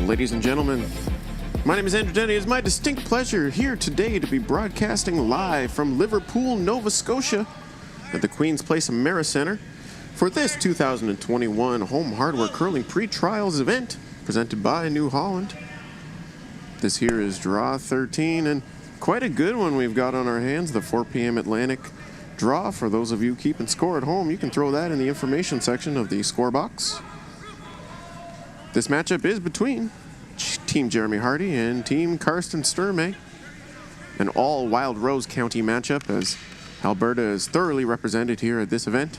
Ladies and gentlemen, my name is Andrew Denny. It is my distinct pleasure here today to be broadcasting live from Liverpool, Nova Scotia at the Queen's Place Americentre for this 2021 Home Hardware Curling Pre-Trials event presented by New Holland. This here is draw 13, and quite a good one we've got on our hands, the 4 p.m. Atlantic draw. For those of you keeping score at home, you can throw that in the information section of the score box. This matchup is between Team Jeremy Harty and Team Karsten Sturmay, an all Wild Rose County matchup as Alberta is thoroughly represented here at this event.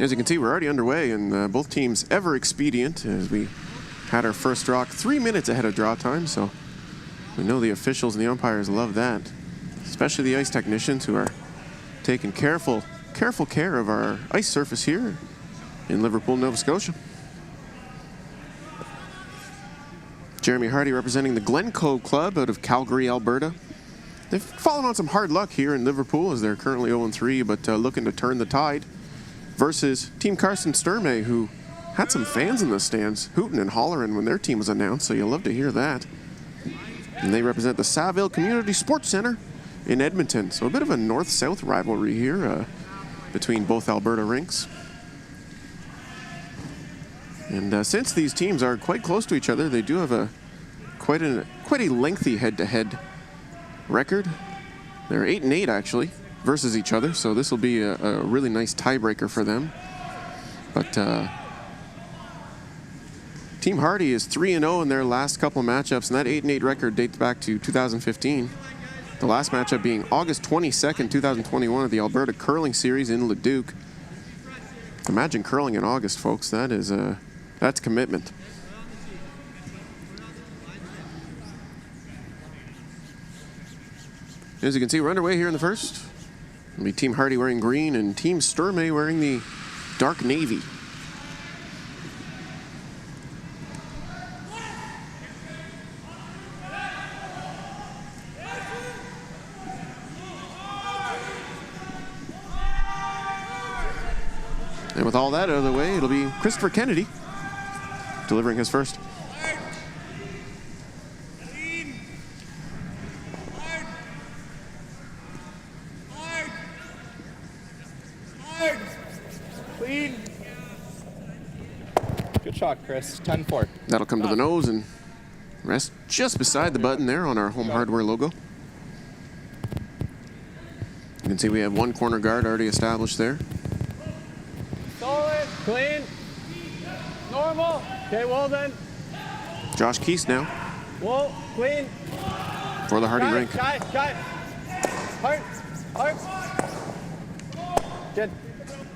As you can see, we're already underway, and both teams ever expedient as we had our first draw 3 minutes ahead of draw time, so we know the officials and the umpires love that, especially the ice technicians who are taking careful care of our ice surface here in Liverpool, Nova Scotia. Jeremy Harty representing the Glencoe Club out of Calgary, Alberta. They've fallen on some hard luck here in Liverpool as they're currently 0-3, but looking to turn the tide versus Team Karsten Sturmay, who had some fans in the stands hooting and hollering when their team was announced, so you'll love to hear that. And they represent the Saville Community Sports Centre in Edmonton, so a bit of a north-south rivalry here between both Alberta rinks. And since these teams are quite close to each other, they do have quite a lengthy head-to-head record. They're 8-8 actually versus each other, so this will be a really nice tiebreaker for them. But Team Harty is 3-0 in their last couple of matchups, and that 8-8 record dates back to 2015. The last matchup being August 22nd, 2021 at the Alberta Curling Series in Leduc. Imagine curling in August, folks. That's commitment. As you can see, we're underway here in the first. It'll be Team Harty wearing green and Team Sturmay wearing the dark navy. And with all that out of the way, it'll be Christopher Kennedy delivering his first. Clean. Good shot, Chris. 10-4. That'll come to the nose and rest just beside the button there on our Home Hardware logo. You can see we have one corner guard already established there. Solid. Clean. Normal. Okay, well then. Josh Keese now Whoa, clean. for the Harty rink. Hard. Good.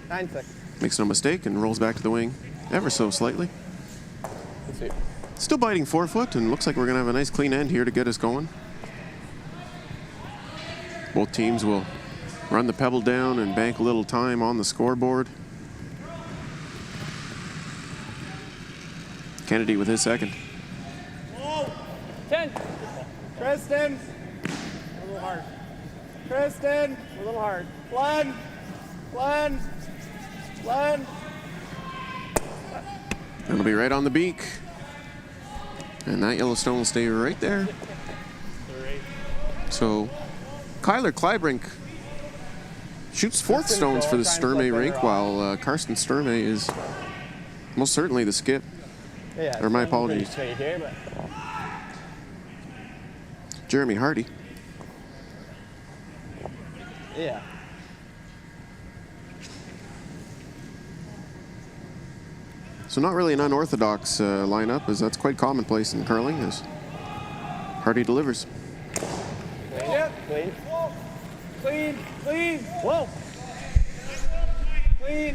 9-6. Makes no mistake and rolls back to the wing ever so slightly. Let's see. Still biting forefoot, and looks like we're going to have a nice clean end here to get us going. Both teams will run the pebble down and bank a little time on the scoreboard. Kennedy with his second. 10. Kristen. A little hard. Kristen. A little hard. Glenn. That'll be right on the beak. And that Yellowstone will stay right there. So Kyler Kleibrink shoots fourth stones for the Sturmay rink, while Karsten Sturmay is most certainly the skip. Yeah, or my apologies. Here, but... Jeremy Harty. Yeah. So not really an unorthodox lineup, as that's quite commonplace in curling, as Harty delivers. Yep. Clean. Whoa. Clean.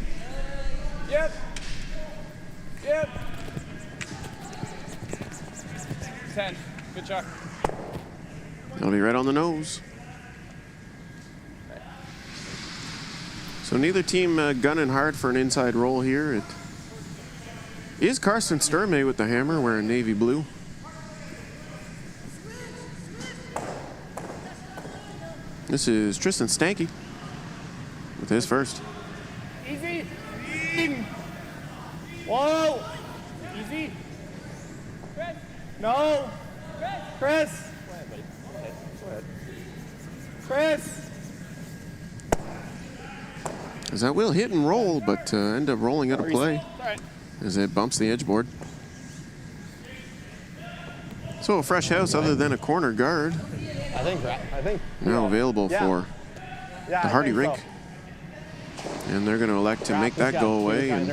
Yep. 10. Good shot. That'll be right on the nose. So neither team gunning hard for an inside roll here. It is Karsten Sturmay with the hammer wearing navy blue. This is Tristan Stanky with his first. Easy. Whoa. No. Chris. Chris. As that will hit and roll, but end up rolling out of play as it bumps the edge board. So a fresh house other than a corner guard I think. now available for the Harty rink. And they're going to elect to make that go away. And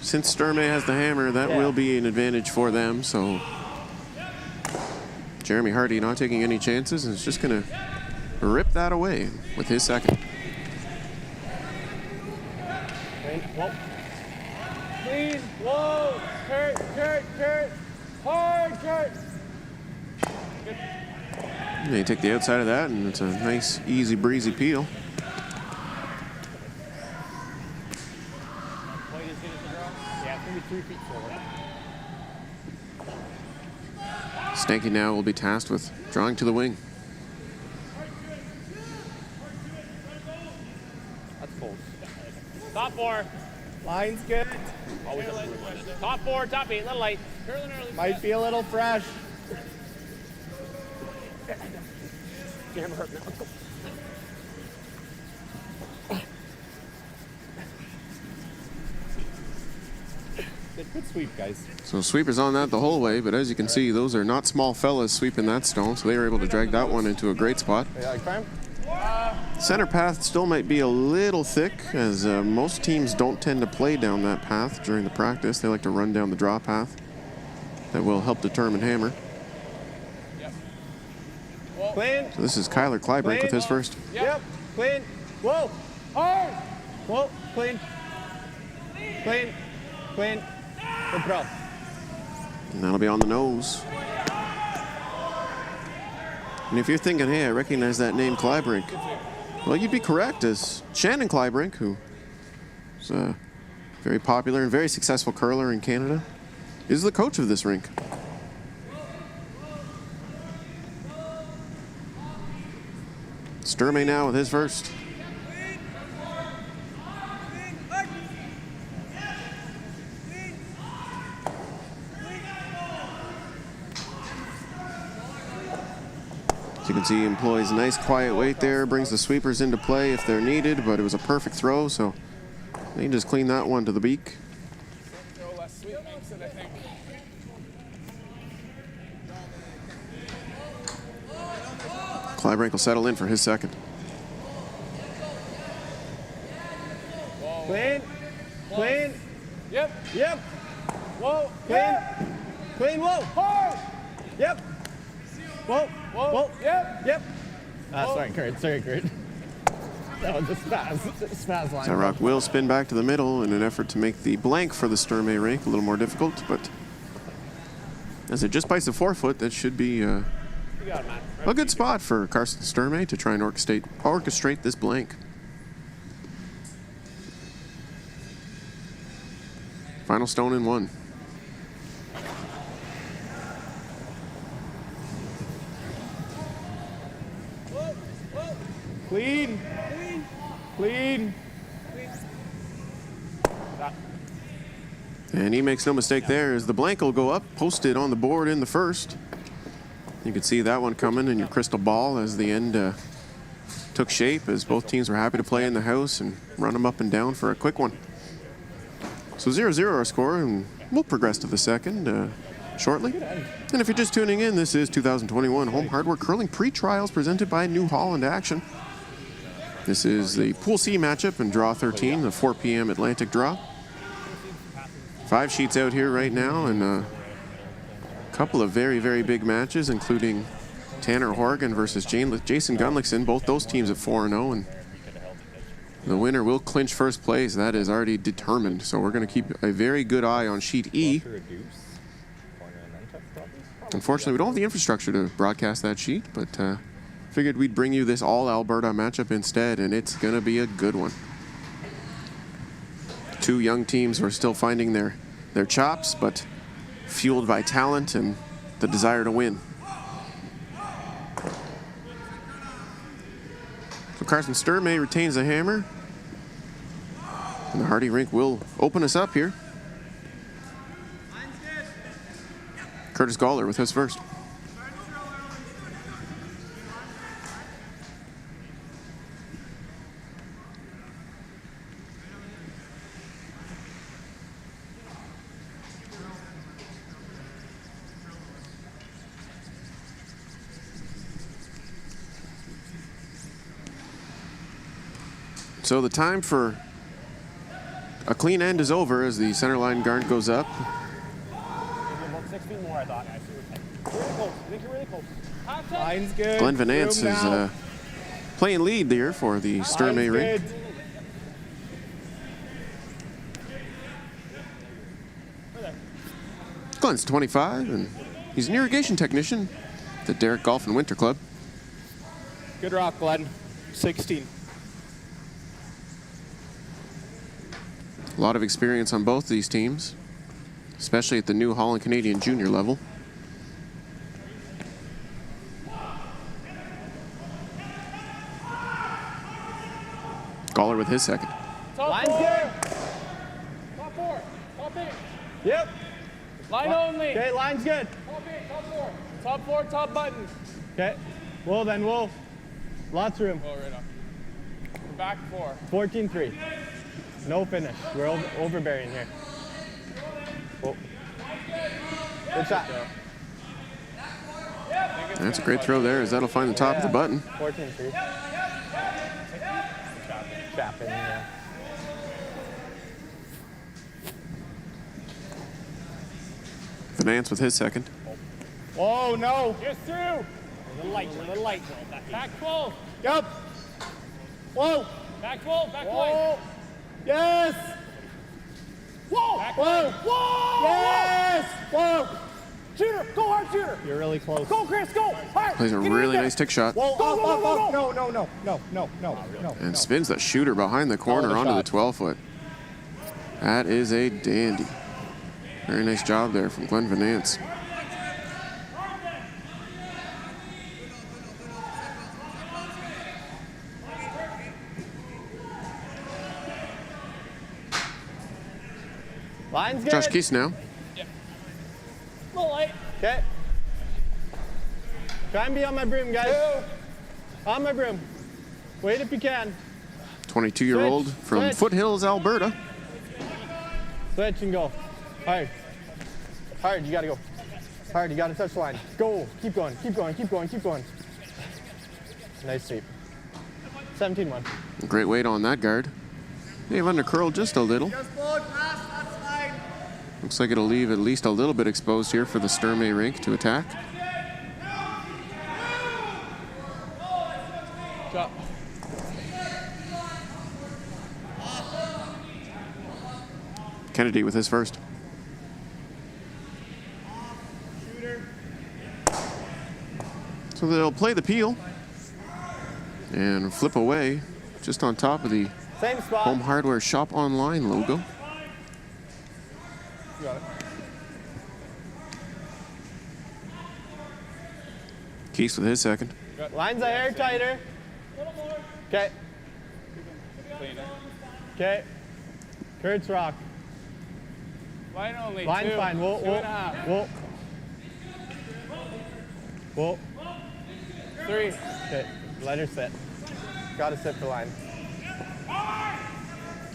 since Sturmay has the hammer, that will be an advantage for them. So Jeremy Harty not taking any chances and is just going to rip that away with his second. Clean. Whoa. Kurt. Hard, Kurt. And they take the outside of that, and it's a nice, easy, breezy peel. Stanky now will be tasked with drawing to the wing. That's cold. Top 4. Line's good. Top 4, top 8, little light. Might be a little fresh. Damn hurt now. Good sweep, guys. So sweepers on that the whole way, but as you can see, those are not small fellas sweeping that stone, so they were able to drag that one into a great spot. Center path still might be a little thick, as most teams don't tend to play down that path during the practice. They like to run down the draw path. That will help determine hammer. Clean. So this is Kyler Kleibrink with his first. Yep. Clean. Whoa. Hard. Whoa. Clean. Clean. Clean. Good throw. And that'll be on the nose. And if you're thinking, hey, I recognize that name Kleibrink, well, you'd be correct, as Shannon Kleibrink, who is a very popular and very successful curler in Canada, is the coach of this rink. Sturmay now with his first. As you can see, he employs a nice quiet weight there, brings the sweepers into play if they're needed, but it was a perfect throw, so they can just clean that one to the beak. Kleibrink will settle in for his second. Clean. Clean. Yep. Yep. Whoa. Clean. Yep. Clean. Whoa. Hard. Yep. Whoa. Whoa. Whoa. Yep. Yep. Sorry, Kurt. That was a spaz line. That rock will spin back to the middle in an effort to make the blank for the Sturmay rink a little more difficult, but as it just bites the forefoot, that should be a good spot for Carson Sturmay to try and orchestrate this blank. Final stone in one. Clean. Clean. And he makes no mistake there, as the blank will go up, posted on the board in the first. You could see that one coming in your crystal ball as the end took shape, as both teams were happy to play in the house and run them up and down for a quick one. So 0-0 our score, and we'll progress to the second shortly. And if you're just tuning in, this is 2021 Home Hardware Curling Pre-Trials presented by New Holland Action. This is the Pool C matchup in Draw 13, the 4 p.m. Atlantic draw. 5 sheets out here right now, and a couple of very, very big matches, including Tanner Horgan versus Jason Gunlickson. Both those teams at 4-0, and the winner will clinch first place. That is already determined. So we're going to keep a very good eye on sheet E. Unfortunately, we don't have the infrastructure to broadcast that sheet, but figured we'd bring you this all-Alberta matchup instead, and it's going to be a good one. Two young teams who are still finding their chops, but fueled by talent and the desire to win. So Carson Sturmay retains the hammer, and the Harty rink will open us up here. Curtis Gawler with his first. So the time for a clean end is over as the center line guard goes up. About 6 feet more, I thought. Really close. I think you're really close. Line's good. Glenn Van Nance is playing lead there for the Sturmay rink. Glenn's 25, and he's an irrigation technician at the Derrick Golf and Winter Club. Good rock, Glenn. 16. A lot of experience on both these teams, especially at the New Holland Canadian junior level. Gawler with his second. Line's good. Top 4. Top 8. Yep. Line only. Okay, line's good. Top 8, top 4. Top 4, top button. Okay. Well, then we'll. Lots of room. Oh, right up. We're back 4. 14-3. No finish. We're overbearing here. Whoa. Good shot. That's a great throw there as that'll find the top of the button. 14-3. Chapping, yeah. Van Nance with his second. Oh, no. Just through. A little light. Back 12. Yep. Whoa. Back 12, back line. Yes. Whoa. Back whoa. Whoa. Yes. Whoa. Shooter. Go hard, shooter. You're really close. Go, Chris. Go. Hard. Plays a really nice tick shot. Whoa. Go. No. And spins that shooter behind the corner onto the 12-foot. That is a dandy. Very nice job there from Glenn Van Nance. Line's good. Josh Keese now. Yep. A little light. Okay. Try and be on my broom, guys. On my broom. Wait if you can. 22-year-old from Switch. Foothills, Alberta. Switch and go. Hard. Hard, you gotta go. Hard, you gotta touch the line. Go. Keep going. Nice sweep. 17-1. Great weight on that guard. They've undercurled just a little. Looks like it'll leave at least a little bit exposed here for the Sturmay rink to attack. Shot. Kennedy with his first. So they'll play the peel and flip away just on top of the Same spot. Home Hardware Shop Online logo. You got it. Keese with his second. Lines a hair tighter. Okay. Okay. Kurt's rock. Line only. Line two. fine. Whoa. 2.5. Whoa. 3. Okay. Let her sit. Gotta sit for line.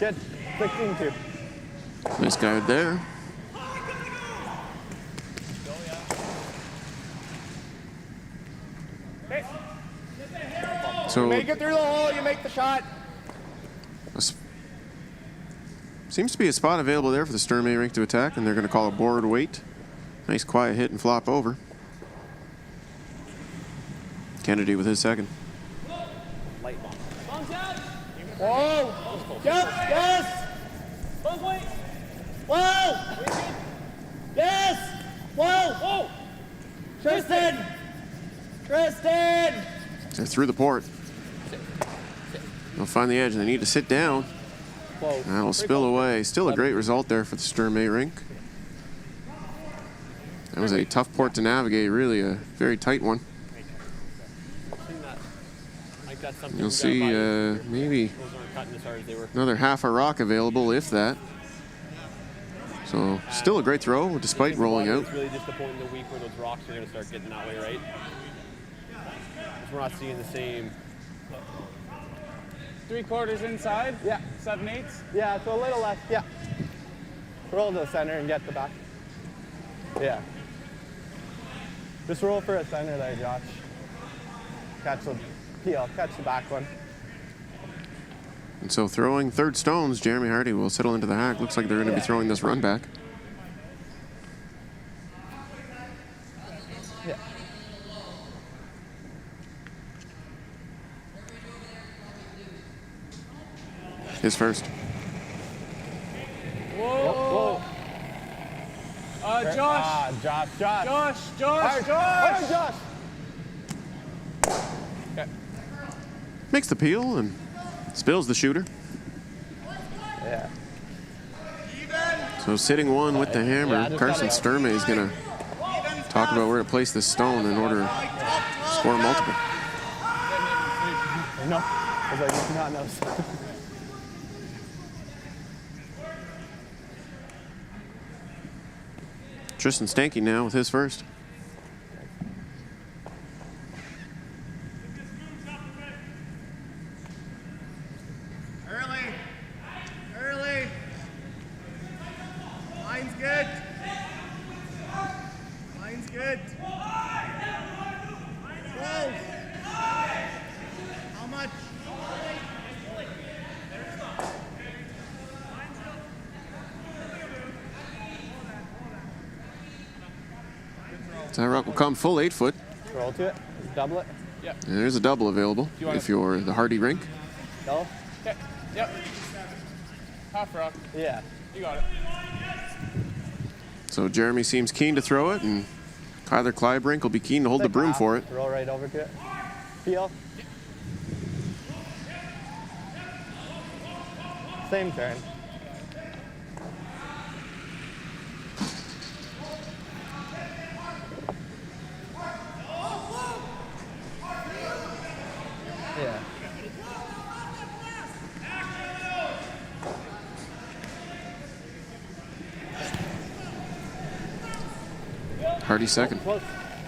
Good. 16-2. Nice guard there. So Make it through the hole. You make the shot. seems to be a spot available there for the Sturmay rink to attack, and they're going to call a board wait. Nice quiet hit and flop over. Kennedy with his second. Whoa. Yep. Yes. Whoa. Yes. Whoa. Tristan. They're through the port. They'll find the edge, and they need to sit down. Whoa. That'll spill away. Still a great result there for the Sturmay rink. That was a tough port to navigate, really a very tight one. You'll see maybe another half a rock available, if that. So still a great throw despite rolling out. It's really just the point in the week where those rocks are going to start getting that way, right? 'Cause we're not seeing the same. 3/4 inside? Yeah. 7/8? Yeah, so a little less. Yeah. Roll to the center and get the back. Yeah. Just roll for a center there, Josh. Catch the peel, catch the back one. And so throwing third stones, Jeremy Harty will settle into the hack. Looks like they're going to be throwing this run back. Yeah. His first. Whoa. Josh. Josh. Josh. Josh. Makes the peel and spills the shooter. Yeah. So sitting one with the hammer, Carson Sturmay is going to talk about where to place this stone in order to score multiple. No, I was like, it's not noticed. Tristan Stanky now with his first. Early. Line's good. Close. How much? That rock will come full 8 foot. Roll to it, double it. And there's a double available if you're the Harty rink. Double? Okay. Yep. Half rock. Yeah. You got it. So Jeremy seems keen to throw it, and Tyler Kleibrink will be keen to hold the broom for it. Roll right over to it. Peel. Same turn. Yeah. Harty second. Close.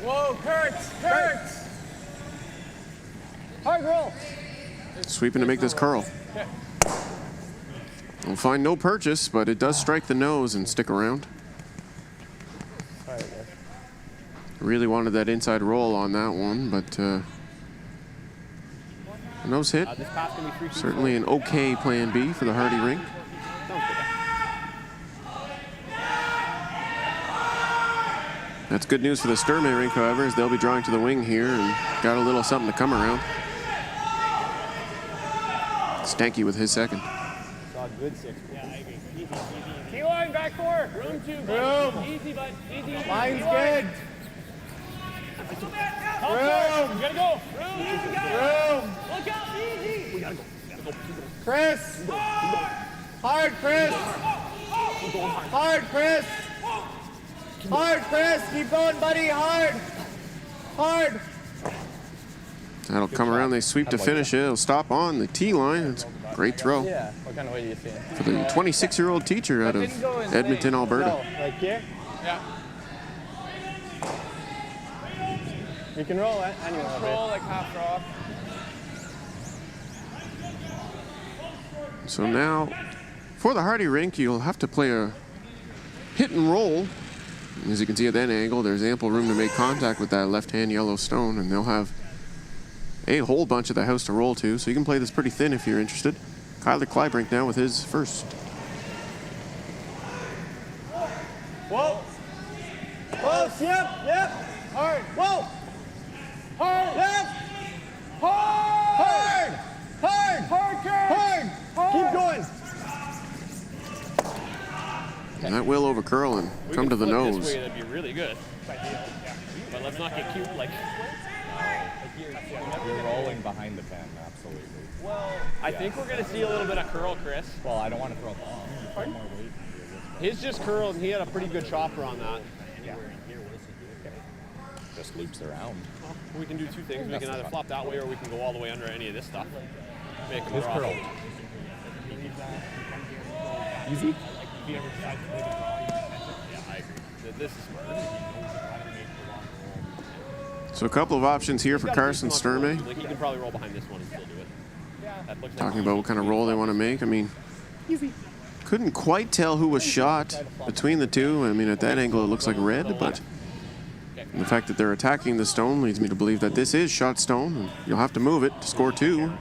Whoa, Kurtz. Hard roll. Sweeping to make this curl. We'll find no purchase, but it does strike the nose and stick around. Sorry, guys. Really wanted that inside roll on that one, but nose hit. This pass can be 3 feet. Certainly an okay plan B for the Harty rink. Sounds good. That's good news for the Sturmay rink, however, as they'll be drawing to the wing here and got a little something to come around. Stanky with his second. Saw a good 6. T-line, back 4. Room 2. Room. Easy, bud. Easy. Line's good. Room. You gotta go. Room. Look out. Easy. We gotta go. Chris. Hard, Chris. Hard, Chris. Hard, Chris. Keep going, buddy. Hard. That'll come around. They sweep to finish it. It'll stop on the tee line. It's a great throw Yeah. What kind of way do you see it? for the 26-year-old teacher out of Edmonton, Alberta. No, like here? Yeah. You can roll it anywhere. Roll like half rock. So now, for the Harty rink, you'll have to play a hit and roll. As you can see at that angle, there's ample room to make contact with that left-hand yellow stone, and they'll have a whole bunch of the house to roll to, so you can play this pretty thin if you're interested. Tyler Kleibrink now with his first. Whoa. Close. Yep. Hard. Whoa. Hard. Yep. Hard. Keep going. And that will over curl and come to the nose. This way, that'd be really good. But let's not get cute like. You're rolling behind the pen, absolutely. Well, I think we're gonna see a little bit of curl, Chris. Well, I don't want to throw it long. Pardon? More weight. His just curled, and he had a pretty good chopper on that. Yeah. Just loops around. Well, we can do two things. We can either flop that way, or we can go all the way under any of this stuff. Make him His rough. curl. Easy? This is smart. So a couple of options here for Carson Sturmay. Like, he can probably roll behind this one and still do it. That looks like Talking about what kind of roll they want to make. I mean, couldn't quite tell who was shot between the two. I mean, at that angle, it looks like red, but the fact that they're attacking the stone leads me to believe that this is shot stone, and you'll have to move it to score 2.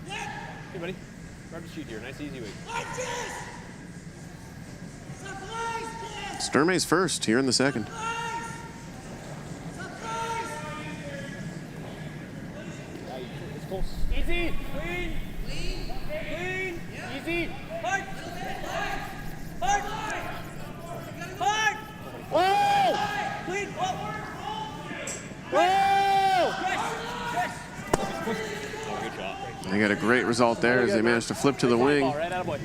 Hey, buddy. Grab the sheet here. Nice, easy way. Sturmay's first here in the second. It's close. Easy. Clean. Clean. Easy. Hard. Hard. Hard. Whoa. Clean. Whoa. Good shot. They got a great result there as they managed to flip to the wing, Right out of boy.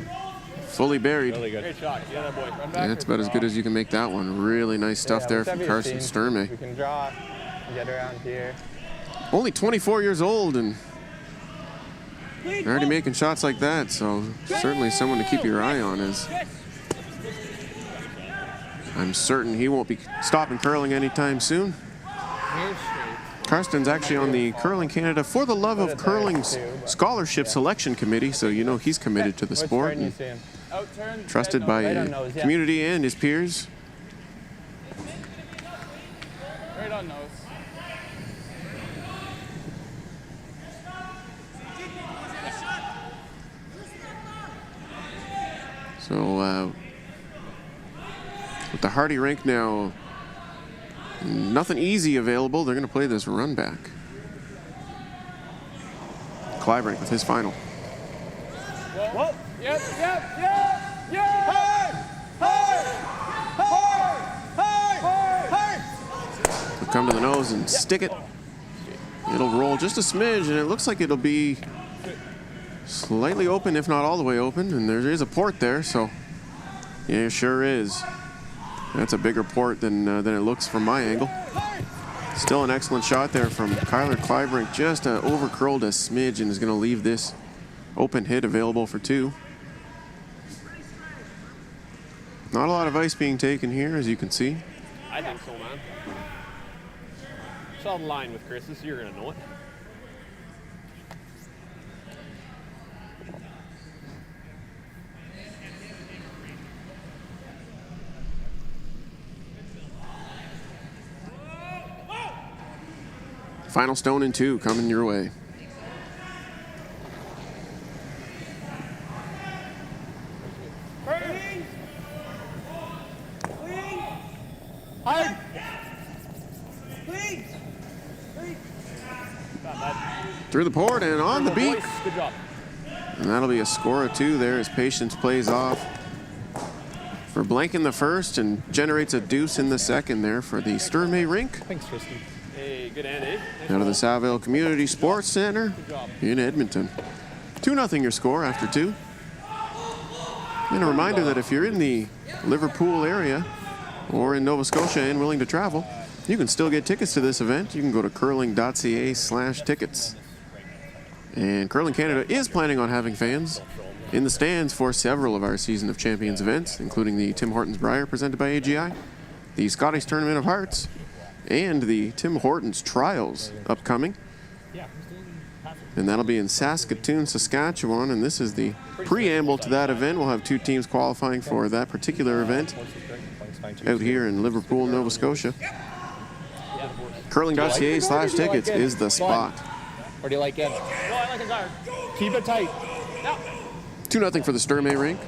fully buried. Really good. Great shot. Yeah, that boy. Yeah, that's about as good as you can make that one. Really nice stuff there from Carson Sturmay. We can draw, get around here. Only 24 years old and already making shots like that, so certainly someone to keep your eye on. Is I'm certain he won't be stopping curling anytime soon. Karsten's actually on the Curling Canada For the Love of Curling's Scholarship Selection Committee, so you know he's committed to the sport and trusted by the community and his peers. Right on nose. So with the Harty rink now, nothing easy available, they're going to play this run back. Clybrink with his final. Whoa. Yep. Hard. He'll come to the nose and stick it. It'll roll just a smidge, and it looks like it'll be slightly open, if not all the way open. And there is a port there, so yeah, it sure is. That's a bigger port than it looks from my angle. Still an excellent shot there from Kyler Clybrink. Just over curled a smidge and is going to leave this open hit available for 2. Not a lot of ice being taken here, as you can see. I think so, man. Saw the line with Chris, so you're going to know it. Final stone in 2 coming your way. Hard. Through the port and on the beak. Good job. And that'll be a score of 2 there as patience plays off for blank in the first and generates a deuce in the second there for the Sturmay rink. Thanks, Tristan. Hey, good end, eh? Out of the Saville Community Sports Center in Edmonton. 2-0 your score after 2. And a reminder that if you're in the Liverpool area or in Nova Scotia and willing to travel, you can still get tickets to this event. You can go to curling.ca/tickets. And Curling Canada is planning on having fans in the stands for several of our Season of Champions events, including the Tim Hortons Brier presented by AGI, the Scottish Tournament of Hearts, and the Tim Hortons Trials upcoming. And that'll be in Saskatoon, Saskatchewan, and this is the preamble to that event. We'll have 2 teams qualifying for that particular event out here in Liverpool, Nova Scotia. Curling.ca/tickets is the spot. Or do you like it? No, I like a guard. Keep it tight. 2-0 for the Sturmay rink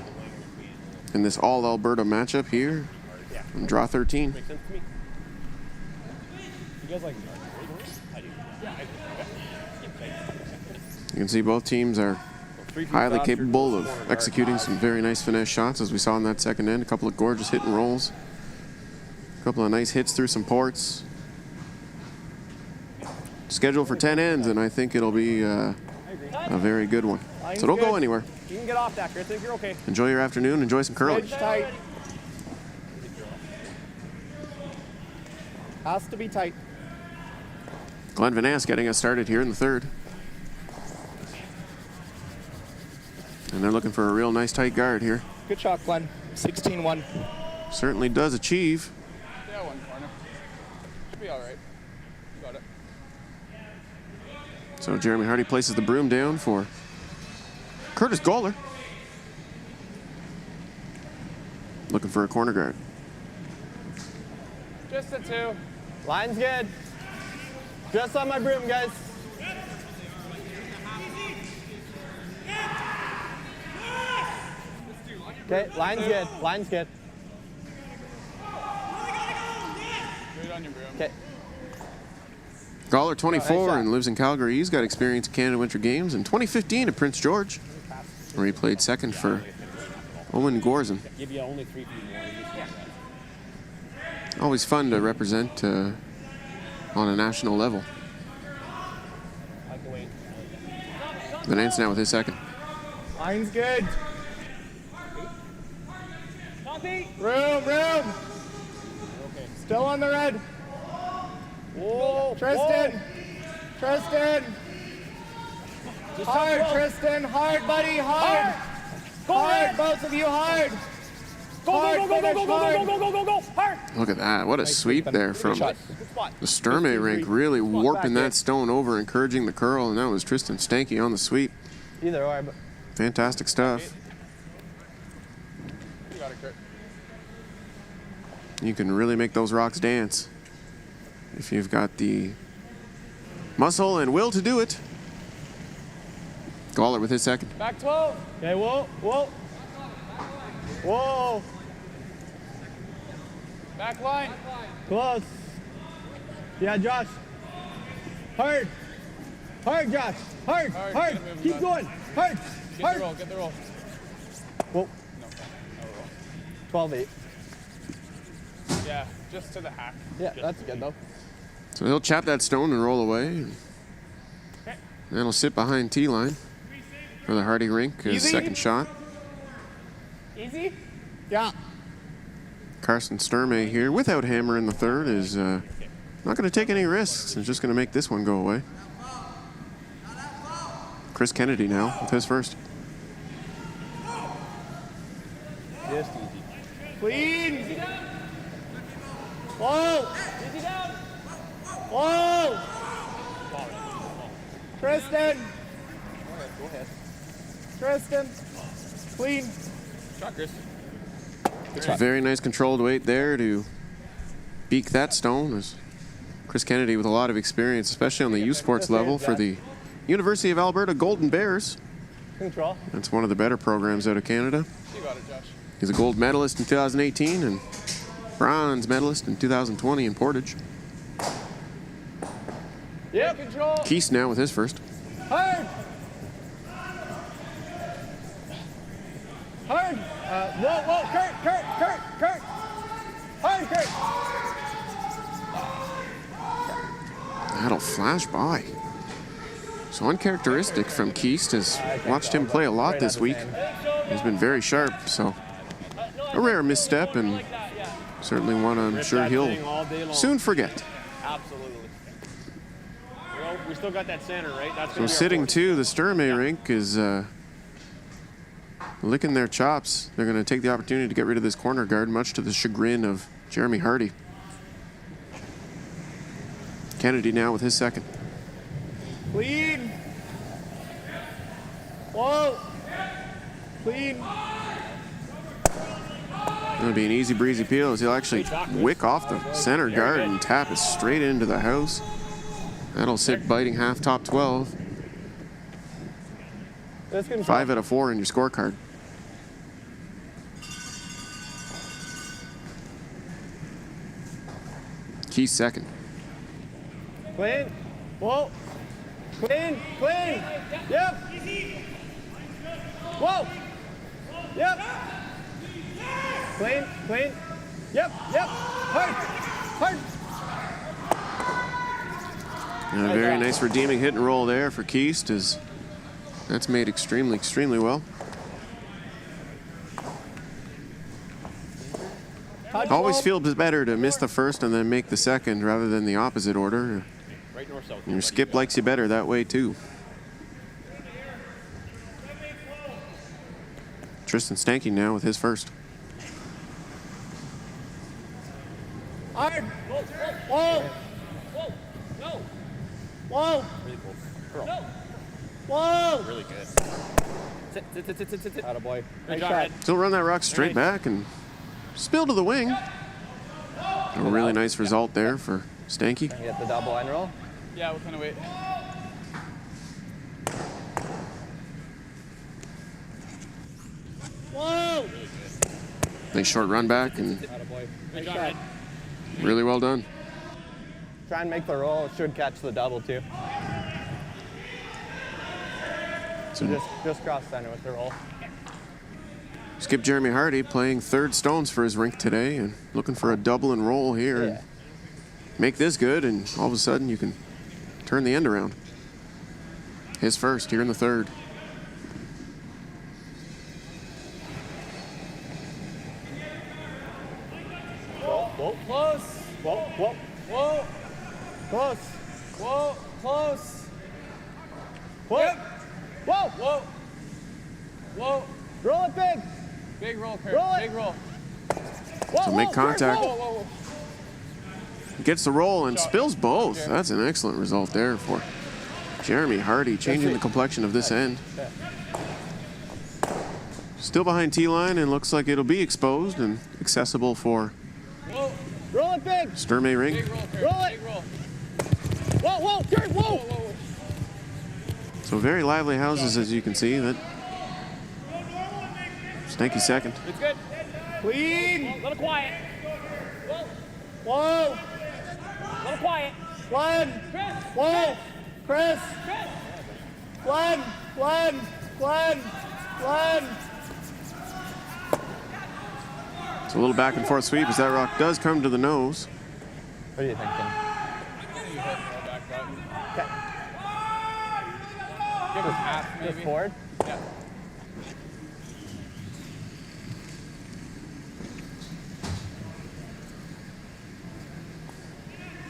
in this all-Alberta matchup here on draw 13. Makes sense to me. You guys like You can see both teams are highly capable of executing some very nice finesse shots, as we saw in that second end. A couple of gorgeous hit and rolls. A couple of nice hits through some ports. Scheduled for 10 ends, and I think it'll be a very good one. So don't go anywhere. You can get off that, Chris. I think you're okay. Enjoy your afternoon. Enjoy some curling. Edge tight. Has to be tight. Glenn Van Ness getting us started here in the third. And they're looking for a real nice tight guard here. Good shot, Glenn. 16-1. Certainly does achieve. Yeah, one corner. Should be all right. You got it. So Jeremy Harty places the broom down for Curtis Goller. Looking for a corner guard. Just a 2. Line's good. Just on my broom, guys. Okay, line's good. Line's good. Good on your broom. Okay. Goller, 24, shot. and lives in Calgary. He's got experience at Canada Winter Games in 2015 at Prince George, where he played second for Owen Gorzen. Give you only 3 feet more. Always fun to represent on a national level. I can wait. Venance now with his second. Line's good. Copy. Room. Okay. Still on the red. Whoa. Tristan. Tristan. Hard, Tristan. Hard, buddy. Hard. Hard. Both of you hard. Go. Hard. Look at that. What a sweep there from Shot. the Sturmay rink, really warping that stone over, encouraging the curl, and that was Tristan Stanky on the sweep. Either or, but Fantastic stuff. You got it, Kurt. You can really make those rocks dance if you've got the muscle and will to do it. Goller with his second. Back 12. okay. Whoa. Back line. Close. Yeah, Josh. Hard, Josh. Hard. Hard, get it moving, Keep bud. going. Hard. Get the roll. Whoa. No roll. 12-8. Yeah, just to the hack. Yeah, that's good though. So he'll chap that stone and roll away. And that'll sit behind T-line for the Harty rink, his Easy. second shot. Easy. Yeah. Carson Sturmay here, without hammer in the third, is not going to take any risks. He's just going to make this one go away. Chris Kennedy now with his first. Just easy. Clean. Whoa. Easy down. Whoa. Tristan. Go ahead. Tristan. Clean. Shot, Chris. Very nice controlled weight there to beak that stone. As Chris Kennedy with a lot of experience, especially on the U Sports level for the University of Alberta Golden Bears. Control. That's one of the better programs out of Canada. You got it, Josh. He's a gold medalist in 2018 and bronze medalist in 2020 in Portage. Yep. Control. Keese now with his first. Hard. Hard. Whoa. Kurt. Hard, Kurt. That'll flash by. So uncharacteristic from Keast, has watched him play a lot this week. He's been very sharp, so a rare misstep and certainly one I'm sure he'll soon forget. Absolutely. Well, we still got that center, right? That's So sitting to the Sturmay rink is licking their chops. They're going to take the opportunity to get rid of this corner guard, much to the chagrin of Jeremy Harty. Kennedy now with his second. Clean. Whoa. Clean. It'll be an easy breezy peel as he'll actually wick off the center guard and tap it straight into the house. That'll sit biting half top 12. That's control. 5 out of 4 in your scorecard. Key second. Clean. Whoa. Clean. Yep. Whoa. Yep. Clean. Yep. Hard. And a very nice redeeming hit and roll there for Keast, as that's made extremely well. Always feels better to miss the first and then make the second rather than the opposite order. Right north south. And your skip likes you better that way too. Tristan Stanky now with his first. Hard. Whoa. Whoa. No. Whoa. Really cool. Girl. No. Whoa. Really good. Sit. Attaboy. Good Nice job, shot. Ed. Still run that rock straight back and spill to the wing. A really nice result there for Stanky. Get the double line roll. Yeah, we'll kind of wait. Whoa. Nice short run back and Attaboy. Good Nice job, shot. Ed. really well done. Try and make the roll. It should catch the double too. So Just cross center with the roll. Skip Jeremy Harty playing third stones for his rink today and looking for a double and roll here and make this good, and all of a sudden you can turn the end around. His first here in the third. Whoa. Close. Whoa. Whoa. Close. Whoa. Close. Whoa. Yep. Whoa. Whoa. Whoa. Roll it big. Big roll, Kurt. Roll it. Big roll. Whoa. So make Kurt, contact. whoa. Whoa, whoa, whoa. Gets the roll and spills both. That's an excellent result there for Jeremy Harty, changing the complexion of this end. Still behind T-line and looks like it'll be exposed and accessible for Whoa. Roll it big. Sturmay ring. Big roll, Kurt. Roll it. Big roll. Whoa. Kurt, Whoa, whoa. whoa, whoa. So very lively houses, as you can see. That Stanky second. It's good. Clean. A little quiet. Whoa. A little quiet. Flag. Whoa. Chris. Flag. It's a little back and forth sweep as that rock does come to the nose. What are you thinking? Give us half, maybe. Just forward? Yeah.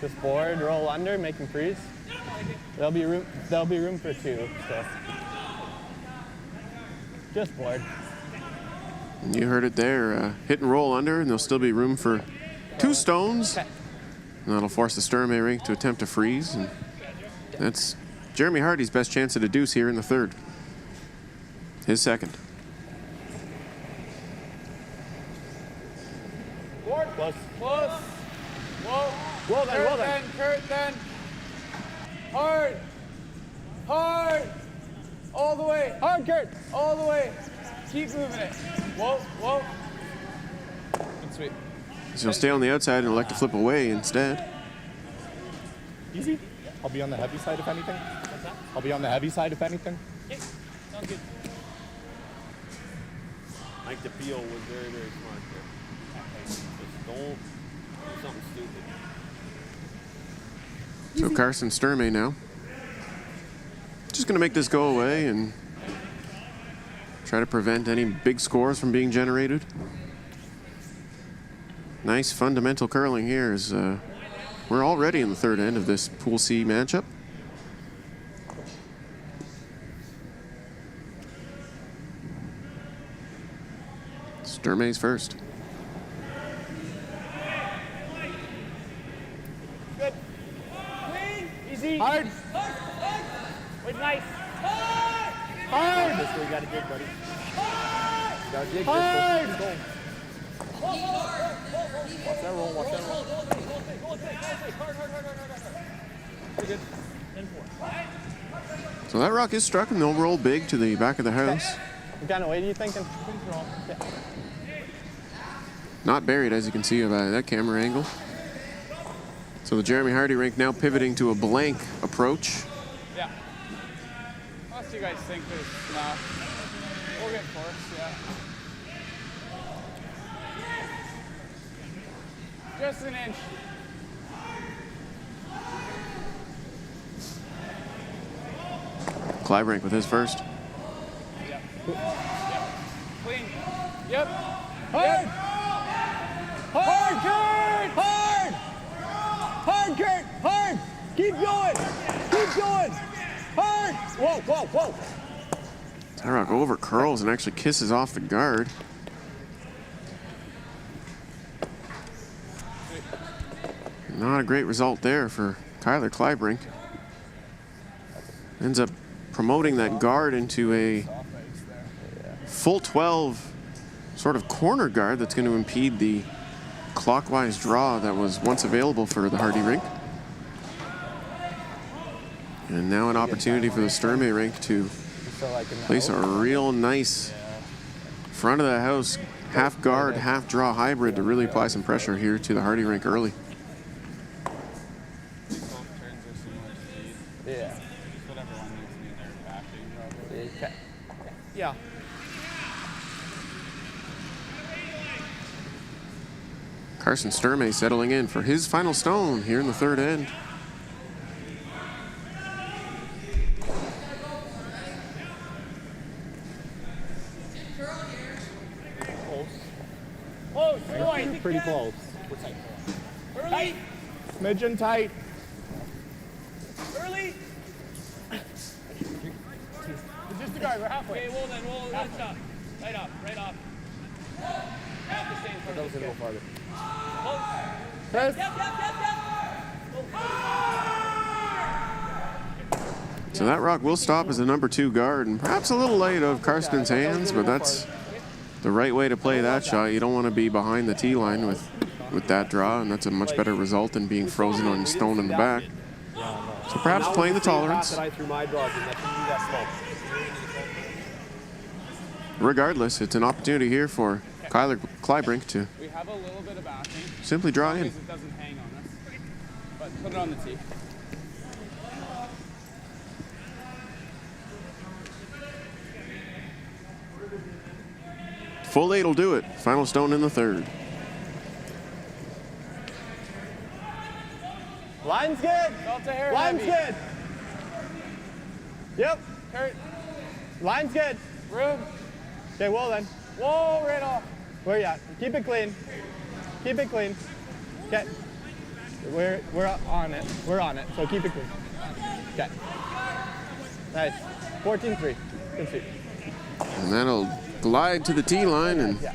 Just forward, roll under, make him freeze. There'll be room for two, so. Just forward. And you heard it there. Hit and roll under, and there'll still be room for two stones. And that'll force the Sturmay rink to attempt to freeze. And that's Jeremy Harty's best chance at a deuce here in the third. His second. Forward. Close. Close. Whoa. Roll then. Kurt then. Hard. All the way. Hard, Kurt. All the way. Keep moving it. Whoa. Good sweep. So he'll stay on the outside and elect to flip away instead. Easy. I'll be on the heavy side if anything. What's that? I'll be on the heavy side if anything. Yeah. Sounds good. Mike DePio was very, very smart there. Just don't do something stupid. So Carson Sturmay now. Just going to make this go away and try to prevent any big scores from being generated. Nice fundamental curling here as we're already in the third end of this Pool C matchup. Sturmay's first. Good. Clean. Easy. Hard. Wait, nice. Hard. This way you gotta dig, buddy. You gotta dig. Hard. Let's go. Watch that roll. Hard. Pretty good. 10-4. So that rock is struck and they'll roll big to the back of the house. What kind of weight are you thinking? Not buried, as you can see by that camera angle. So the Jeremy Harty rink now pivoting to a blank approach. Yeah. Unless you guys think there's enough. We'll get force, yeah. Just an inch. Clive rink with his first. Clean. Yep. Hard. Hard, Kurt. Hard. Hard, Kurt. Hard. Keep going. Hard. Whoa. That rock over curls and actually kisses off the guard. Not a great result there for Kyler Kleibrink. Ends up promoting that guard into a full 12 sort of corner guard that's going to impede the clockwise draw that was once available for the Harty rink. And now an opportunity for the Sturmay rink to place a real nice front of the house half guard, half draw hybrid to really apply some pressure here to the Harty rink early. Yeah. Whatever one needs to be there backing, probably. Okay. Yeah. Carson Sturmay settling in for his final stone here in the third end. Close, boy. Pretty close. Early. Smidgen tight. Early. Just the guard, we're halfway. Okay, well then, let's stop. Right up, right up. Not the same That was a little farther. Close. Chris. So that rock will stop as the number 2 guard, and perhaps a little light of Karsten's hands, but that's the right way to play that shot. You don't want to be behind the tee line with that draw, and that's a much better result than being frozen on stone in the back. So perhaps playing the tolerance. Regardless, it's an opportunity here for Kyler Kleibrink to We have a little bit of backing. simply draw in. It doesn't hang on us. But put it on the tee. Full 8 will do it. Final stone in the third. Line's good. Felt a hair Line's heavy. good. Yep. Kurt, Line's good. room. Okay, well then. Whoa, right off. Where you at? Keep it clean. Keep it clean. Okay. We're on it. We're on it. So keep it clean. Okay. Nice. 14-3. Good feet. And that'll glide to the tee line, and Yeah.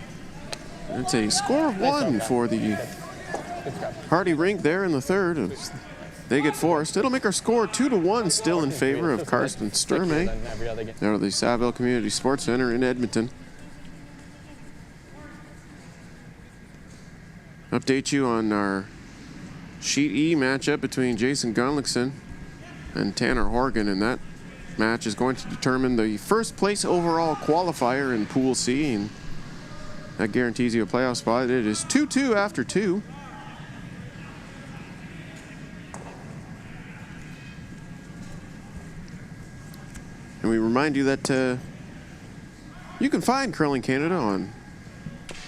it's a score of 1 for the Good scratch. Harty rink there in the third. As they get forced. It'll make our score 2-1 still in favor of Carsten Sturmay Than every other game. out of the Saville Community Sports Center in Edmonton. Update you on our Sheet E matchup between Jason Gunlickson and Tanner Horgan, and that match is going to determine the first place overall qualifier in Pool C, and that guarantees you a playoff spot. It is 2-2 after 2. And we remind you that you can find Curling Canada on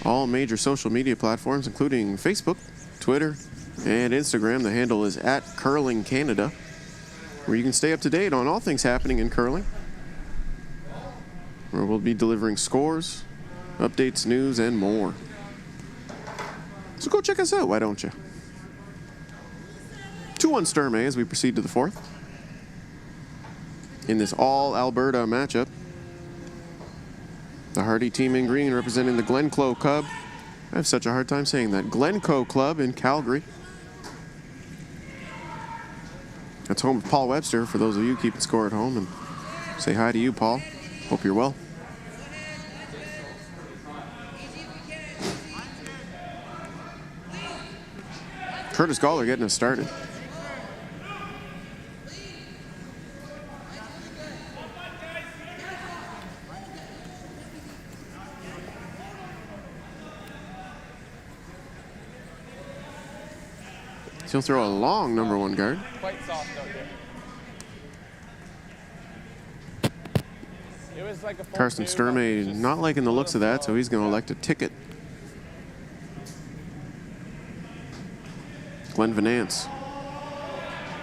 all major social media platforms, including Facebook, Twitter, and Instagram. The handle is @CurlingCanada, where you can stay up to date on all things happening in curling, where we'll be delivering scores, updates, news, and more. So go check us out, why don't you? 2-1 Sturmay as we proceed to the fourth. In this all-Alberta matchup, the Harty team in green representing the Glencoe Club. I have such a hard time saying that. Glencoe Club in Calgary. That's home of Paul Webster, for those of you keeping score at home. And say hi to you, Paul. Hope you're well. Curtis Gawler getting us started. He'll throw a long number 1 guard. Quite soft out here. It was like a full Carsten two, Sturmay just not liking the looks of that, so slow. he's going to elect a ticket. Glenn Venance,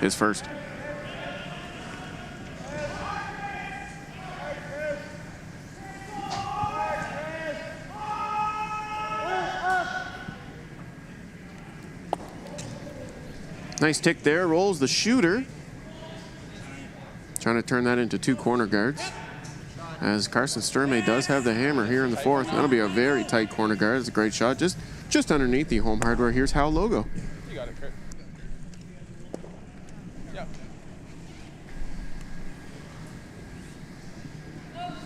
his first. Nice tick there, rolls the shooter. Trying to turn that into 2 corner guards. as Carson Sturmay does have the hammer here in the fourth. That'll be a very tight corner guard. It's a great shot. Just underneath the home hardware. Here's Howe logo. You got it, Kurt. Yep.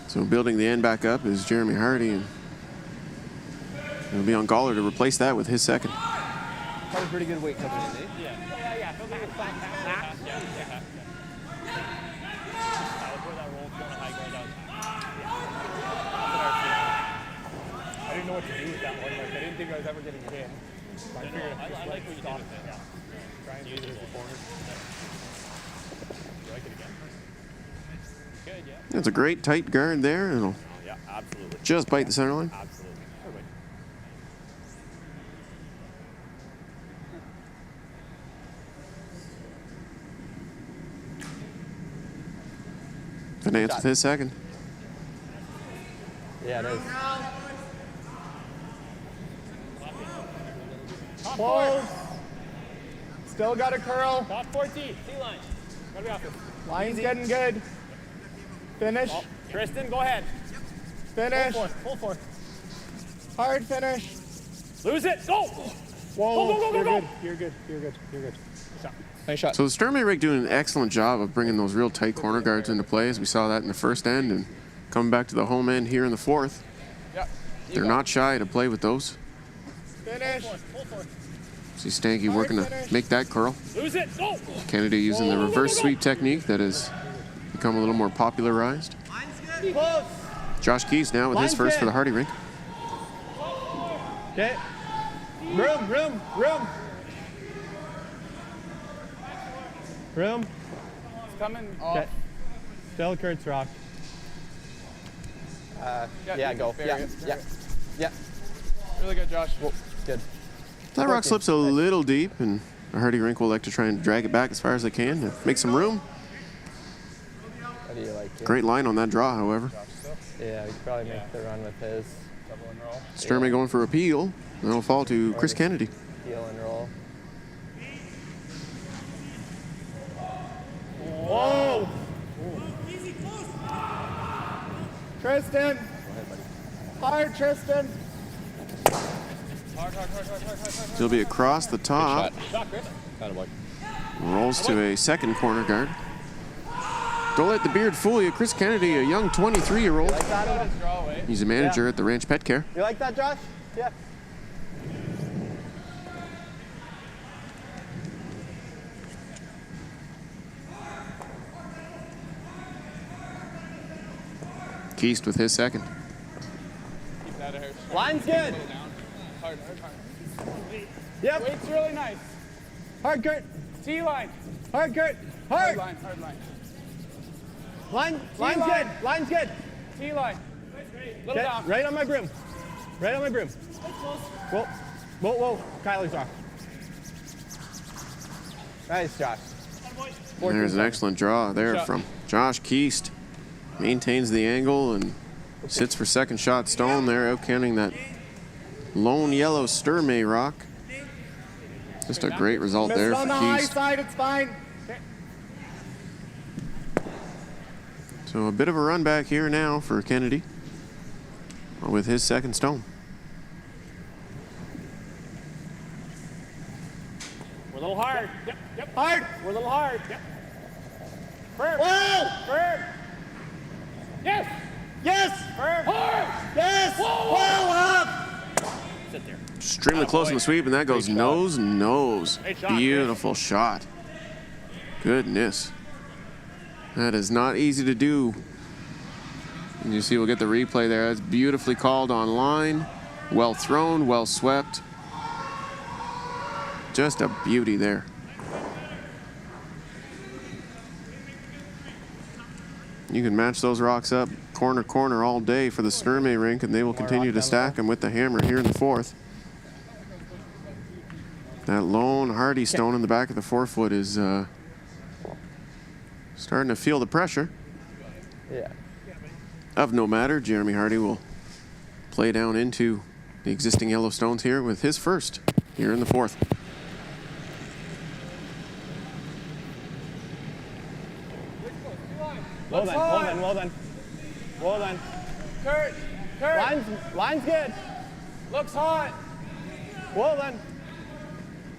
So building the end back up is Jeremy Harty, and it'll be on Goller to replace that with his second. Probably pretty good weight coming in, eh? Yeah. Feel like it's back. Yeah. Before that roll, going high, going down. I didn't know what to do with that one. Like, I didn't think I was ever getting it in. So I figured I like what you did with it. Yeah. try and use it as a corner. You like it again? Good, yeah. That's a great tight guard there. It'll Oh, yeah, absolutely. just bite the center line. Absolutely. Finance with his second. Yeah, it is. Top Close. four. Still got a curl. Top 14. T-line. Gotta be off this. Line's getting good. Finish. Oh, Tristan, go ahead. Finish. Full force. Hard finish. Lose it. Go. Whoa. Go. You're good. Good shot. Nice shot. So the Sturmay rig doing an excellent job of bringing those real tight corner guards into play, as we saw that in the first end, and coming back to the home end here in the fourth. Yep. They're not shy to play with those. Finish. Full force. See Stanky working to make that curl. Lose it. Go. Kennedy using the reverse sweep technique that has become a little more popularized. Close. Josh Keys now with his Line's first for good. the Harty rink. Okay. Room. It's coming off. Okay. Still Kurt's rock. Yeah, go. Yeah. Really good, Josh. Good. That rock slips a little deep, and the Harty rink will like to try and drag it back as far as they can to make some room. How do you like it? Great line on that draw, however. Yeah, we could probably make the run with his Double and roll. Sturmay going for a peel. That'll fall to Chris Kennedy. heel and roll. Whoa! Tristan! Hard, Tristan! Hard. He'll be across the top. Shot, Chris. Rolls to a second corner guard. Don't let the beard fool you. Chris Kennedy, a young 23-year-old. Like that? Draw away. He's a manager at the Ranch Pet Care. You like that, Josh? Yeah. Keast with his second. Keep that hair straight. Line's good. Put it down. Hard. Yep. Weight's really nice. Hard, Kurt. T-line. Hard, Kurt. Hard Hard. line. Line's T-line. good. Line's good. T-line. Little Okay, down. right on my broom. Whoa. Kyler's off. Nice, Josh. There's an excellent draw there Shot. from Josh Keast. Maintains the angle and sits for second shot stone there, outcounting that lone yellow Sturmay rock. Just a great result Missed there for on the high Keast. side, it's fine. So a bit of a run back here now for Kennedy with his second stone. We're a little hard. Yep. Hard. We're a little hard. Yep. Firm. Whoa! Firm. Yes. Yes! Firm. Hard. Yes! Whoa, up! Sit there. Extremely close in the sweep, and that goes nose. Great shot, Beautiful shot. Goodness. That is not easy to do. And you see, we'll get the replay there. That's beautifully called on line. Well thrown, well swept. Just a beauty there. You can match those rocks up corner all day for the Sturmay rink, and they will continue to stack them with the hammer here in the fourth. That lone Harty stone in the back of the forefoot is starting to feel the pressure. Yeah. Of no matter, Jeremy Harty will play down into the existing yellow stones here with his first here in the fourth. Well done. Well then. Kurt. Line's good. Looks hot. Well then.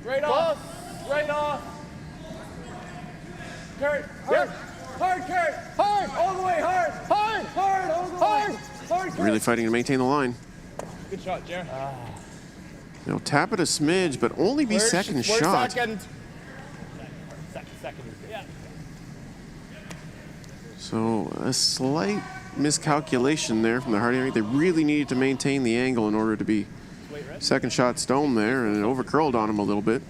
Right off. Right off. Kurt. Yes. Hard, Kurt. Hard. All the way, hard. Hard. Hard, all the way. Hard. Hard, Kurt. Really fighting to maintain the line. Good shot, Jer. They'll tap it a smidge, but only be second shot. Second. Second. Yeah. So a slight miscalculation there from the Harty. They really needed to maintain the angle in order to be second shot stone there, and it overcurled on him a little bit.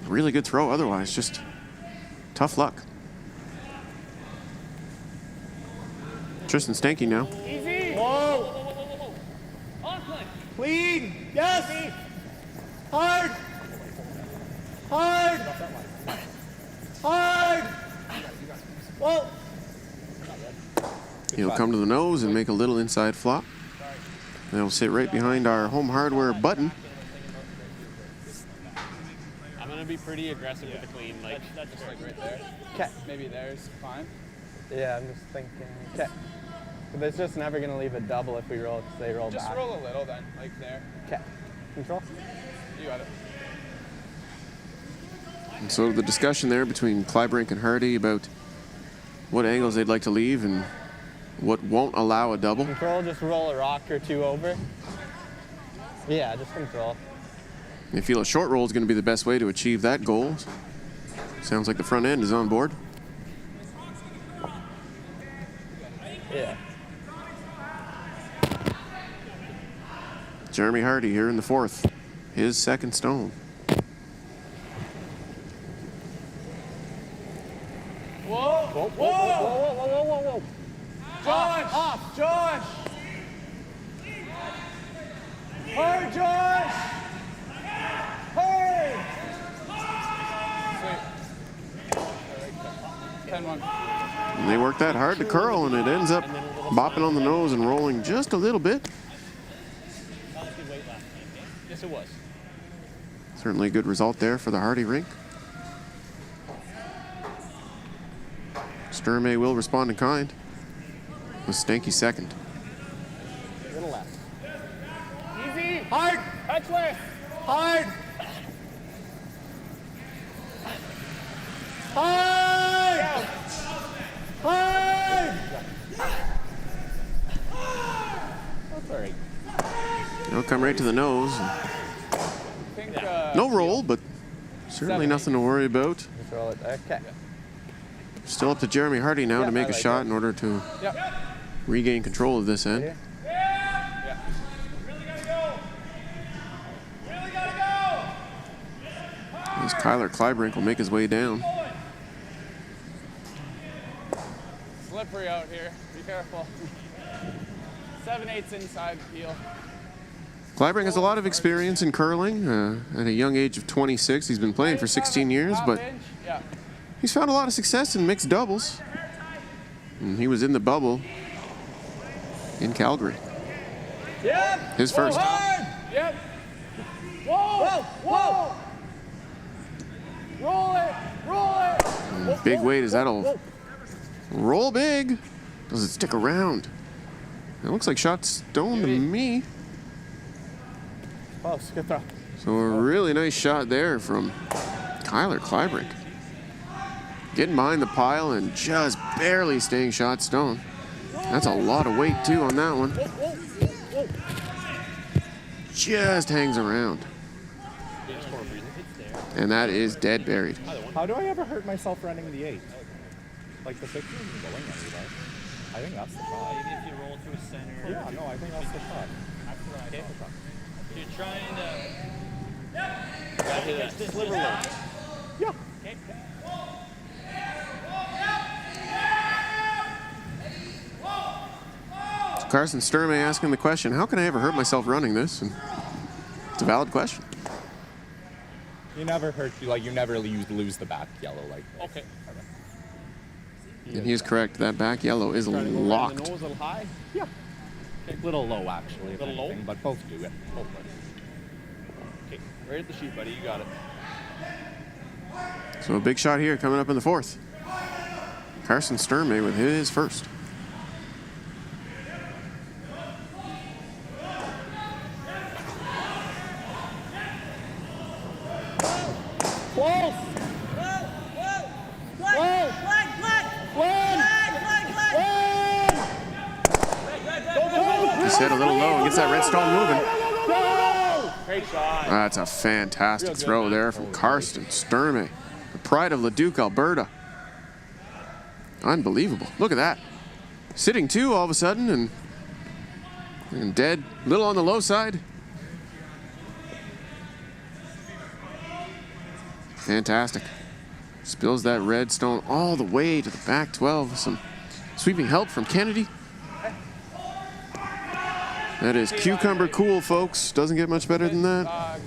Really good throw otherwise, just tough luck. Tristan Stanky now. Easy. Whoa. On play. Clean. Yes. Hard. Hard. Hard. Whoa. He'll come to the nose and make a little inside flop. They'll sit right behind our home hardware button. I'm gonna be pretty aggressive with the clean, like That's just like right there. Okay. Maybe there's fine. Yeah, I'm just thinking. Okay. But it's just never gonna leave a double if we roll. If they roll Just back. roll a little then, like there. Okay. Control. You got it. And so the discussion there between Clybrink and Harty about what angles they'd like to leave and what won't allow a double. Control. Just roll a rock or two over. Yeah, just control. They feel a short roll is going to be the best way to achieve that goal. Sounds like the front end is on board. Yeah. Jeremy Harty here in the fourth. His second stone. Whoa. Whoa, whoa, whoa, whoa, whoa, whoa, whoa. Josh. Off. Josh. Hard, Josh. Hard. Sweet. 10-1. And they work that hard to curl, and it ends up bopping on the nose and rolling just a little bit. yes, it was. Certainly a good result there for the Harty rink. Sturmay will respond in kind with Stanky second. Little left. Easy. Hard. Touch left. Hard. Hard. Hard. That's all right. They'll come right to the nose. Think, No roll, but certainly nothing to worry about. Just roll it. Okay. Still up to Jeremy Harty now Yeah, to make I a like shot that. in order to Yep. regain control of this end. Yeah. Yeah. Really gotta go. Really gotta go. As Kyler Clybrink will make his way down. Slippery out here. Be careful. 7/8 inside heel. Clybrink has a lot of experience in curling. At a young age of 26, he's been playing for 16 years, but Half inch. Yeah. he's found a lot of success in mixed doubles. And he was in the bubble in Calgary. Yep. His first. Hard. Yep. Whoa. Whoa. Roll it. Roll it. Big weight as that'll roll big. Does it stick around? It looks like shot stone to me. Close. Good throw. So a really nice shot there from Kyler Clybrink. Getting behind the pile and just barely staying shot stone. That's a lot of weight too on that one. Just hangs around. And that is dead buried. How do I ever hurt myself running the 8? Like the picture isn't going anywhere. I think that's the shot. Maybe if you roll through center. Yeah, no, I think that's the shot. Okay. You're trying to. Got hit a sliver left. Yeah. Okay. Carson Sturmay asking the question, how can I ever hurt myself running this? And it's a valid question. You never hurt, like, you never lose the back yellow like this. Okay. And he is correct. That back yellow is Trying to go around locked. the nose a little high. Yeah. A little low, actually. If Little low? anything, but both do it. Okay. Right at the sheet, buddy. You got it. So a big shot here coming up in the fourth. Carson Sturmay with his first. Wolf! Just hit a little low and gets that redstone moving. Great shot. That's a fantastic throw there from Karsten Sturmay, the pride of Leduc, Alberta. Unbelievable. Look at that. Sitting two all of a sudden and dead. Little on the low side. Fantastic. Spills that redstone all the way to the back 12 with some sweeping help from Kennedy. That is cucumber cool, folks. Doesn't get much better than that.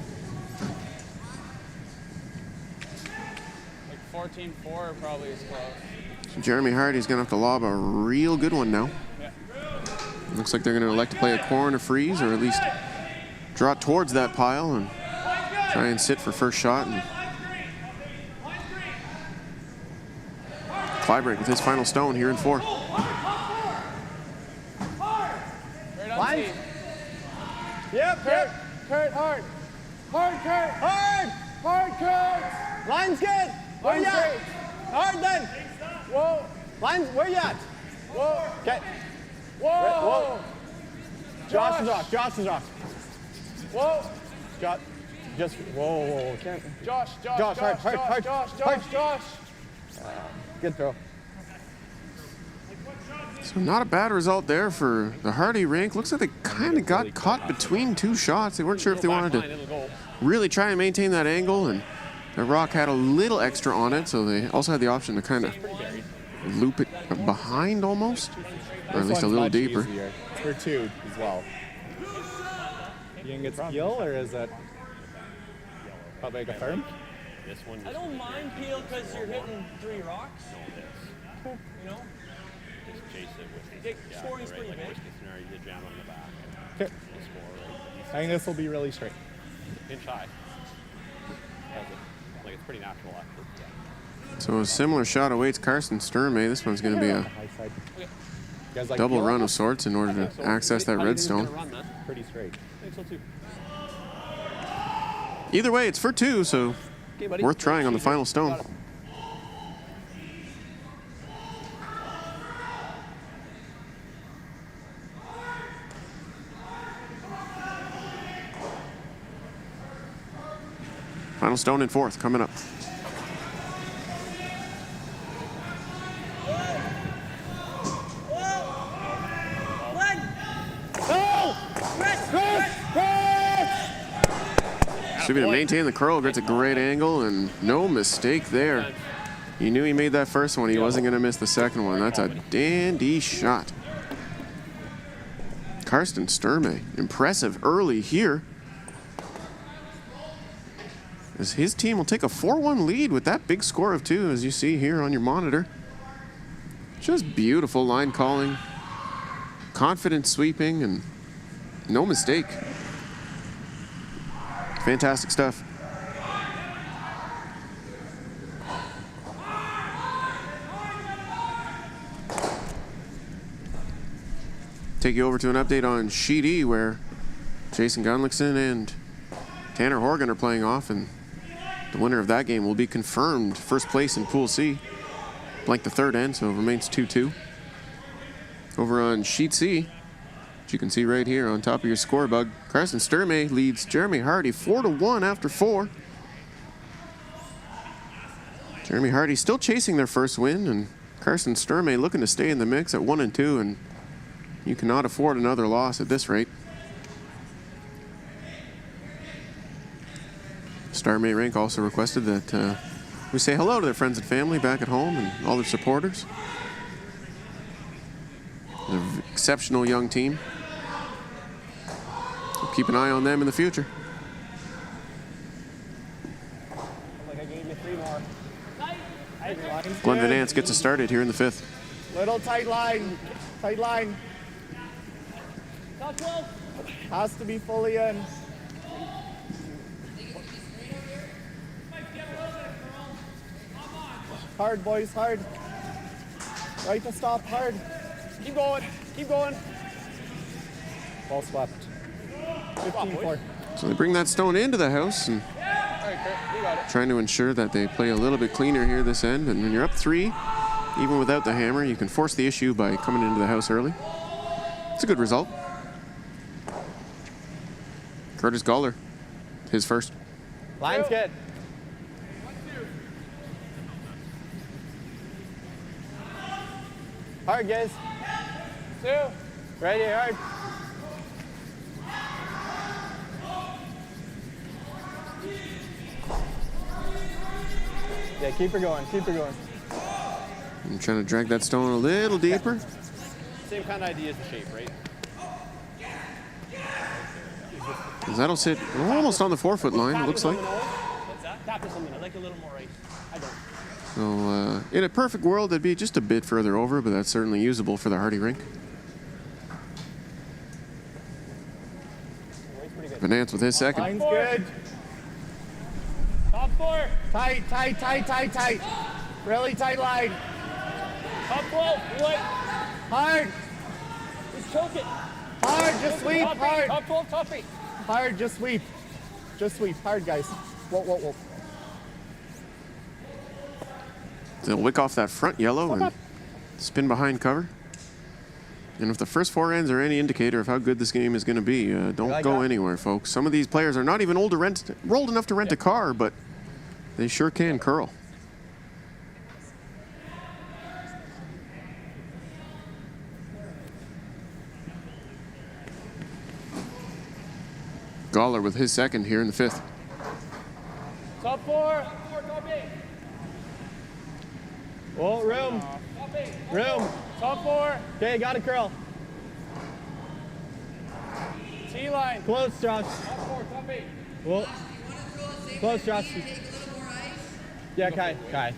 Like 14-4 probably is close. So Jeremy Harty's going to have to lob a real good one now. Yeah. Looks like they're going to elect to play a corner freeze, or at least draw towards that pile and try and sit for first shot. And Clybright with his final stone here in 4. Line. Yep, Kurt. Kurt, hard. Hard, Kurt. Hard. Hard, Kurt. Line's good. Where you at? Hard then. Whoa. Line's, where you at? Whoa. Okay. Whoa. Josh is off. Josh is off. Whoa. Josh. Just, whoa. Can't. Josh. Josh. Good throw. So not a bad result there for the Harty rink. Looks like they kind of got caught between two shots. They weren't sure if they wanted to really try and maintain that angle, and the rock had a little extra on it, so they also had the option to kind of loop it behind almost, or at least a little deeper. It's for 2 as well. You think it's skill, or is it probably like a firm? This one. I don't mind Peel because you're hitting 3 rocks. You know? Just chase it with Scoring's pretty big. Worst case scenario, you jam on the back. Okay. You score, right? I think this will be really straight. Pinch high. Like it's pretty natural actually. Yeah. So a similar shot awaits Karsten Sturmay. This one's going to be a High side. You guys like double peel? run of sorts in order to access that redstone. Pretty straight. I think so too. Either way, it's for 2, so worth trying on the final stone. Final stone in 4th coming up. Stripping to maintain the curl, gets a great angle, and no mistake there. He knew he made that first one. He wasn't going to miss the second one. That's a dandy shot. Karsten Sturmay, impressive early here, as his team will take a 4-1 lead with that big score of 2, as you see here on your monitor. Just beautiful line calling, confident sweeping, and no mistake. Fantastic stuff. Take you over to an update on Sheet E, where Jason Gunlickson and Tanner Horgan are playing off, and the winner of that game will be confirmed first place in Pool C. Blank the third end, so it remains 2-2. Over on Sheet C, which you can see right here on top of your score bug, Karsten Sturmay leads Jeremy Harty 4-1 after 4. Jeremy Harty still chasing their first win, and Karsten Sturmay looking to stay in the mix at 1-2, and you cannot afford another loss at this rate. Sturmay Rink also requested that we say hello to their friends and family back at home and all their supporters. An exceptional young team. So keep an eye on them in the future. Like I gave you 3 more. Glenn Van Nance gets us started here in the 5th. Little tight line. Tight line. Has to be fully in. Hard, boys, hard. Right to stop, hard. Keep going, keep going. Ball swept. 15-4. So they bring that stone into the house, and right, Kurt. You got it. Trying to ensure that they play a little bit cleaner here this end. And when you're up 3, even without the hammer, you can force the issue by coming into the house early. It's a good result. Curtis Goller, his first. Line's good. Hard, guys. 2. Right here, hard. Yeah, keep her going, keep her going. I'm trying to drag that stone a little deeper. Same kind of idea as the shape, right? That'll sit almost on the 4-foot line, it looks like. What's that? Tap this on the, I'd like a little more ice. I don't. So in a perfect world, it'd be just a bit further over, but that's certainly usable for the Harty rink. Venance with his second. Line's good. Top 4. Tight, tight, tight, tight, tight. Really tight line. Top 12. Wait. Hard, Just choke it. hard, just sweep, Top 8. hard. Top 12, top 8. Hard, just sweep. Just sweep, hard, guys. Whoa, whoa, whoa. They'll wick off that front yellow and spin behind cover. And if the first 4 ends are any indicator of how good this game is going to be, don't like go that? anywhere, folks. Some of these players are not even old enough to rent a car, but they sure can curl. Goller with his second here in the 5th. Top 4. Top 8. Whoa, room, Top 8. room. Top 4. Okay, got a curl. T-line. Close, Josh. Top 4, top 8. Whoa. Close, Josh. Yeah, Kai. Kai.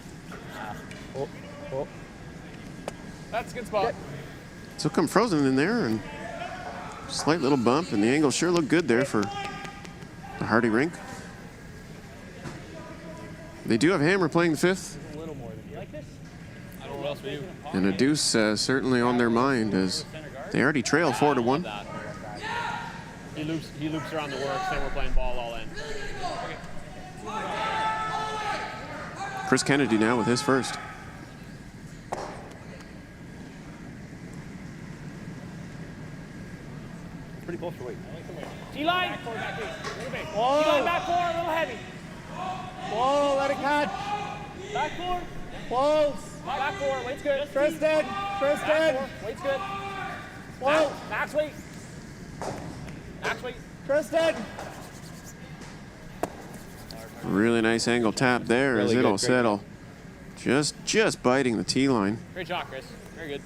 Oh, oh. That's a good spot. So come frozen in there and slight little bump, and the angles sure look good there for the Harty rink. They do have hammer playing the 5th. You like this? I don't know what else we do. And a deuce certainly on their mind as they already trail 4-1. That. He loops around the works, then we're playing ball all in. Chris Kennedy now with his first. Pretty close for weight. T-line. Whoa. T-line back 4, a little heavy. Whoa, let it catch. Back 4. Close. Back 4, weight's good. Tristan, Back Tristan. 4, weight's good. Whoa, Max weight. Max weight. Tristan. Really nice angle tap there as Really good, it'll great settle. Just biting the T line. Great shot, Chris. Very good.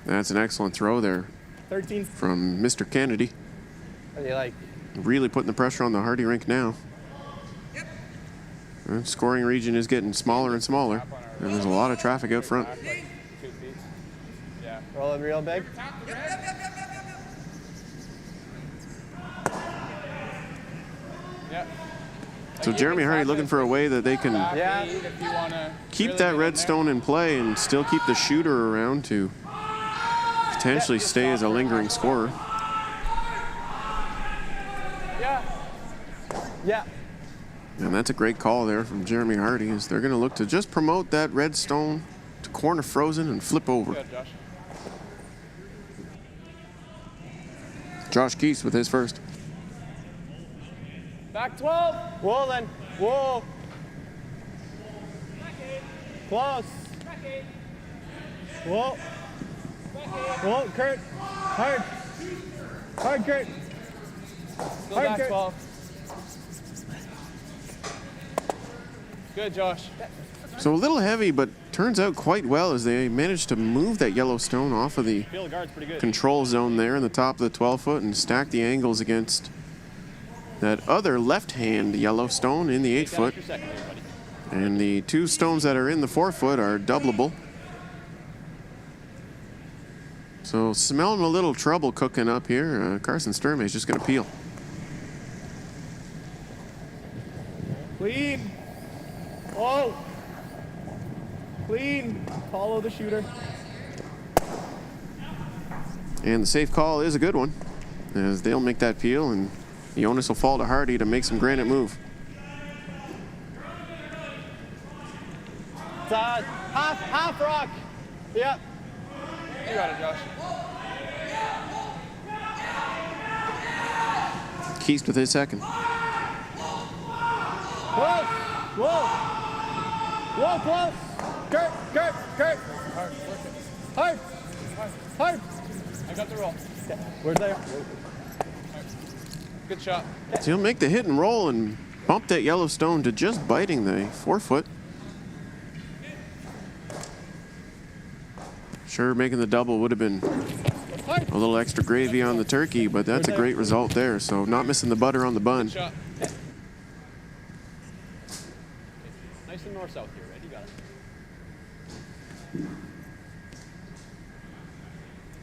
That's an excellent throw there 13. from Mr. Kennedy. What do you like? Really putting the pressure on the Harty rink now. The scoring region is getting smaller and smaller, and there's a lot of traffic out front. 2 feet. Yeah. Rolling real big. Yeah. So Jeremy Harty looking for a way that they can Yeah. If you want to keep that red stone in play and still keep the shooter around to potentially stay as a lingering scorer. Yeah. Yeah. And that's a great call there from Jeremy Harty, as they're going to look to just promote that red stone to corner frozen and flip over. Good, Josh. Josh Keese with his first. Back 12. Whoa, then. Whoa. Close. Whoa. Whoa, Kurt. Hard. Hard, Kurt. Go Hard, back Kurt. 12. Good, Josh. So a little heavy, but turns out quite well as they managed to move that yellow stone off of the Feel the guard's pretty good. control zone there in the top of the 12-foot and stack the angles against that other left-hand yellow stone in the 8-foot. Your second there, buddy. And the 2 stones that are in the 4-foot are doubleable. So smelling a little trouble cooking up here. Carson Sturmay is just going to peel. Clean. Whoa. Clean. Follow the shooter. And the safe call is a good one, as they'll make that peel, and the onus will fall to Harty to make some granite move. It's half rock. Yep. You got it, Josh. Keast with his second. Close. Whoa. Whoa, close. Kurt. Hard. I got the roll. Okay. Where's they? Good shot. So he'll make the hit and roll and bump that Yellowstone to just biting the forefoot. Sure, making the double would have been a little extra gravy on the turkey, but that's a great result there. So not missing the butter on the bun. Shot. Nice and north-south here, right? You got it.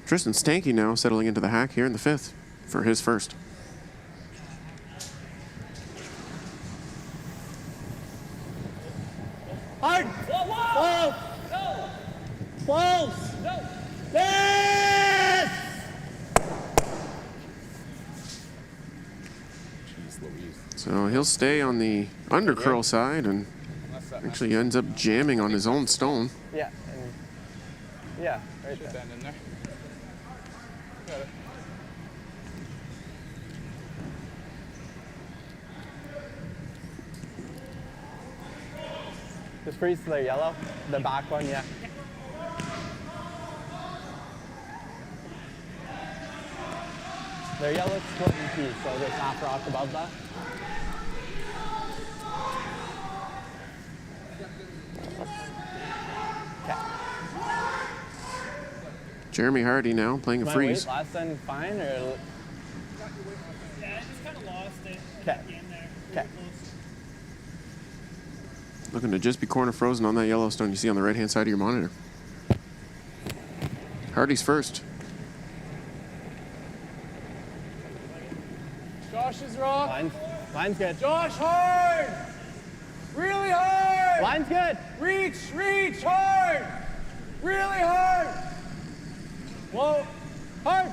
Tristan Stanky now settling into the hack here in the fifth for his first. Hard. Whoa. Close. Yes! So he'll stay on the undercurl side and actually ends up jamming on his own stone. Yeah. Yeah, right Should there. bend in there. Got it. Just freeze to their yellow. The back one, yeah. Their yellow's split in two, so there's half rock above that. Okay. Jeremy Harty now playing a My freeze. weight last time fine or? Yeah, I just kind of lost it. Okay. Game there. Okay. Looking to just be corner frozen on that Yellowstone you see on the right-hand side of your monitor. Harty's first. Josh's rock. Line's good. Josh, hard! Really hard! Line's good. Reach, hard! Really hard! Whoa. Hard.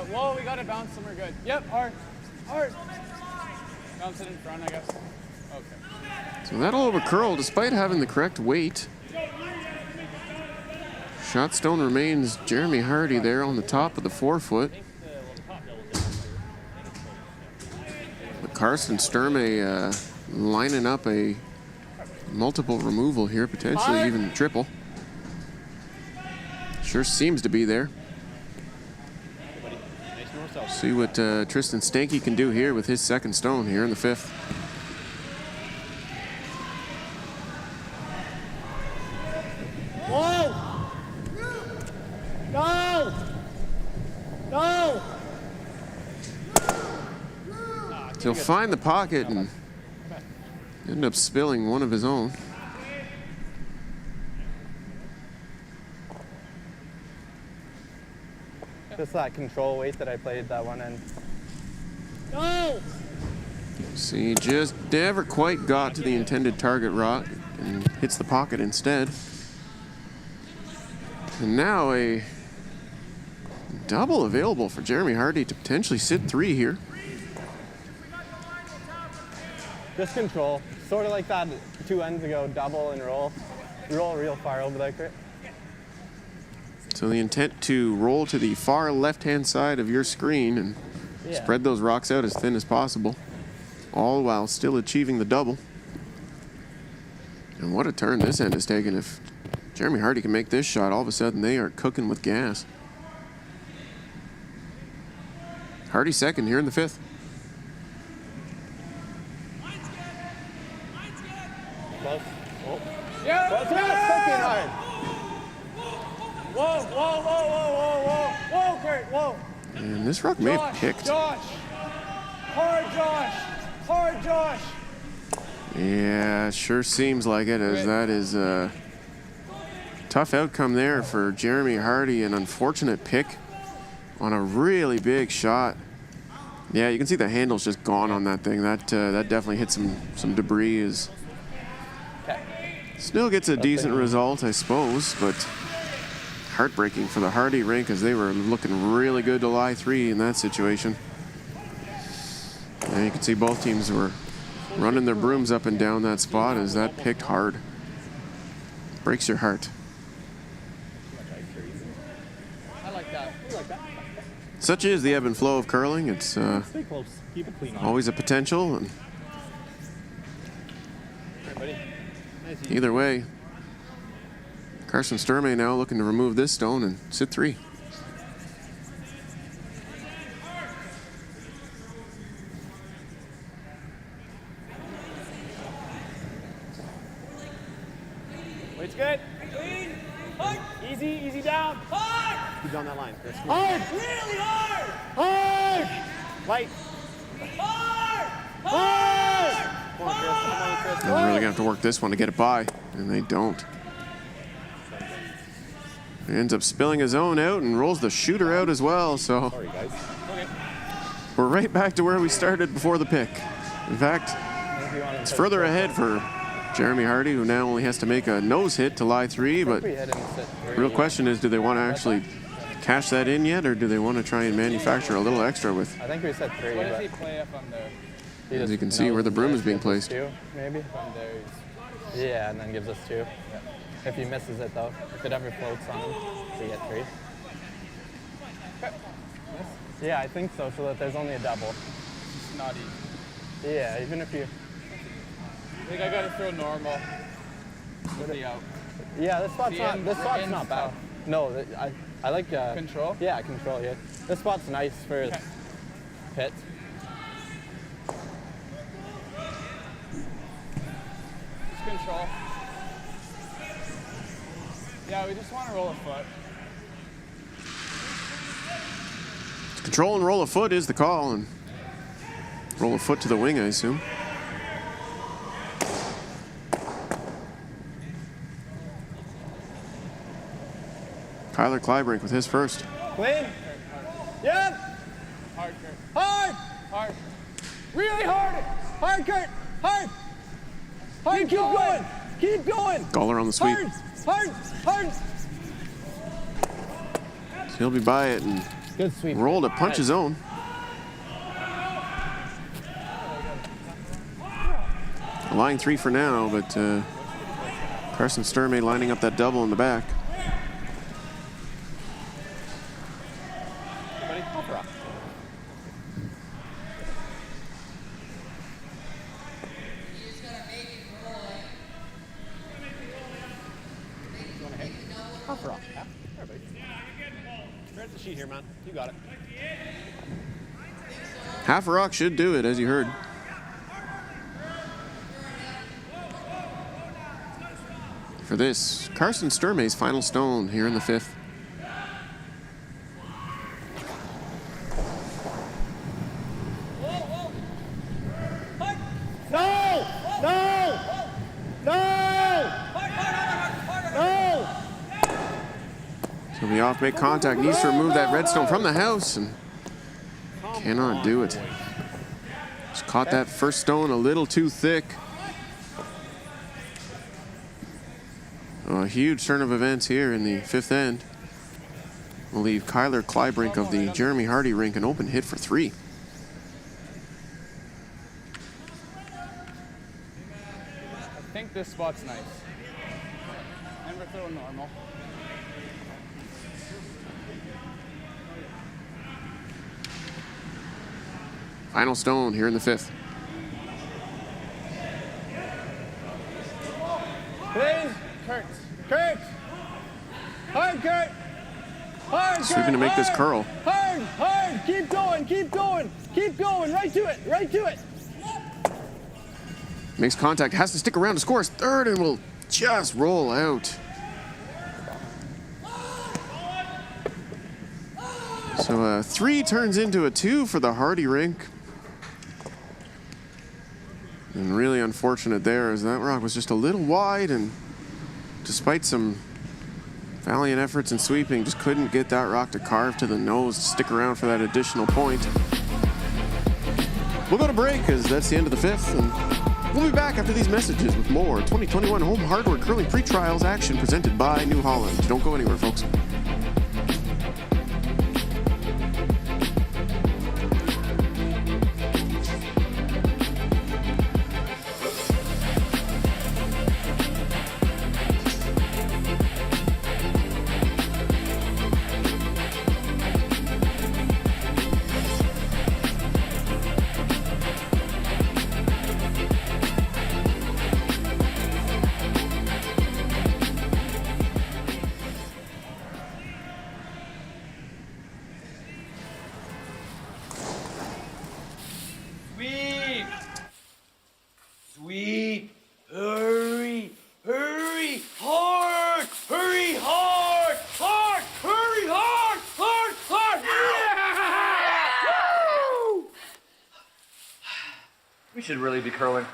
Whoa, we got to bounce somewhere good. Yep, hard. Bounce it in front, I guess. Okay. So that'll overcurl despite having the correct weight. Shot stone remains Jeremy Harty there on the top of the forefoot. But Carson Sturmay lining up a multiple removal here, potentially even triple. Sure seems to be there. See what Tristan Stanky can do here with his second stone here in the fifth. Whoa! No! He'll find the pocket and end up spilling one of his own. Just that control weight that I played that one in. No! See, just never quite got to the intended target rock and hits the pocket instead. And now a double available for Jeremy Harty to potentially sit three here. Just control. Sort of like that 2 ends ago, double and roll. Roll real far over that crit. So the intent to roll to the far left-hand side of your screen and spread those rocks out as thin as possible, all while still achieving the double. And what a turn this end has taken. If Jeremy Harty can make this shot, all of a sudden they are cooking with gas. Harty second here in the fifth. Close. Yeah. Close enough. Cooking hard. Whoa, Kurt, whoa. And this rock may have picked. Josh. Hard, Josh. Yeah, sure seems like it, as that is a tough outcome there for Jeremy Harty. An unfortunate pick on a really big shot. Yeah, you can see the handle's just gone on that thing. That definitely hit some debris. Still gets a decent result, I suppose, but heartbreaking for the Harty rink, as they were looking really good to lie three in that situation. And you can see both teams were running their brooms up and down that spot as that picked hard. breaks your heart. I like that. Such is the ebb and flow of curling. It's Stay close. Keep it clean. always a potential, and All right, buddy. Nice. either way, Carson Sturmay now looking to remove this stone and sit 3. Weight's good. Easy, easy down. Keep on that line. That's good. Hard. Really hard. Hard. Light. Hard. Come on, Chris. Come on, Chris. They're really going to have to work this one to get it by, and they don't. He ends up spilling his own out and rolls the shooter out as well, so Sorry, guys. we're right back to where we started before the pick. In fact, it's further ahead for Jeremy Harty, who now only has to make a nose hit to lie 3, but We head into set 3. the real question is, do they want to actually cash that in yet, or do they want to try and manufacture a little extra with, I think we said 3. What does but he play if I'm there? he as just you can see, knows where the broom that is being gives us placed. 2, maybe. If I'm there, he's... Yeah, and then gives us 2. If he misses it though, if it ever floats on him, we get 3. Yeah, I think so, so that there's only a double. It's not easy. Yeah, even if you. I think I gotta throw normal. With the out. Yeah, this spot's The not. end- This the spot's end's not bad. tough. No, I like Control? Yeah, control. Yeah, this spot's nice for pit. Just control. Yeah, we just want to roll a foot. Control and roll a foot is the call, and roll a foot to the wing, I assume. Kyler Kleibrink with his first. Clean. Yep. Hard, Kurt. Hard. Hard. Really hard. Hard, Kurt. Hard. Hard. Keep going. Keep going. Gawler on the sweep. Hard. Hard. Hard. So he'll be by it and Good sweep. roll to punch his own. A line 3 for now, but Carson Sturmay lining up that double in the back. Buddy, off rock. Off rock. Yeah. There, buddy. Spread the sheet here, man. You got it. Half a rock should do it, as you heard. For this, Carson Sturmay's final stone here in the 5th. No. No. No. No. So the off make contact, needs to remove that redstone from the house and cannot do it. Just caught that first stone a little too thick. A huge turn of events here in the 5th end. Will leave Kyler Kleibrink of the Jeremy Harty rink an open hit for 3. I think this spot's nice. And we're throwing normal. Final stone here in the 5th. Clean. Kurt. Kurt. Hard, Kurt. Hard, Kurt. Sweeping to make this hard. curl. Hard. Hard. Keep going. Keep going. Keep going. Right to it. Right to it. Makes contact, has to stick around to score his 3rd and will just roll out. So a 3 turns into a 2 for the Harty rink. And really unfortunate there, as that rock was just a little wide, and despite some valiant efforts in sweeping, just couldn't get that rock to carve to the nose to stick around for that additional point. We'll go to break, as that's the end of the 5th, and we'll be back after these messages with more 2021 Home Hardware Curling Pre-Trials action presented by New Holland. Don't go anywhere, folks. We should really be curling.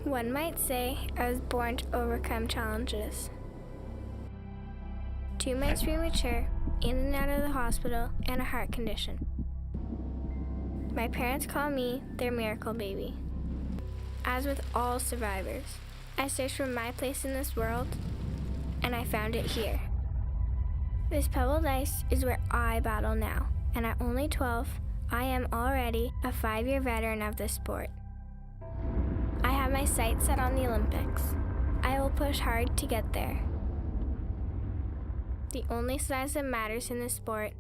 One might say I was born to overcome challenges. 2 months premature, in and out of the hospital, and a heart condition. My parents call me their miracle baby. As with all survivors, I searched for my place in this world, and I found it here. This pebbled ice is where I battle now, and at only 12, I am already a 5-year veteran of this sport. I have my sights set on the Olympics. I will push hard to get there. The only size that matters in this sport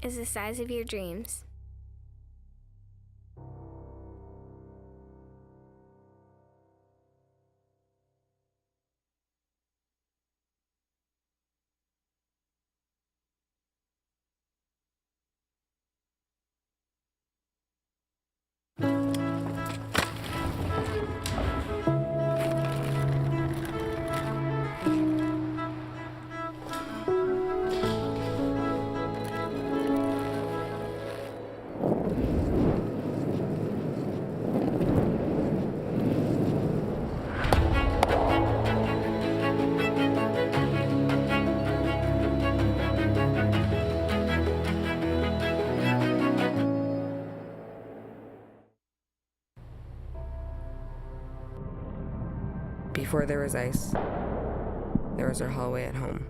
is the size of your dreams. Before there was ice, there was our hallway at home.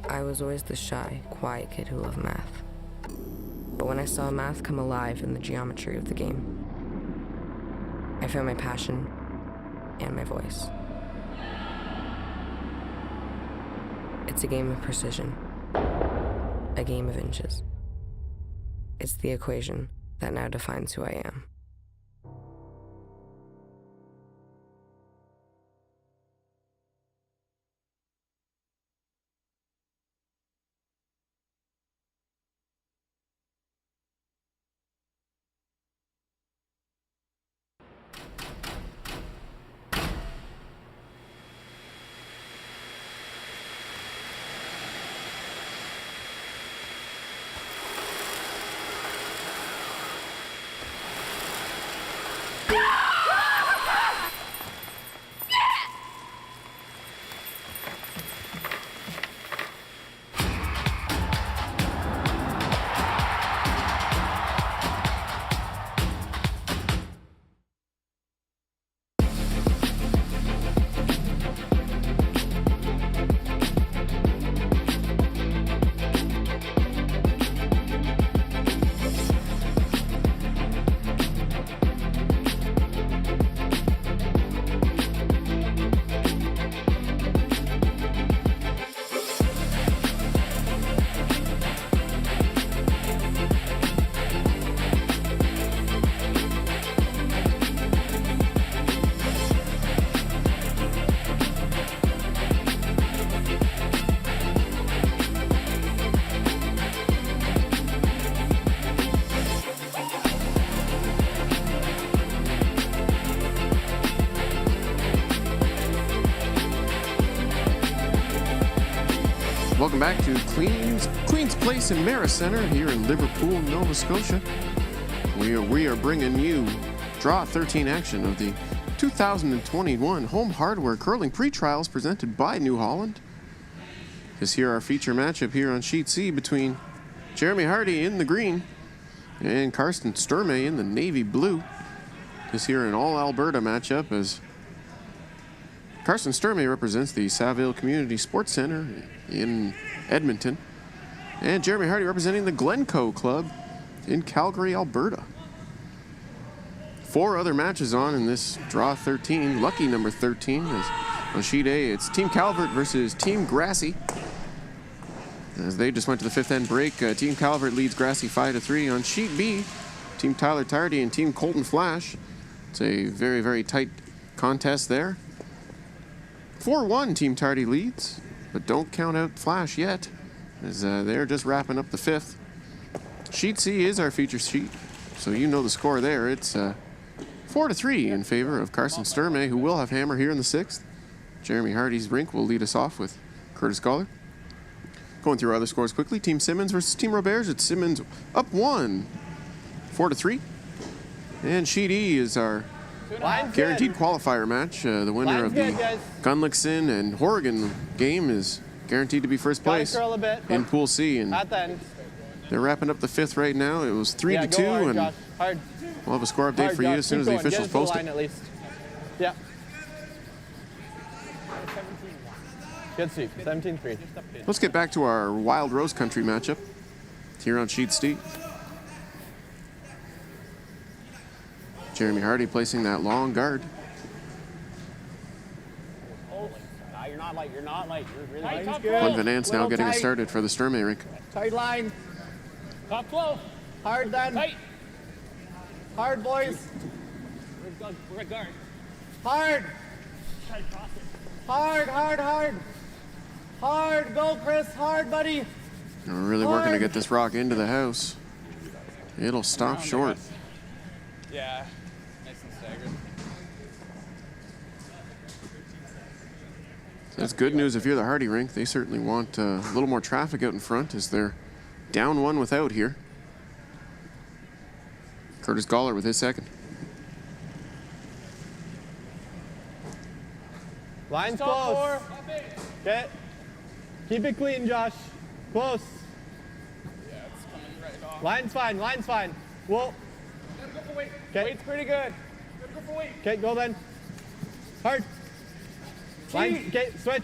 I was always the shy, quiet kid who loved math. But when I saw math come alive in the geometry of the game, I found my passion and my voice. It's a game of precision, a game of inches. It's the equation that now defines who I am. Welcome back to Queen's Place in Mara Center here in Liverpool, Nova Scotia. We are bringing you Draw 13 action of the 2021 Home Hardware Curling Pre-Trials presented by New Holland. This here our feature matchup here on Sheet C between Jeremy Harty in the green and Karsten Sturmay in the navy blue. This here an all-Alberta matchup as Karsten Sturmay represents the Saville Community Sports Center in Edmonton, And Jeremy Harty representing the Glencoe Club in Calgary, Alberta. 4 other matches on in this draw 13. Lucky number 13 is on sheet A. It's Team Calvert versus Team Grassy. As they just went to the 5th end break, Team Calvert leads Grassy 5-3. On sheet B, Team Tyler Tardy and Team Colton Flash. It's a very, very tight contest there. 4-1 Team Tardy leads, but don't count out Flash yet, as they're just wrapping up the 5th. Sheet C is our feature sheet, so you know the score there. It's 4-3 in favor of Carson Sturmay, who will have hammer here in the 6th. Jeremy Harty's rink will lead us off with Curtis Goller. Going through our other scores quickly, Team Simmons versus Team Roberge. It's Simmons up 1, 4-3. And sheet E is our guaranteed qualifier match. The winner of the Gunlickson and Horrigan game is guaranteed to be first place in Pool C. And they're wrapping up the 5th right now. It was 3-2, and we'll have a score update for you as soon as the officials post it. Yeah. Good sweep. 17-3. Let's get back to our Wild Rose Country matchup here on sheet C. Jeremy Harty placing that long guard. You're not light. You're not light. You're really light. Glenn Van Nance now getting it started for the Sturmay rink. Tight line. Top 12. Hard then. Tight. Hard, boys. We're at guard. Hard. Hard, hard, hard. Hard. Go, Chris. Hard, buddy. We're really working to get this rock into the house. It'll stop short. Yeah. Nice and staggered. That's good news if you're the Harty rink. They certainly want a little more traffic out in front as they're down 1 without here. Curtis Goller with his 2nd. Line's close. Okay. Keep it clean, Josh. Close. Yeah, it's coming right off. Line's fine. Line's fine. Whoa. Gotta go for weight. Okay. Weight's pretty good. Gotta go for weight. Okay, go then. Hard. Line. Okay, switch.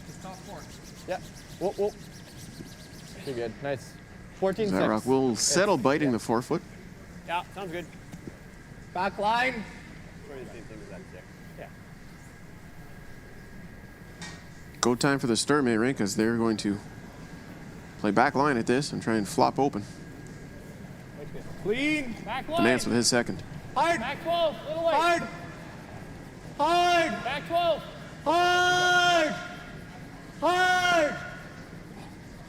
It's top 4. Yeah. Whoa, whoa. You're good. Nice. 14-6. That rock will settle biting the forefoot. Yeah, sounds good. Back line. Yeah. Go time for the Sturmay rink as they're going to play back line at this and try and flop open. Clean. Back line. Van Nance with his 2nd. Hard. Back 12. Little weight. Hard. Hard. Back 12. Hard. Hard.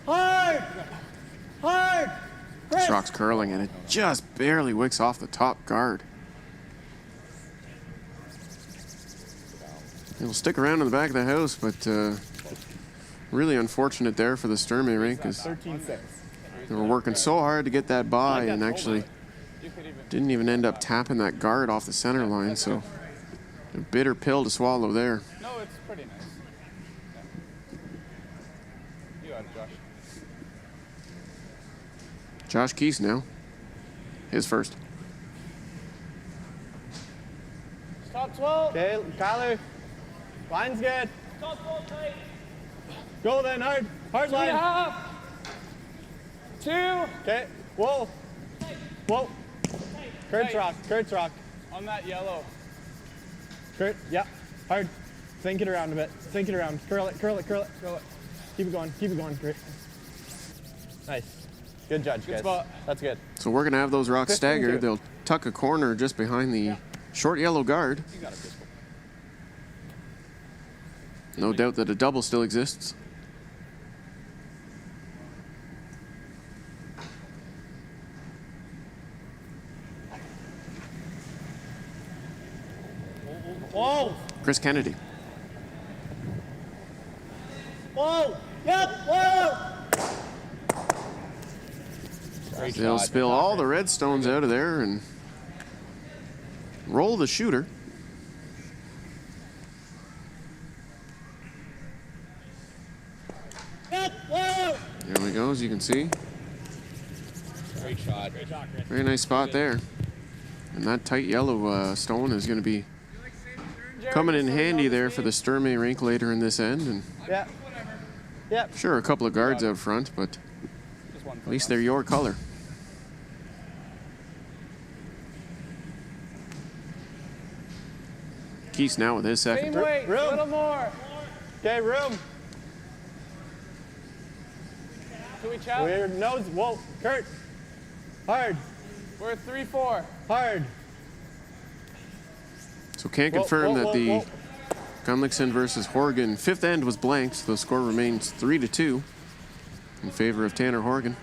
Hard. Hard. This rock's curling and it just barely wicks off the top guard. It'll stick around in the back of the house, but really unfortunate there for the Sturmay rink as 13-6. they were working so hard to get that by and actually didn't even end up tapping that guard off the center line, so a bitter pill to swallow there. No, it's pretty nice. Yeah. You got it, Josh. Josh Keese now, his 1st. Top 12. Okay, Kyler. Line's good. Top 12 tight. Go then, hard. Hard line. 2.5. 2. Okay. Whoa. Whoa. Kurt's rock. Kurt's rock. On that yellow. Kurt. Yeah. Hard. Sink it around a bit. Sink it around. Curl it. Curl it. Curl it. Curl it. Keep it going. Keep it going. Kurt. Nice. Good judge, Good guys. spot. That's good. So we're gonna have those rocks 15-2. staggered. They'll tuck a corner just behind the short yellow guard. You got a pistol. No doubt that a double still exists. Whoa. Chris Kennedy. Whoa. Yep. Whoa. They'll spill all the red stones out of there and roll the shooter. Yep. Whoa. There we go, as you can see. Great shot. Great shot, Chris. Very nice spot there. And that tight yellow stone is going to be coming in handy there for the Sturmay rink later in this end. And Yeah. Yep. Sure, a couple of guards out front, but Just one at least they're your color. Keese now with his second. Same weight, a room. little more. Okay, room. Can we chat? Weird nose. Whoa, Kurt. Hard. We're 3-4. Hard. So can't Whoa, confirm whoa, that whoa, the whoa. Gumlickson versus Horgan fifth end was blanked, so the score remains 3-2 in favor of Tanner Horgan.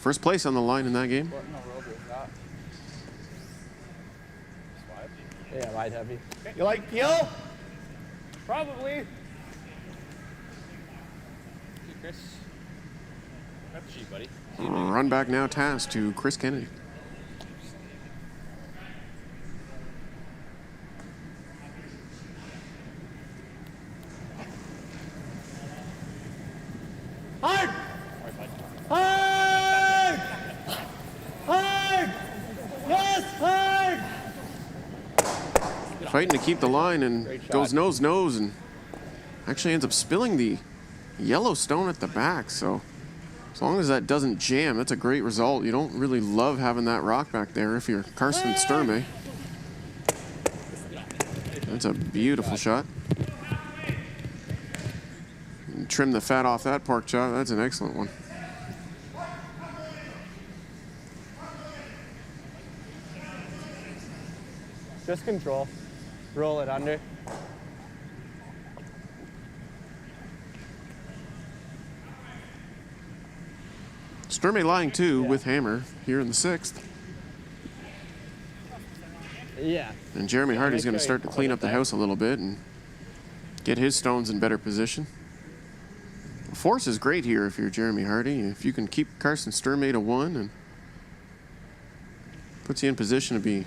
First place on the line in that game. What in the world was that? Yeah, light heavy. You like peel? Probably. Hey, Chris. Grab the sheet, buddy. Run back now task to Chris Kennedy. Hard. Hard. Hard. Yes, hard. Fighting to keep the line and goes nose and actually ends up spilling the yellow stone at the back. So as long as that doesn't jam, that's a great result. You don't really love having that rock back there if you're Carson Sturmay. That's a beautiful shot. And trim the fat off that pork chop. That's an excellent one. Just control. Roll it under. Sturmay lying two with hammer here in the sixth. Yeah. And Jeremy Harty's going to sure start to you clean put up it the there. house a little bit and get his stones in better position. Force is great here if you're Jeremy Harty. If you can keep Carson Sturmay to 1 and puts you in position to be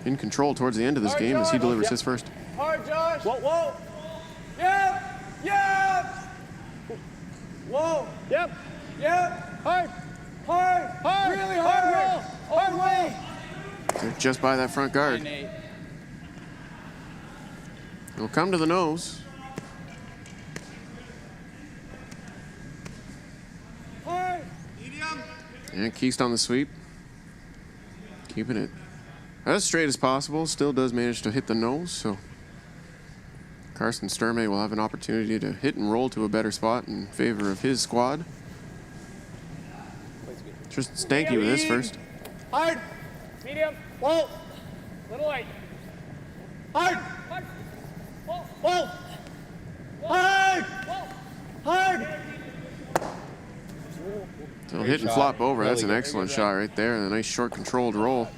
in control towards the end of this game as he delivers his first. Hard, Josh. Whoa, whoa. Yep. Yep. Whoa. Yep. Yep. Hard. Hard. Hard. Really hard. Hard roll. Hard roll. They're just by that front guard. Nate. He'll come to the nose. Hard. Medium. And Keast on the sweep. Keeping it as straight as possible. Still does manage to hit the nose, so Carson Sturmay will have an opportunity to hit and roll to a better spot in favor of his squad. Tristan Stanky with his first. Hard. Medium. Whoa. Little light. Hard. Hard. Whoa. Whoa. Hard. Whoa. Hard. So hit and flop over. That's an excellent shot right there. And a nice short controlled roll.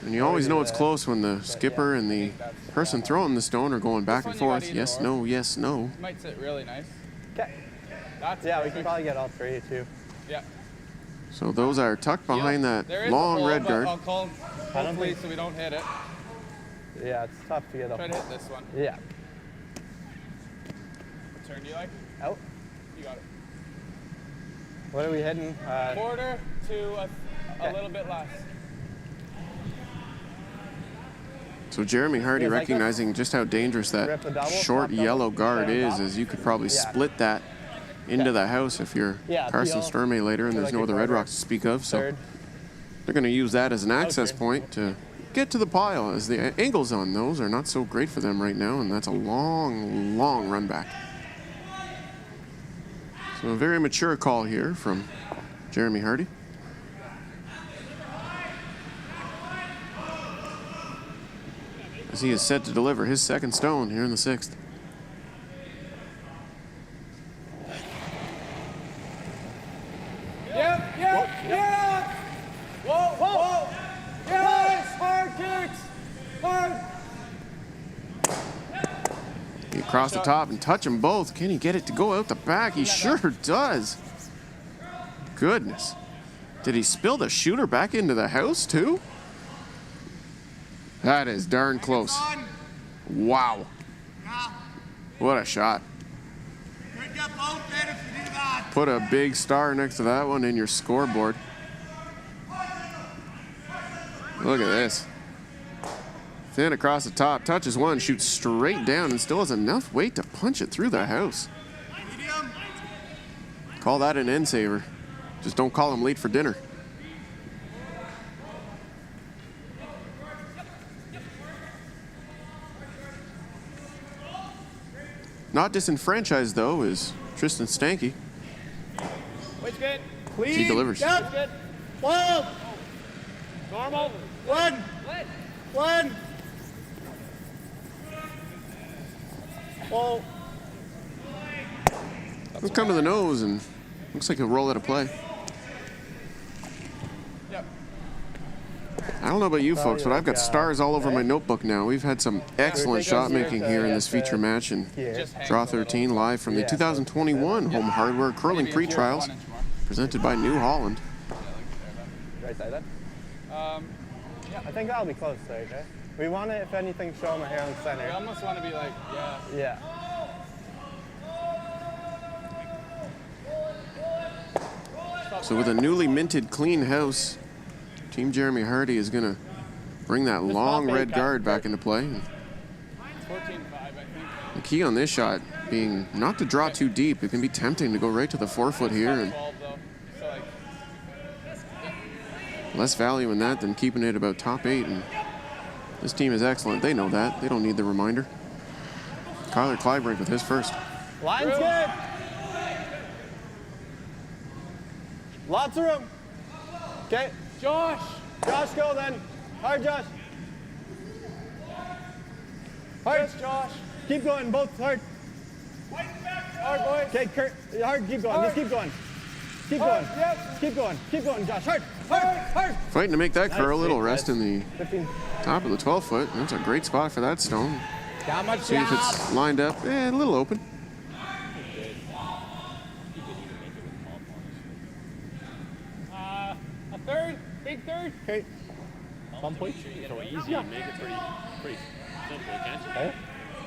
And you always know it's close when the skipper and the person throwing the stone are going back and forth. Yes, no, yes, no. Might sit really nice. Okay. That's Yeah, we can probably get all three too. Yeah. So those are tucked behind There that is a long hole, red but guard. I'll call hopefully so we don't hit it. Yeah, it's tough to get Try up. to hit this one. Yeah. What turn do you like? Out. You got it. What are we hitting? Quarter to a little bit less. So Jeremy Harty Yeah, like recognizing just how dangerous that Rip a double, short top double, yellow guard down is, top. as you could probably Yeah. split that into the house if you're Yeah, Carson peel. Sturmay later and Do there's like no a other Red quarter. Rocks to speak of. So Third. they're going to use that as an access Okay. point to get to the pile, as the angles on those are not so great for them right now, and that's a long, long run back. So a very mature call here from Jeremy Harty. As he is set to deliver his second stone here in the sixth. Yep, yep, yep. Whoa, whoa. Yes, hard kicks. Hard. He across the top and touch them both. Can he get it to go out the back? He sure does. Goodness. Did he spill the shooter back into the house too? That is darn close. Wow. What a shot. Could get both in if you do that. Put a big star next to that one in your scoreboard. Look at this. Thin across the top, touches one, shoots straight down, and still has enough weight to punch it through the house. Medium. Call that an end saver. Just don't call him late for dinner. Not disenfranchised, though, is Tristan Stanky. Weight's good. As he delivers. Weight's good. 12. Normal. 1. 1. Whoa. Let's come to the nose, and looks like he'll roll out of play. Yep. I don't know about you folks, but I've got stars all over my notebook now. We've had some excellent shot making here in this feature match, and Draw 13 live from the 2021 Home Hardware Curling Pre-Trials, presented by New Holland. Right side then? I think that'll be close though, okay? We want it, if anything, show them here in the center. We almost want to be like, yeah. Yeah. So with a newly minted clean house, Team Jeremy Harty is going to bring that long red guard back into play. 14-5, I think. The key on this shot being not to draw too deep. It can be tempting to go right to the forefoot here, and 12 though. So like, less value in that than keeping it about top 8. And this team is excellent. They know that. They don't need the reminder. Kyler Kleibrink with his first. Line's good. Lots of room. Okay. Josh, Go then. Hard, Josh. Hard. yes, Josh. Keep going, both hard. Hard, boys. Okay, Kurt. Hard, keep going. Just keep going. Keep going. Yep. Keep going. Keep going, Josh. Hard. Hard. Fighting to make that curl. Nice. It'll rest in the 15. top of the 12-foot. That's a great spot for that stone. How much See if it's lined up. A little open. A third, big third. Okay. Bump weight? So easy, you make it pretty simple, can't you? Okay.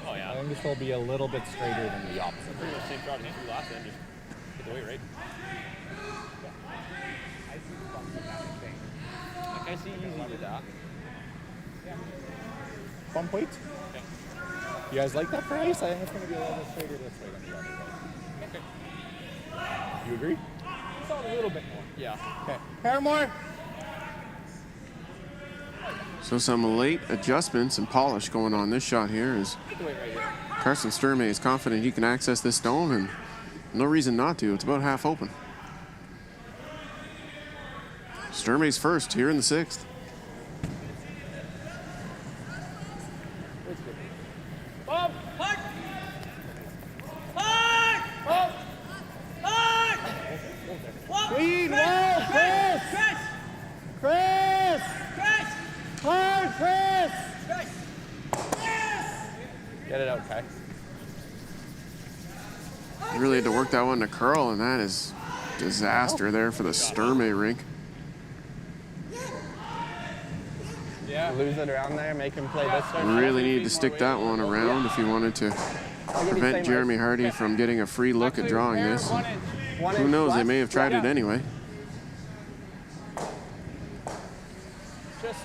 Oh yeah. I think this will be a little bit straighter than the opposite. Pretty much same shot as you last time, just get the weight right. Like I see easy with that. Bump weight? You guys like that for ice? I think it's going to be a little bit straighter this way than the other way. Okay. You agree? It's a little bit more. Yeah. Okay. Paramore. So some late adjustments and polish going on this shot here as Get the weight right here. Carson Sturmay is confident he can access this stone, and no reason not to. It's about half open. Sturmay's first here in the 6th. Bob. Hard. Hard. Bob. Hard. Clean wall, Chris. Chris. Hard, Chris. Get it out, Kai. He really had to work that one to curl, and that is disaster there for the Sturmay rink. Yeah. Lose it around there, make him play this way. Really needed to stick that one around if he wanted to prevent Jeremy Harty from getting a free look at drawing this. 1 inch. Who knows, they may have tried it anyway. Just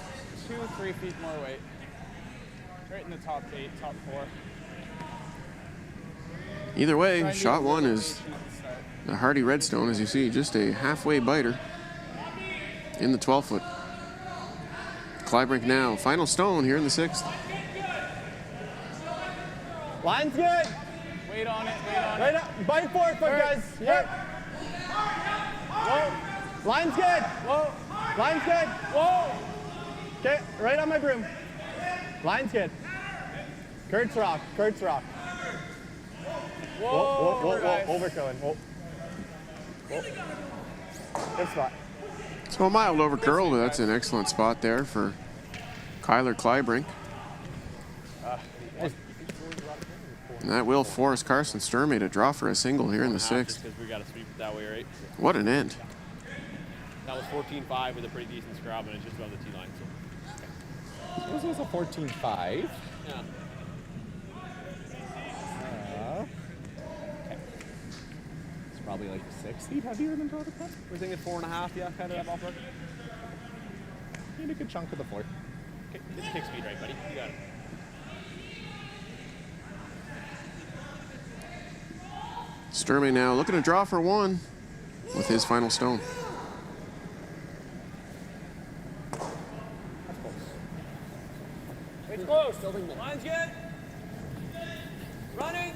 2-3 feet more weight. Right in the top 8, top 4. Either Try way, and do shot a one little is rotation at the start. the Harty Redstone, as you see, just a halfway biter in the 12-foot. Kleibrink now, final stone here in the 6th. Line's good. Weight on it, weight on Right it. up. Bite forefoot, guys. Yep. Whoa. Line's good. Whoa. Line's good. Whoa. Okay, right on my broom. Line's good. Kurt's rock. Kurt's rock. Whoa. Nice. Overcurling. Whoa. Good spot. So a mild over curl, but that's an excellent spot there for Kyler Kleibrink. And that will force Carson Sturmay to draw for a single here in the 6th. Because we got to sweep it that way, right? What an end. That was 14-5 with a pretty decent scrub, and it's just above the tee line. So. This was a 14-5. Yeah. Okay. It's probably like 6 feet heavier than Draw the Cup. We're thinking 4.5, yeah, kind of that ballpark. Need a good chunk of the floor. Okay, get the kick speed right, buddy. You got it. Sturmay now looking to draw for one. with his final stone. It's close. Line's good. Running.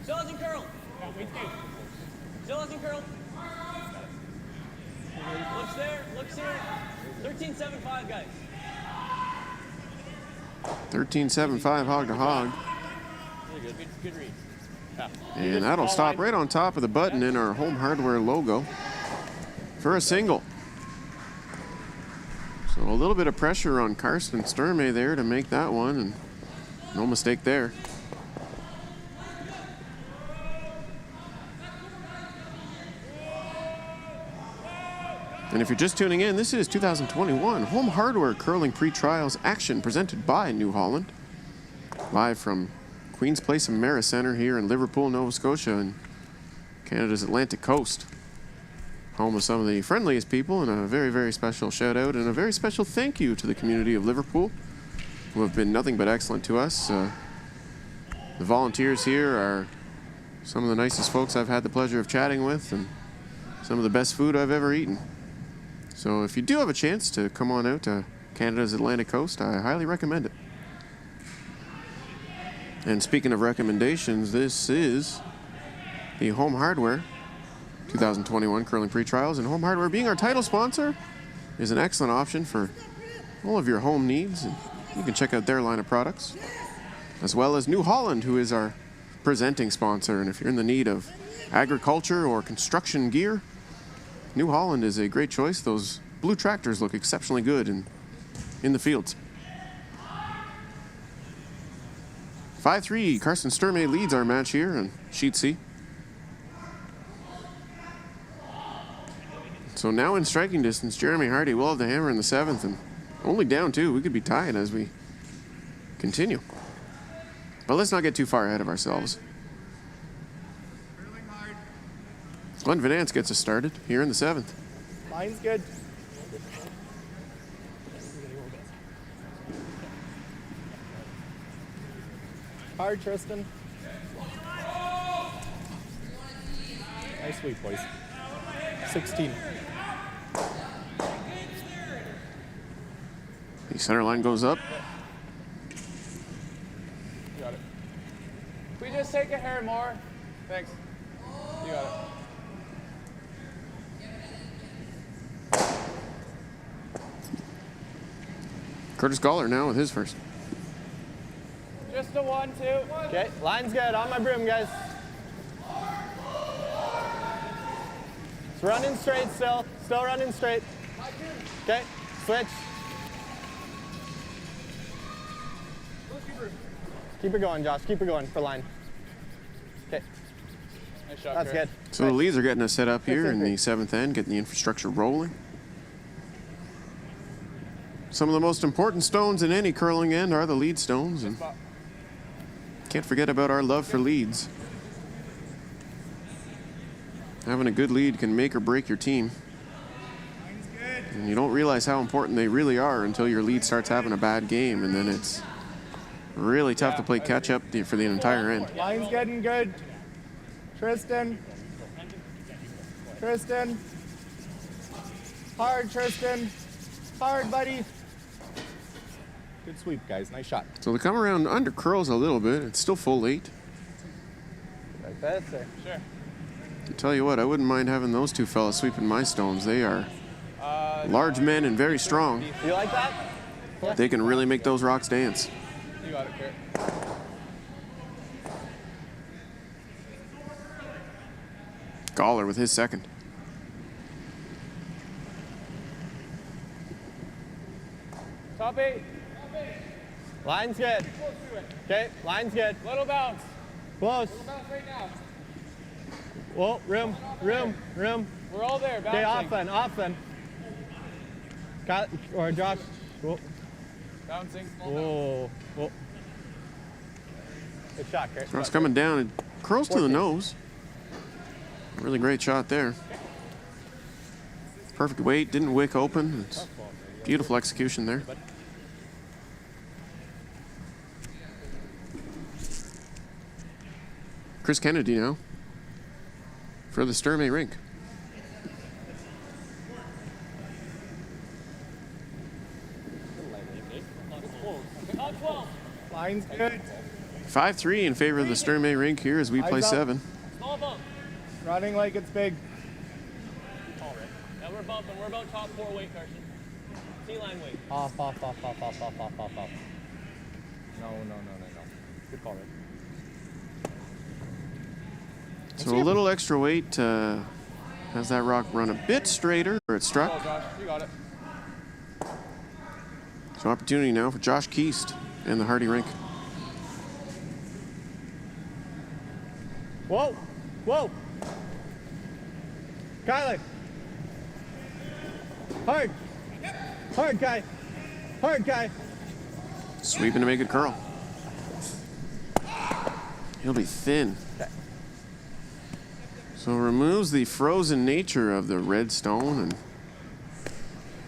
Still hasn't curled. Still hasn't curled. Looks there. Looks here. 13.75, guys. 13.75 hog to hog. Really good. Good read. And that'll stop right on top of the button in our Home Hardware logo for a single. So a little bit of pressure on Karsten Sturmay there to make that one, and no mistake there. And if you're just tuning in, this is 2021 Home Hardware Curling Pre-Trials action presented by New Holland. Live from Queen's Place Americenter here in Liverpool, Nova Scotia, and Canada's Atlantic coast. Home of some of the friendliest people, and a very, very special shout out and a very special thank you to the community of Liverpool, who have been nothing but excellent to us. The volunteers here are some of the nicest folks I've had the pleasure of chatting with, and some of the best food I've ever eaten. So if you do have a chance to come on out to Canada's Atlantic coast, I highly recommend it. And speaking of recommendations, this is the Home Hardware 2021 Curling Pre-Trials, and Home Hardware, being our title sponsor, is an excellent option for all of your home needs. And you can check out their line of products, as well as New Holland, who is our presenting sponsor. And if you're in the need of agriculture or construction gear, New Holland is a great choice. Those blue tractors look exceptionally good in the fields. 5-3, Karsten Sturmay leads our match here on Sheet C. So now in striking distance, Jeremy Harty will have the hammer in the 7th, and only down 2. We could be tied as we continue. But let's not get too far ahead of ourselves. Glenn Van Ants gets us started here in the 7th. Line's good. Hard, Tristan. Nice sweep, boys. 16. The center line goes up. You got it. Can we just take a hair more? Thanks. You got it. Curtis Galler now with his first. Just a 1, 2. Okay, line's good. On my broom, guys. It's running straight still. Still running straight. Okay, switch. Keep it going, Josh. Keep it going for line. Okay. Nice shot, That's Kurt. good. So the leads are getting us set up here in the Great. 7th end, getting the infrastructure rolling. Some of the most important stones in any curling end are the lead stones, and can't forget about our love for leads. Having a good lead can make or break your team. And you don't realize how important they really are until your lead starts having a bad game, and then it's really tough to play catch up for the entire end. Line's getting good. Tristan. Tristan. Hard, Tristan. Hard, buddy. Good sweep, guys. Nice shot. So they come around under curls a little bit. It's still full 8. Like that, sir. Sure. I tell you what, I wouldn't mind having those two fellas sweeping my stones. They are large men and very strong. You like that? They can really make those rocks dance. You got it, Kurt. Galler with his second. Top 8. Line's good. Okay, line's good. Little bounce. Close. Little bounce right now. Whoa, room. We're all there. Bouncing. Okay, off then. Got, or Josh. Whoa. Bouncing. Whoa. Good shot, Kurt. Rock's coming down and curls to the nose. Really great shot there. Perfect weight, didn't wick open. It's beautiful execution there. Chris Kennedy now. for the Sturmay rink. Line's good. 5-3 in favor of the Sturmay rink here as we play Eyes up. 7. Small bump. Running like it's big. All right. Yeah, we're bumping. We're about top 4 weight, Carson. T-line weight. Off. No. Good call, Rick. So a little extra weight has that rock run a bit straighter where it struck. Oh, Josh, you got it. So opportunity now for Josh Keast in the Harty rink. Whoa. Kyler. Hard guy. Sweeping to make it curl. He'll be thin. So removes the frozen nature of the red stone, and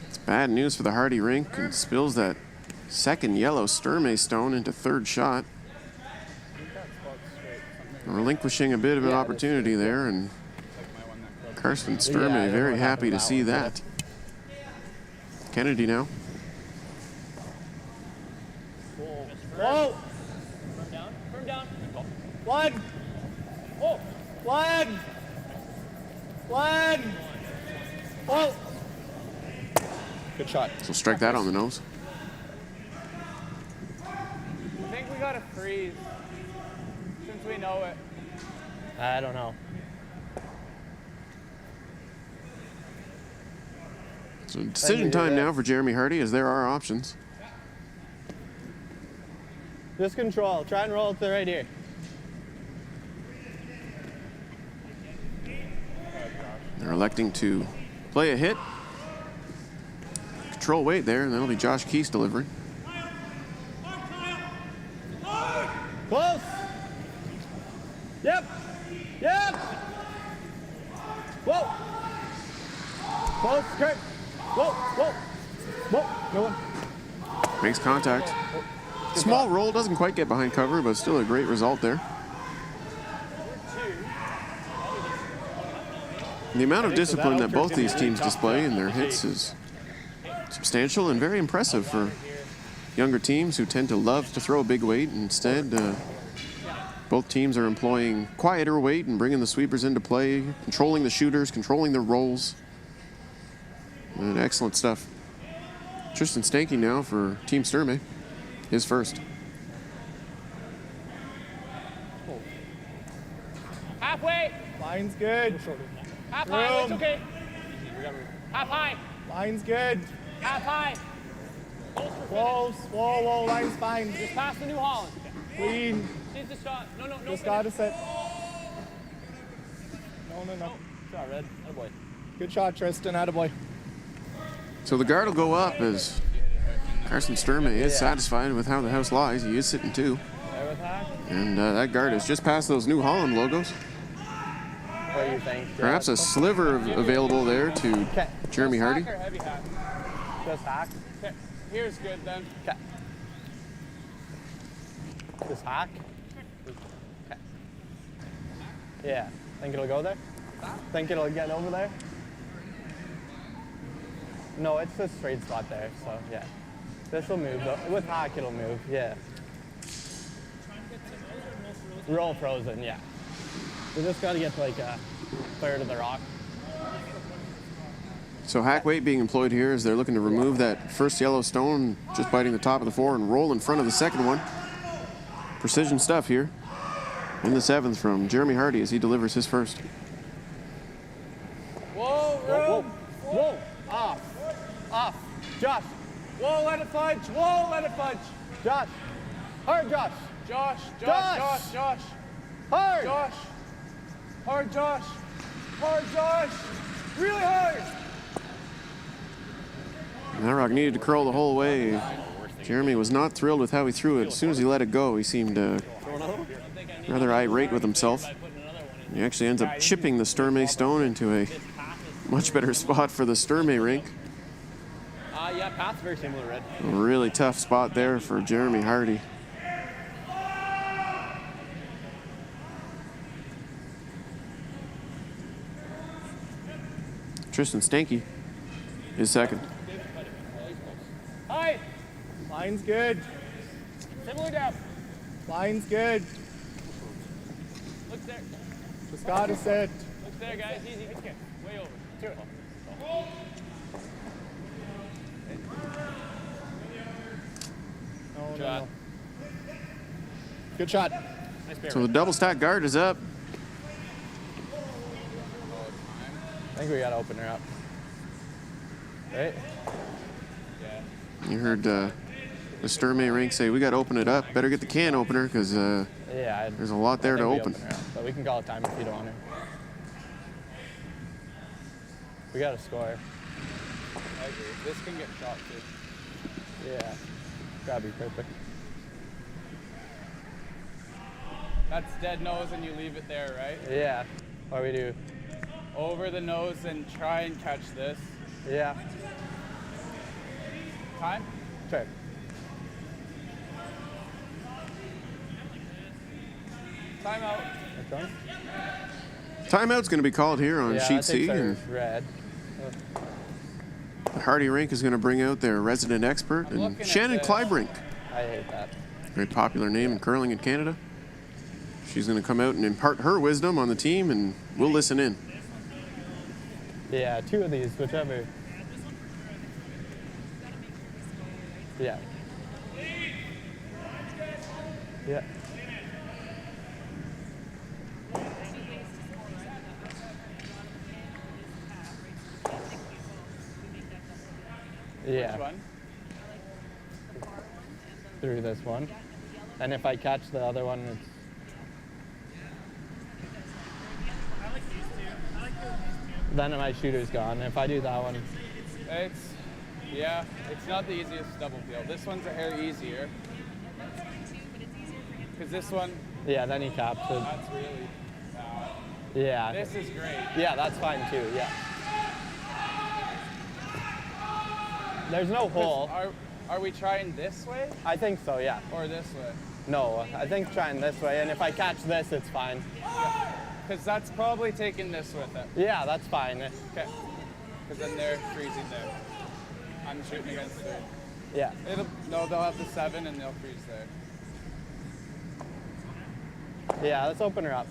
it's bad news for the Harty rink, and spills that second yellow Sturmay stone into third shot. Relinquishing a bit of an opportunity there, and Carson Sturmay very happy to see that. Kennedy now. Whoa. Firm down. One. Oh. One. Whoa. Good shot. So strike that on the nose. I think we got to freeze since we know it. I don't know. So decision time now for Jeremy Harty, as there are options. Just control. Try and roll it to right here. They're electing to play a hit. Control weight there, and that'll be Josh Keast delivering. Close. Yep. Whoa. Close. Kurt. Whoa. No one. Makes contact. Small roll, doesn't quite get behind cover, but still a great result there. The amount of discipline that both these teams display in their hits is substantial and very impressive for younger teams who tend to love to throw a big weight. Instead, both teams are employing quieter weight and bringing the sweepers into play, controlling the shooters, controlling their rolls. And excellent stuff. Tristan Stanky now for Team Sturmay. His first. Halfway. Line's good. Half high. It's okay. Half high. Line's good. Half high. Whoa. Line's fine. Just pass the New Holland. Clean. Needs the shot. No. Just got to set. No. Good shot, Red. Attaboy. Good shot, Tristan. Attaboy. So the guard will go up as Carson Sturmay is satisfied with how the house lies. He is sitting 2. And that guard has just passed those New Holland logos. What do you think? Perhaps a sliver available there to Jeremy Harty. Hack or heavy hack? Just hack. Okay. Here's good then. Okay. Just hack. Okay. Yeah. Think it'll go there? Think it'll get over there? No, it's a straight spot there, so yeah. This will move though. With hack, it'll move, yeah. Roll frozen, yeah. We just gotta get to like a third of the rock. So hack weight being employed here as they're looking to remove that first yellow stone, just biting the top of the 4 and roll in front of the second one. Precision stuff here in the 7th from Jeremy Harty as he delivers his first. Whoa. Off. Josh. Whoa, let it fudge. Josh. Hard, Josh. Josh. Hard. Hard, Josh. Really hard. And that rock needed to curl the whole way. Jeremy was not thrilled with how he threw it. As soon as he let it go, he seemed rather irate with himself. He actually ends up chipping the Sturmay stone into a much better spot for the Sturmay rink. Yeah, path's very similar, Red. A really tough spot there for Jeremy Harty. Tristan Stanky is second. Hi. Line's good. Similar depth. Line's good. Look there. Just gotta sit. Look there, guys. Easy. Okay. Way over. To it. No, Shot. no. Good shot. Nice bear. So the double stack guard is up. I think we gotta open her up. Right? You heard the Sturmay rink say, we got to open it up. Better get the can opener because Yeah. there's a lot there to open. Her up, but we can call it time if you don't want her. We gotta score. I agree. This can get shot too. Yeah. Gotta be perfect. That's dead nose and you leave it there, right? Yeah. What we do? Over the nose and try and catch this. Yeah. Time? Sure. Timeout. That's done? Timeout's going to be called here on Yeah, sheet that takes C. our And red. the Harty rink is going to bring out their resident expert, I'm and looking at Shannon this. Kleibrink. I hate that. Very popular name in curling in Canada. She's going to come out and impart her wisdom on the team, and we'll listen in. Yeah, two of these, whichever. Yeah. Yeah. Yeah. Which one? Through this one. And if I catch the other one, it's... Then my shooter's gone. If I do that one, It's not the easiest double peel. This one's a hair easier. Because this one, yeah, then he caps it. that's really bad. Yeah. This is great. Yeah, that's fine too, yeah. There's no hole. Are we trying this way I think so, yeah. or this way? No, I think trying this way, and if I catch this, it's fine. Because that's probably taking this with it. Yeah, that's fine. Okay. Because then they're freezing there. I'm shooting against third. Yeah. No, they'll have the 7 and they'll freeze there. Yeah, let's open her up.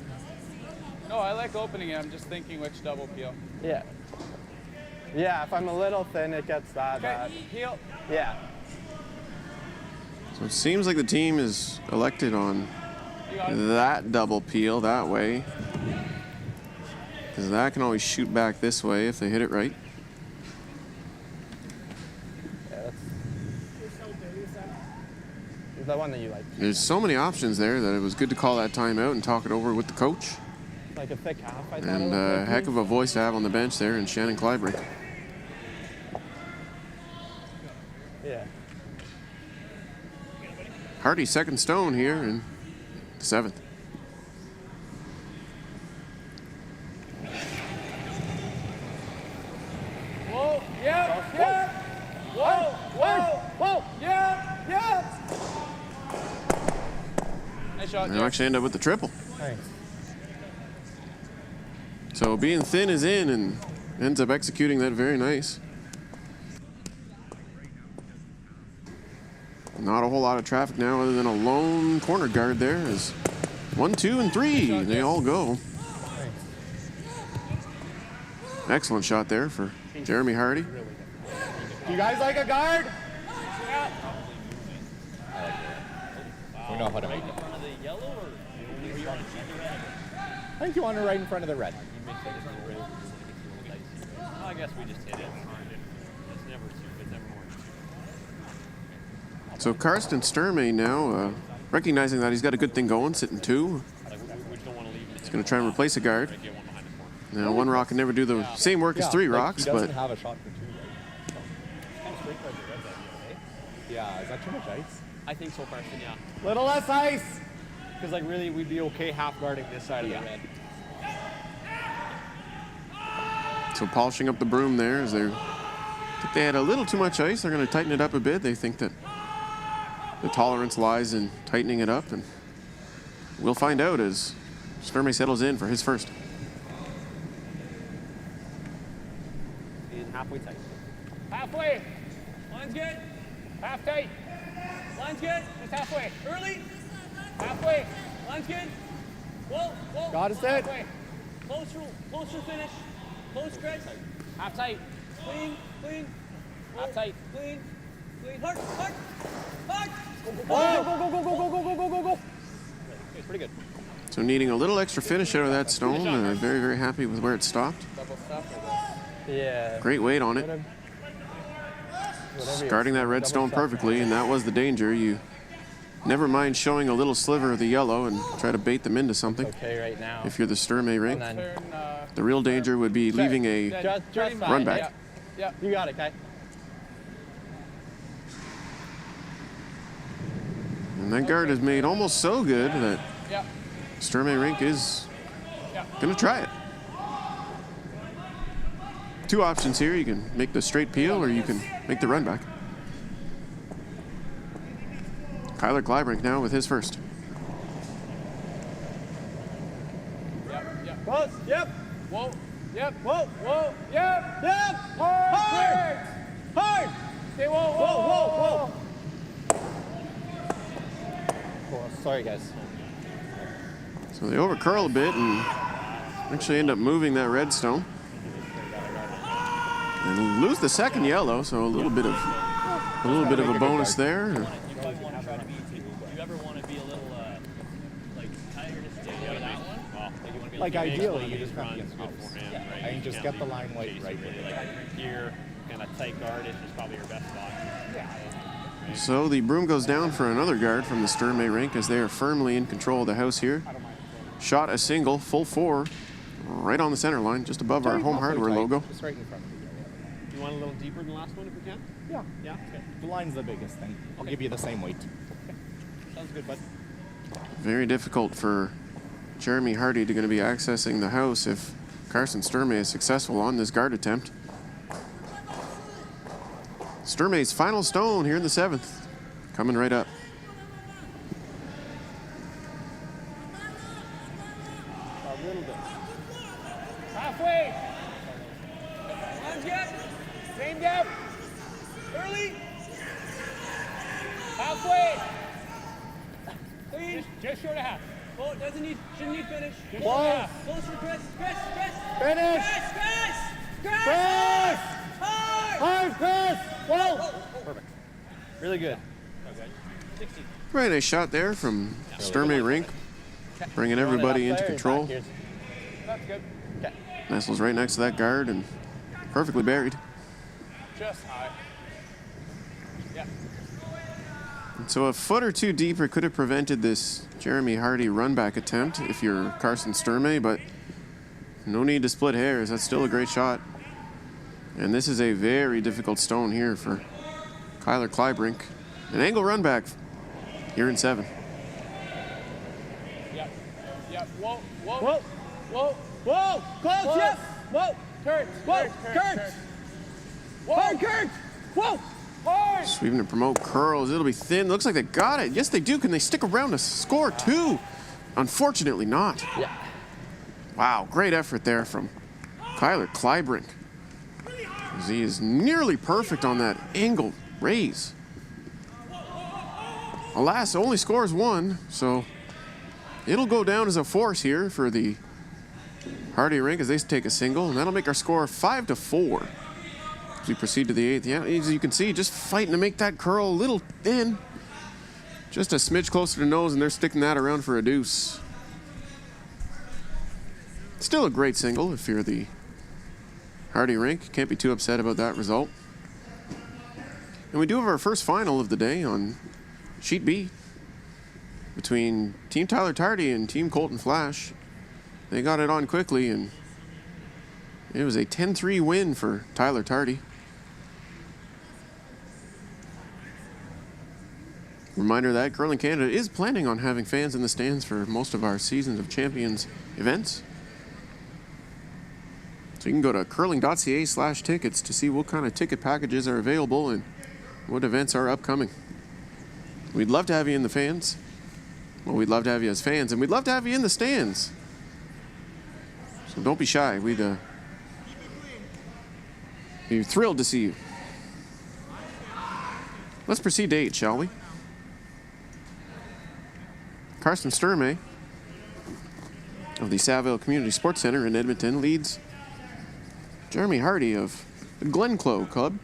No, I like opening it. I'm just thinking which double peel. Yeah. Yeah, if I'm a little thin, it gets that Okay, bad. peel. Yeah. So it seems like the team is elected on You got it. that double peel that way. Because that can always shoot back this way if they hit it right. Yeah, that's the one that you like. There's so many options there that it was good to call that timeout and talk it over with the coach. Like a thick half, I thought. And it a looked heck like. of a voice to have on the bench there in Shannon Kleibrink. Yeah. Harty second stone here in the 7th. Whoa, yeah. Whoa, whoa. Yeah. Nice shot, They'll Jack. actually end up with the triple. Thanks. So being thin is in and ends up executing that very nice. Not a whole lot of traffic now other than a lone corner guard there as 1, 2, and 3, they all go. Excellent shot there for Jeremy Harty. You guys like a guard? We know how to make it. I think you want her right in front of the red. I guess we just hit it. It's never more. So Karsten Sturmay now, recognizing that he's got a good thing going, sitting 2. We just don't want to leave him. He's going to try and replace a guard. Get one behind the corner. Now, 1 rock can never do the same work as 3 rocks, He doesn't but have a shot for 2, right? Yeah, is that too much ice? I think so, Carson, yeah. Little less ice. Because like really, we'd be okay half guarding this side of the red. so polishing up the broom there as I think they had a little too much ice. They're going to tighten it up a bit. They think that the tolerance lies in tightening it up, and we'll find out as Sturmay settles in for his first. halfway tight. Halfway. Line's good. Half tight. Line's good. Just halfway. Early. Halfway. Line's good. Whoa. Got it, set. Halfway. Closer finish. Close, Chris. Half tight. Clean. Half tight. Clean. Hard. Go. Pretty good. So needing a little extra finish out of that stone. Very, very happy with where it stopped. Yeah. Great weight on it. Guarding that red stone perfectly, and that was the danger. You never mind showing a little sliver of the yellow and try to bait them into something. Okay, right now. If you're the Sturmay rink, And then the real danger would be leaving a just fine. run back. Yeah. You got it, Kai. And that guard is made almost so good that Yeah. Sturmay rink is going to try it. Two options here. You can make the straight peel or you can make the run back. Kyler Kleibrink now with his first. Yep. Close. Yep. Whoa. Yep. Whoa. Yep. Hard. Stay whoa. Cool. Sorry, guys. So they overcurl a bit and actually end up moving that red stone. And lose the second yellow, so a little bit of a bonus there. You ever want to be a little like tighter to stay with that one? Like ideally, you just have to get beforehand, Yeah, right? and You just can't get the leave line weight right basically, with it. like here, kind of tight guard is probably your best spot. So the broom goes down for another guard from the Sturmay rink as they are firmly in control of the house here. Shot a single, full four, right on the center line, just above our Home Hardware logo. Just right in front of you. You want a little deeper than the last one if we can? Yeah. Yeah. Okay. The line's the biggest thing. I'll give you the same weight. Sounds good, bud. Very difficult for Jeremy Harty to going to be accessing the house if Carson Sturmay is successful on this guard attempt. Sturmay's final stone here in the 7th, coming right up. A little bit. Halfway. Line's good. Same depth. Early. Halfway. Clean. Just short of half. Oh, shouldn't need finish. Just short of half. Closer, Chris. Finish. Chris. Hard, Chris. Whoa. Perfect. Really good. Very nice shot there from Sturmay rink, bringing everybody into control. That's good. Nestles right next to that guard and perfectly buried. Just high. Yeah. So a foot or two deeper could have prevented this Jeremy Harty run back attempt if you're Carson Sturmay, but no need to split hairs. That's still a great shot. And this is a very difficult stone here for Kyler Kleibrink. An angle run back here in 7. Yep. Whoa. Close. Whoa. Yep. Whoa. Turn. Hard, Kurt. Whoa. Hard. Sweeping to promote curls. It'll be thin. Looks like they got it. Yes, they do. Can they stick around to score 2? Unfortunately not. Yeah. Wow, great effort there from Kyler Kleibrink. He is nearly perfect on that angle raise. Alas, only scores 1, so it'll go down as a force here for the Harty rink as they take a single, and that'll make our score 5-4 as we proceed to the 8th. Yeah, as you can see, just fighting to make that curl a little thin. Just a smidge closer to nose, and they're sticking that around for a deuce. Still a great single if you're the Harty rink. Can't be too upset about that result. And we do have our first final of the day on Sheet B between Team Tyler Tardy and Team Colton Flash. They got it on quickly, and it was a 10-3 win for Tyler Tardy. Reminder that Curling Canada is planning on having fans in the stands for most of our Seasons of Champions events. So you can go to curling.ca/tickets to see what kind of ticket packages are available and what events are upcoming. We'd love to have you in the fans. Well, we'd love to have you as fans, and we'd love to have you in the stands. So don't be shy. We'd We're thrilled to see you. Let's proceed to 8, shall we? Karsten Sturmay of the Saville Community Sports Center in Edmonton leads Jeremy Harty of the Glencoe Club.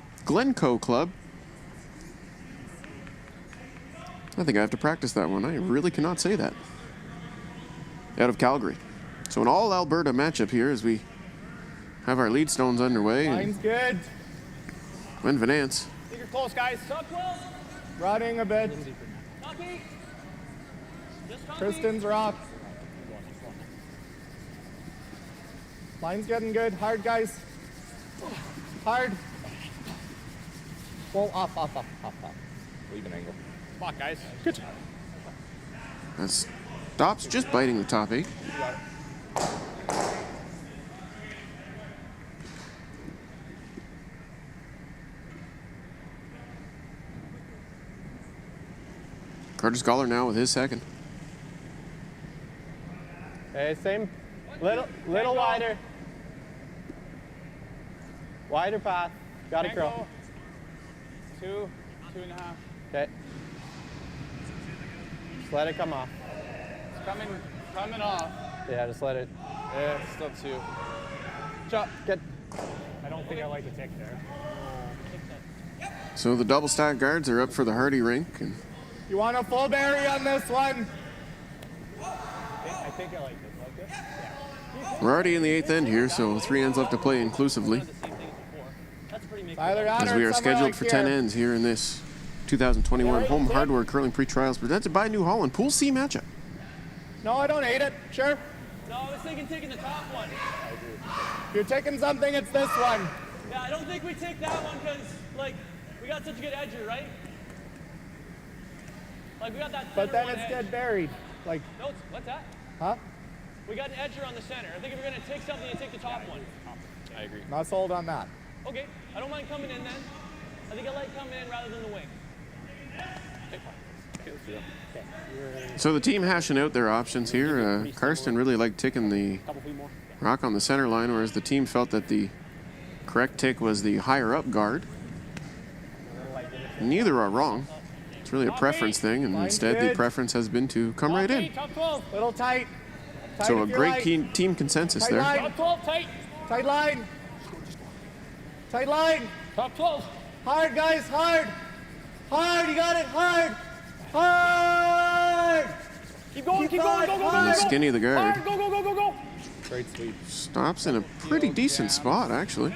I think I have to practice that one. I really cannot say that. Out of Calgary. So an all-Alberta matchup here as we have our lead stones underway. Line's good. Glenn Venance. Think you're close, guys. Top 12. Running a bit. Top 8. Just top 8. Kristen's rock. Line's getting good. Hard, guys. Hard. Whoa, up. Even angle. Come on, guys. Good. That stops just biting the top 8. Carter Scholar now with his second. Okay, same. Little wider. Wider path. Got it, curl. 2, 2.5. Okay. Just let it come off. It's coming off. Yeah, just let it. Yeah, it's still 2. Chop. Get. I don't think I like the tick there. So the double stack guards are up for the Harty rink. And You want a full berry on this one? I think I like this. Like this? Yeah. we're already in the 8th end here, so 3 ends left to play inclusively. Either that As or we are somewhere scheduled like for here. 10 ends here in this 2021 Home Hardware Curling Pre-Trials presented by New Holland. Pool C matchup. No, I don't hate it. Sure. No, I was thinking taking the top one. If you're taking something, it's this one. Yeah, I don't think we take that one because, like, we got such a good edger, right? Like, we got that But center then one it's edge. get buried. Like, No, what's that? huh? We got an edger on the center. I think if you're going to take something, you take the top one. I agree. Not sold on that. Okay, I don't mind coming in then. I think I like coming in rather than the wing. So the team hashing out their options here. Karsten really liked ticking the rock on the center line, whereas the team felt that the correct tick was the higher up guard. Neither are wrong. It's really a preference thing, and instead the preference has been to come right in. Top 12. Little tight. Tight So a if you're great light. team consensus Tight there. line. Top 12, tight. Tight line. Tight line. Top 12. Hard, guys. Hard. Hard. You got it. Hard. Hard. Keep going, keep going, going, go, go, And go, the go. skinny of the guard Hard, go, go, go, go, go. Great sweep. stops in a pretty decent spot, actually.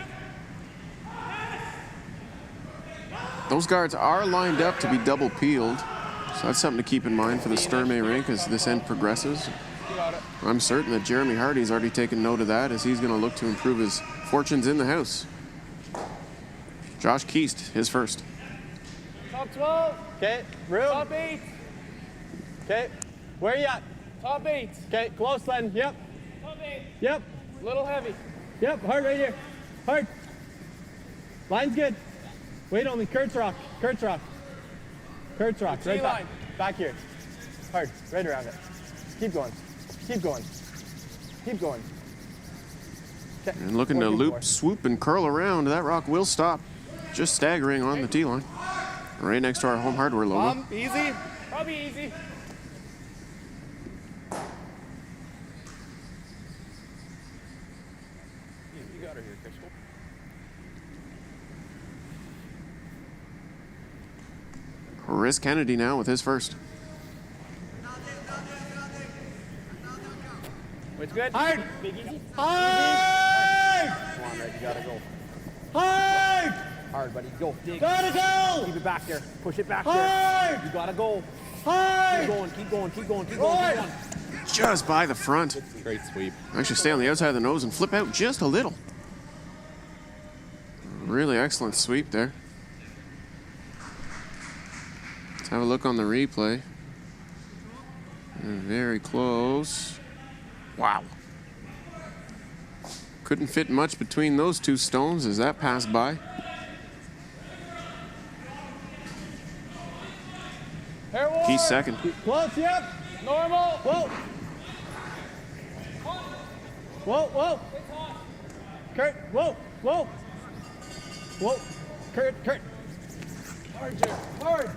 Those guards are lined up to be double peeled, so that's something to keep in mind for the Sturmay rink as this end progresses. I'm certain that Jeremy Harty's already taken note of that as he's going to look to improve his fortunes in the house. Josh Keast, his first. Top 12. Okay. Room. Top 8. Okay. Where you at? Top 8. Okay. Close then. Yep. Top 8. Yep. Little heavy. Yep. Hard right here. Hard. Line's good. Wait only. Kurt's rock. Kurt's rock. Kurt's rock. Right back. T-line. Back here. Hard. Right around it. Keep going. Keep going. Keep going. Okay. And looking to 44. loop, swoop, and curl around. That rock will stop, just staggering on the tee line. Right next to our Home Hardware logo. Bump. Easy. Probably easy. You got her here, Crystal. Chris Kennedy now with his first. It's good. Hard. Big easy. Hard. Come on, Red. You gotta go. Hard. Hard, buddy. Go. Dig. Gotta go. Keep it back there. Push it back there. Hard. You gotta go. Hard. Keep going. Keep going. Keep going. Keep Hard. going. Just by the front. Great sweep. Actually stay on the outside of the nose and flip out just a little. Really excellent sweep there. Let's have a look on the replay. Very close. Wow. Couldn't fit much between those two stones as that passed by. Hair war. Keith's second. Close. Yep. Normal. Whoa. Whoa. Whoa. Kurt. Whoa. Whoa. Whoa. Kurt. Hard, Jared. Hard.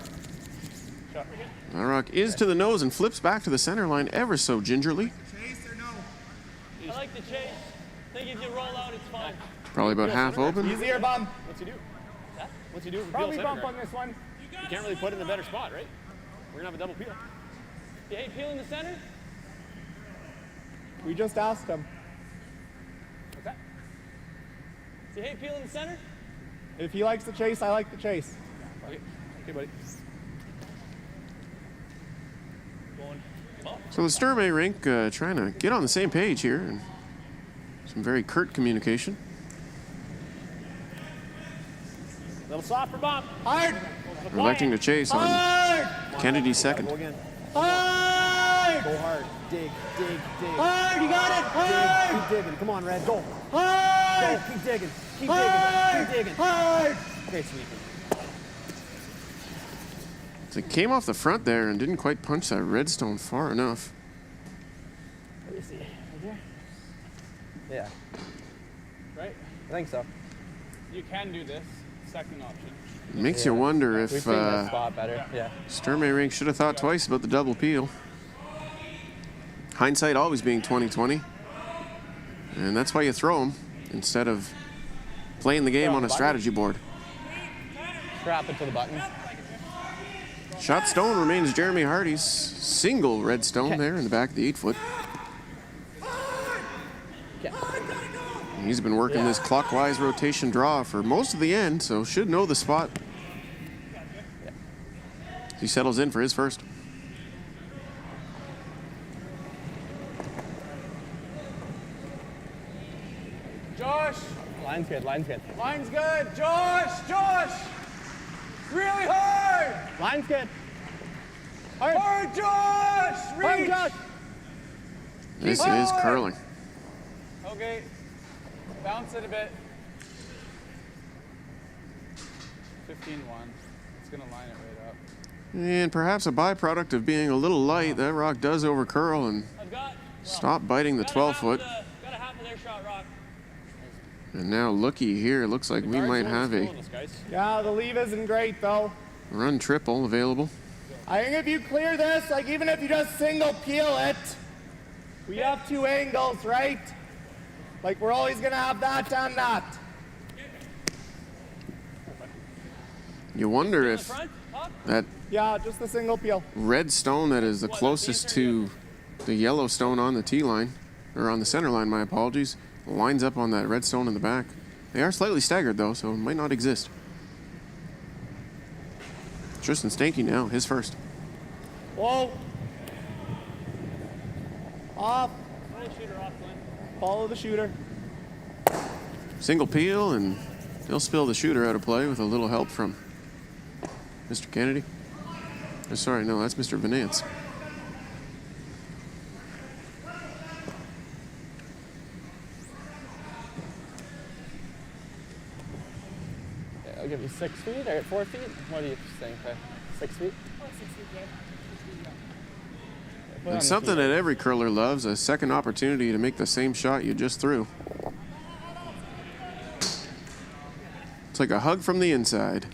That rock is to the nose and flips back to the center line ever so gingerly. Chase or no? I like the chase. I think if you roll out, it's fine. Probably about half open. Easier bump. What's he do? What's he do? Probably bump on this one. You can't really put it in a better spot, right? We're gonna have a double peel. You hate peel in the center? We just asked him. What's that? Do you hate peel in the center? If he likes the chase, I like the chase. Okay, buddy. Going. So the Sturmay rink trying to get on the same page here, and some very curt communication. Little softer bump. Hard. Electing to chase on Kennedy's second. Go again. Hard. Go hard. Dig. Hard. You got it. Hard. Keep digging. Come on, Red. Go. Hard. Keep digging. Keep Hard. digging. Hard. Great sweeping. So it came off the front there and didn't quite punch that redstone far enough. Let me see. Right there? Yeah. Right? I think so. You can do this. Second option. It makes you wonder if We've seen that spot better. Yeah. Sturmay rink should have thought twice about the double peel. Hindsight always being 20/20, and that's why you throw them instead of playing the game on a strategy board. Strap it to the button. Shot stone remains Jeremy Harty's single redstone there in the back of the 8-foot. He's been working this clockwise rotation draw for most of the end, so should know the spot. He settles in for his first. Josh. Line's good. Line's good. Line's good. Josh. Really hard. Line's good. Hard, Josh. Reach. Hard, Josh. This is curling. Okay. Bounce it a bit. 15-1. It's gonna line it right up. And perhaps a byproduct of being a little light, that rock does overcurl and I've got. stop biting the 12-foot. Got a half of their shot, Rock. And now looky here, it looks like we might have a Yeah, the leave isn't great though. run triple available. I think if you clear this, like even if you just single peel it, we have two angles, right? Like we're always gonna have that and that. You wonder if that Yeah, just the single peel. red stone that is the closest to the yellow stone on the T line, or on the center line, my apologies, lines up on that red stone in the back. They are slightly staggered though, so it might not exist. Tristan Stanky now, his first. Whoa. Off. Follow the shooter off, Glenn. Follow the shooter. Single peel, and they'll spill the shooter out of play with a little help from Mr. Kennedy. Oh, sorry, no, that's Mr. Venance. Yeah, I'll give you 6 feet or 4 feet. What do you think? 6 feet? And something that every curler loves, a second opportunity to make the same shot you just threw. It's like a hug from the inside.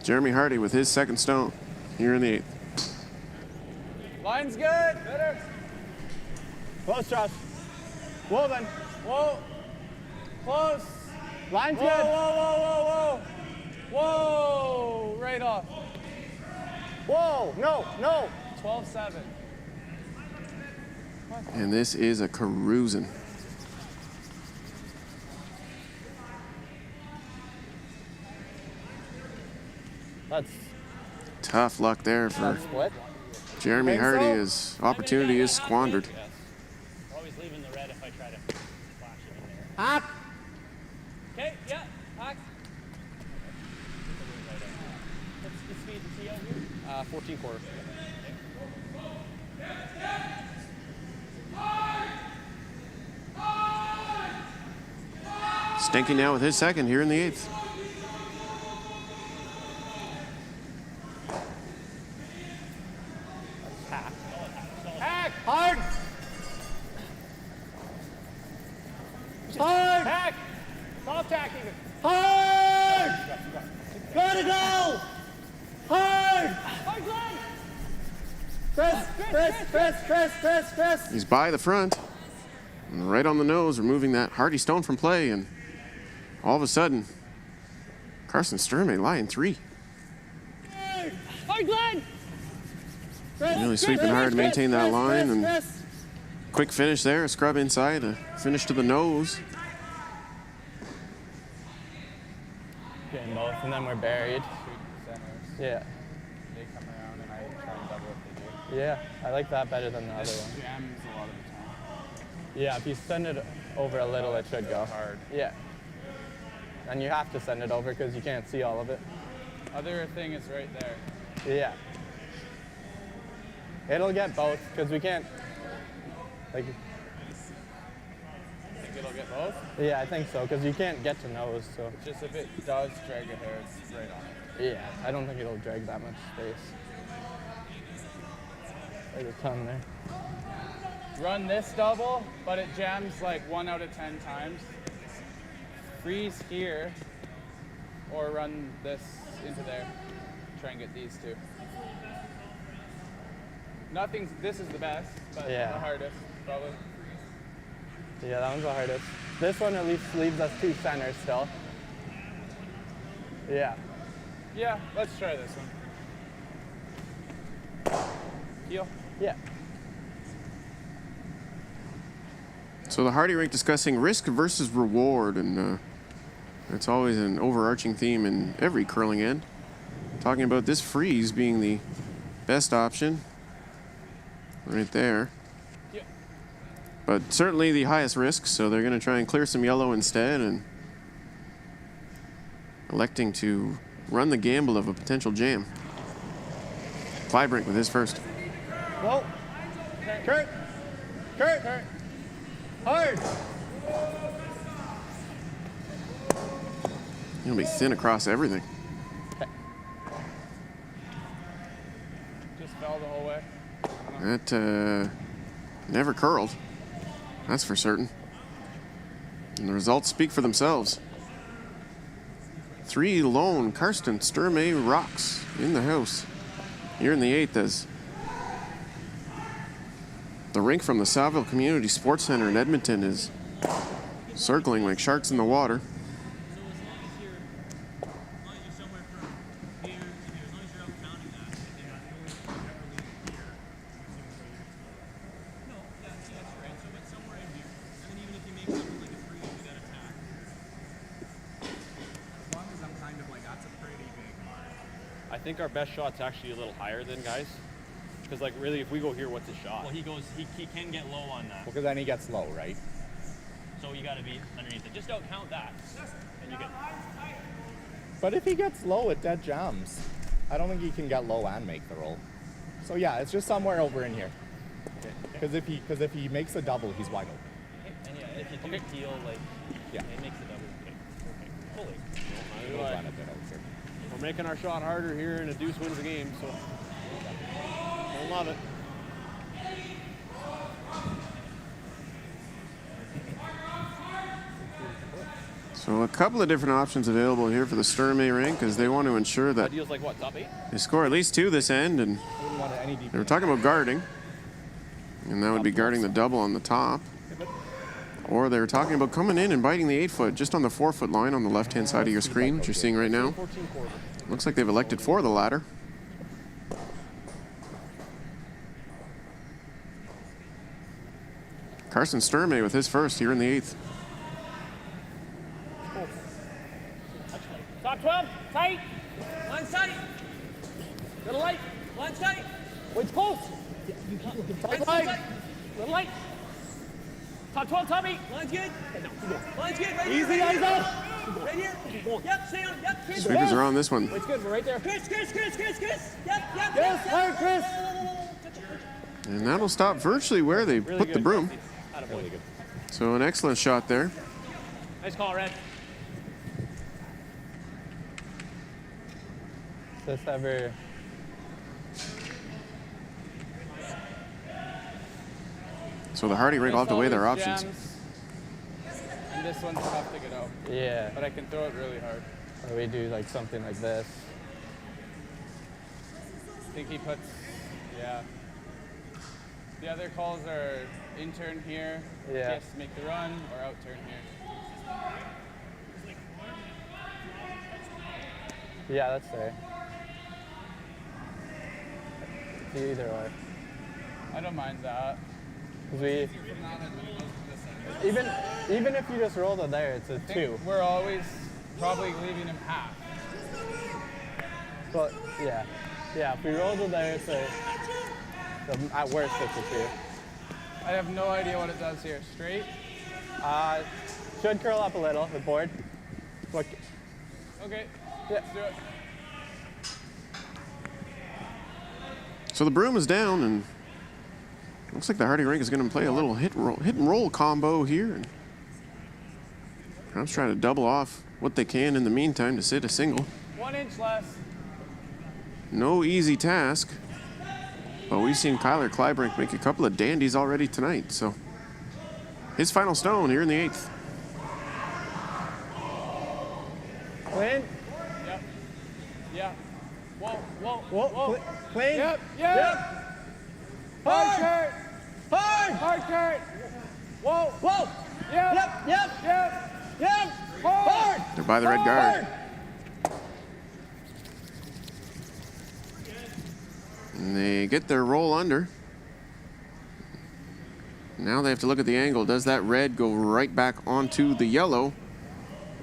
Jeremy Harty with his second stone here in the 8th. Line's good. Better. Close, Josh. Whoa, then. Whoa. Close. Line's Whoa, good. whoa. Whoa. Right off. Whoa, no. 12-7. And this is a carousing. That's Tough luck there for split. Jeremy Think Harty. so? His opportunity is squandered. We're always leaving the red if I try to flash it in there. Hack. Okay, yeah, hack. What's the speed to see out here? 14 quarter. Stanky now with his second here in the 8th. Hack. Hard. Off tack even. Hard! Gotta go! Hard! Hard leg. Press! He's by the front, and right on the nose, removing that Harty stone from play, and all of a sudden, Carson Sturmay lying 3. Hard leg. Really sweeping hard to maintain that line, and quick finish there, a scrub inside, a finish to the nose. Getting both, and then we're buried. Yeah. They come around and I try and double if they do. Yeah, I like that better than the other one. Jams a lot of the time. Yeah, if you send it over a little, it should go hard. Yeah. And you have to send it over because you can't see all of it. Other thing is right there. Yeah. It'll get both because we can't, like, Think it'll get both? yeah, I think so because you can't get to nose, so. Just if it does drag a hair, it's right on it. Yeah, I don't think it'll drag that much space. There's a ton there. Run this double, but it jams like 1 out of 10 times. Freeze here, or run this into there. Try and get these two. This is the best, but Yeah. the hardest, probably. Yeah, that one's the hardest. This one at least leaves us 2 centers still. Yeah. Yeah, let's try this one. Heel. Yeah. So the Harty rink discussing risk versus reward, and it's always an overarching theme in every curling end. Talking about this freeze being the best option, right there. Yeah. But certainly the highest risk, so they're going to try and clear some yellow instead, and electing to run the gamble of a potential jam. Clybrink with his first. Whoa. Kurt. Hard. He'll be thin across everything. Just fell the whole way. That never curled. That's for certain. And the results speak for themselves. 3 lone Carsten Sturmay rocks in the house. Here in the 8th as the rink from the Salville Community Sports Center in Edmonton is circling like sharks in the water. I think our best shot's actually a little higher than guys. Because, like, really, if we go here, what's his shot? Well, he can get low on that. Because then he gets low, right? So you got to be underneath it. Just don't count that. And you get. But if he gets low, it dead jams. I don't think he can get low and make the roll. So yeah, it's just somewhere over in here. Because if he makes a double, he's wide open. And yeah, if you do heel, like, Yeah. it makes it double. Okay. Fully. He'll run a bit over. We're making our shot harder here, and a deuce wins the game, so I love it. So a couple of different options available here for the Sturmay rink as they want to ensure that Ideal's like what, top 8? they score at least 2 this end, and Wouldn't want any deep. they were talking about guarding, and that would be guarding the double on the top. Or they were talking about coming in and biting the 8-foot just on the 4-foot line on the left-hand side of your screen, which you're seeing right now. Looks like they've elected for the latter. Carson Sturmay with his first here in the 8th. Top 12. Tight. Line tight. Little light. Line tight. Weight's close. Tight. Little light. Top 12, top 8. Line's good. Line's good. Right Easy, here. eyes up. Right here. Yep, stay on. Yep, Chris. Sweepers are on this one. Weight's good. We're right there. Chris. Yep. Yes, hard, Chris. And that'll stop virtually where they put the broom. Really good. So an excellent shot there. Nice call, Red. This ever. So the Harty rink will have to weigh their Always options. jams. And and this one's tough to get out. Yeah. But I can throw it really hard. Or we do like something like this. I think he puts, yeah. The other calls are in turn here, Yeah. he has to make the run, or out turn here. Yeah, that's fair. It's either way. I don't mind that. 'Cause we, even if you just roll to there, it's a I think 2. we're always probably leaving him half. But yeah, if we roll to there, it's at worst it's a 2. I have no idea what it does here. Straight? Should curl up a little, the board. Look, Okay, yeah. let's do it. So the broom is down, and looks like the Harty rink is going to play a little hit and roll combo here. And I'm trying to double off what they can in the meantime to sit a single. 1 inch less. No easy task, but we've seen Kyler Kleibrink make a couple of dandies already tonight. So his final stone here in the 8th. Clean. Yep. Yeah. Whoa, whoa, Whoa, whoa. clean. Yep, yep. Hard turn. Hard turn. Whoa, whoa. Yep. Hard. They're by the red guard. And they get their roll under. Now they have to look at the angle. Does that red go right back onto the yellow?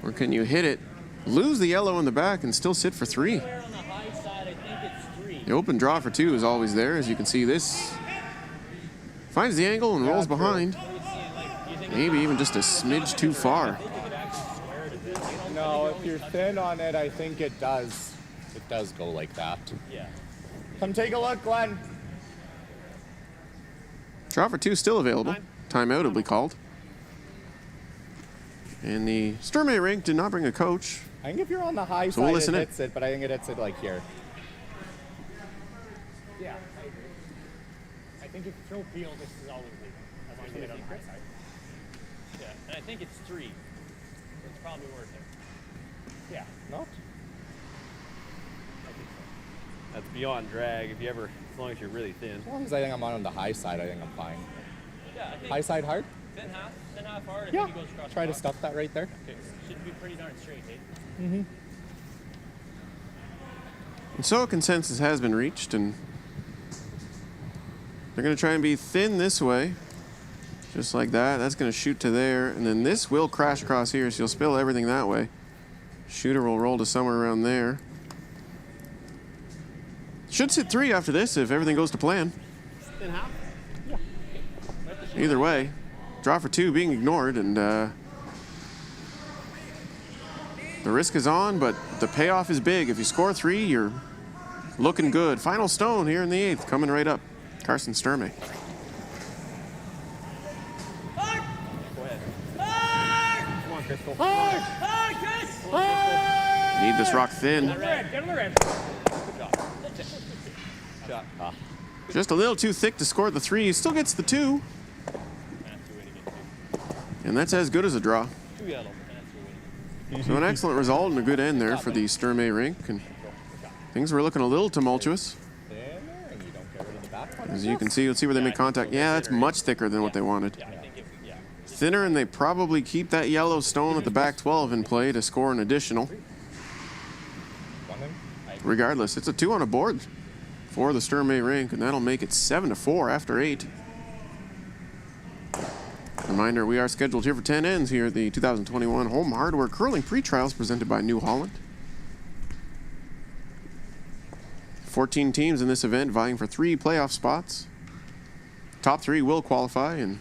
Or can you hit it, lose the yellow in the back, and still sit for 3? Anywhere on the high side, I think it's 3. The open draw for 2 is always there. As you can see, this finds the angle and rolls behind. Maybe even just a smidge too far. No, if you're thin on it, I think it does. It does go like that. Yeah. Come take a look, Glenn. Draw for 2 still available. Timeout will be called. And the Sturmay rink did not bring a coach. I think if you're on the high So we'll side, listen it in. hits it, but I think it hits it like here. Yeah, I agree. I think if you throw peel, this is always legal. As long as you get on the high side. Yeah. And I think it's 3. It's probably worth it. Yeah. Not? That's beyond drag. If you ever, as long as you're really thin. As long as I think I'm on the high side, I think I'm fine. Yeah, I think High side hard? thin half hard. I Yeah. think he goes across Try the to top. stuff that right there. Okay. Should be pretty darn straight, eh? And so a consensus has been reached, and they're going to try and be thin this way. Just like that. That's going to shoot to there, and then this will crash across here, so you'll spill everything that way. Shooter will roll to somewhere around there. Should sit 3 after this if everything goes to plan. Thin half? Either way, draw for 2 being ignored, and the risk is on, but the payoff is big. If you score 3, you're looking good. Final stone here in the 8th, coming right up. Carson Sturmay. Come on, Crystal. Need this rock thin. Red, get on the red. Shot. Just a little too thick to score the 3. He still gets the 2. And that's as good as a draw. 2 yellow. So an excellent result and a good end there for the Sturmay rink. And things were looking a little tumultuous. There, and you don't get rid of the back one. As you can see, let's see where they make contact. Yeah, that's much thicker than what they wanted. Yeah, I think yeah. Thinner, and they probably keep that yellow stone at the back 12 in play to score an additional. Regardless, it's a 2 on a board for the Sturmay rink, and that'll make it 7-4 after 8. Reminder, we are scheduled here for 10 ends here at the 2021 Home Hardware Curling Pre-Trials presented by New Holland. 14 teams in this event vying for 3 playoff spots. Top 3 will qualify and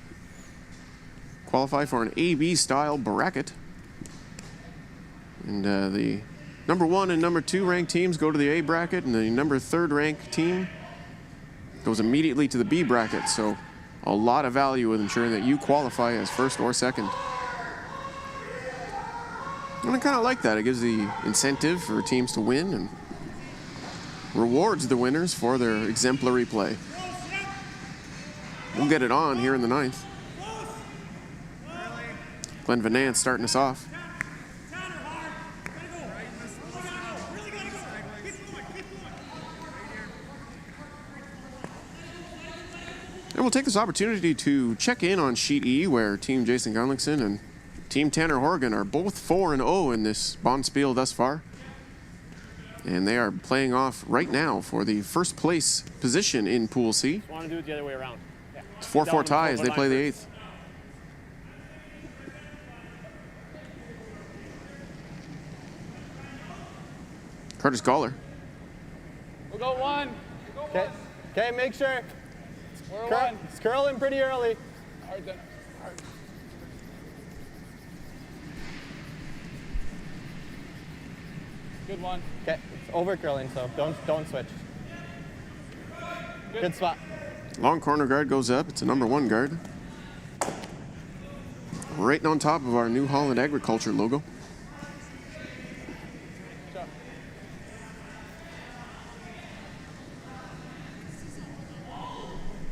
qualify for an AB style bracket. And the number 1 and number 2 ranked teams go to the A bracket, and the number 3rd ranked team goes immediately to the B bracket. So a lot of value with ensuring that you qualify as 1st or 2nd. And I kind of like that. It gives the incentive for teams to win and rewards the winners for their exemplary play. We'll get it on here in the 9th. Glenn Van Nant starting us off. And we'll take this opportunity to check in on Sheet E, where Team Jason Gunlickson and Team Tanner Horgan are both 4-0 in this Bonspiel thus far. And they are playing off right now for the first place position in Pool C. I want to do it the other way around. Yeah. It's 4-4 tie as they play the 8th. Curtis Galler. We'll go one. Okay, make sure. We're one. It's curling pretty early. Hard then. Hard. Good one. Okay, it's over curling, so don't switch. Good spot. Long corner guard goes up. It's a number 1 guard. Right on top of our New Holland Agriculture logo.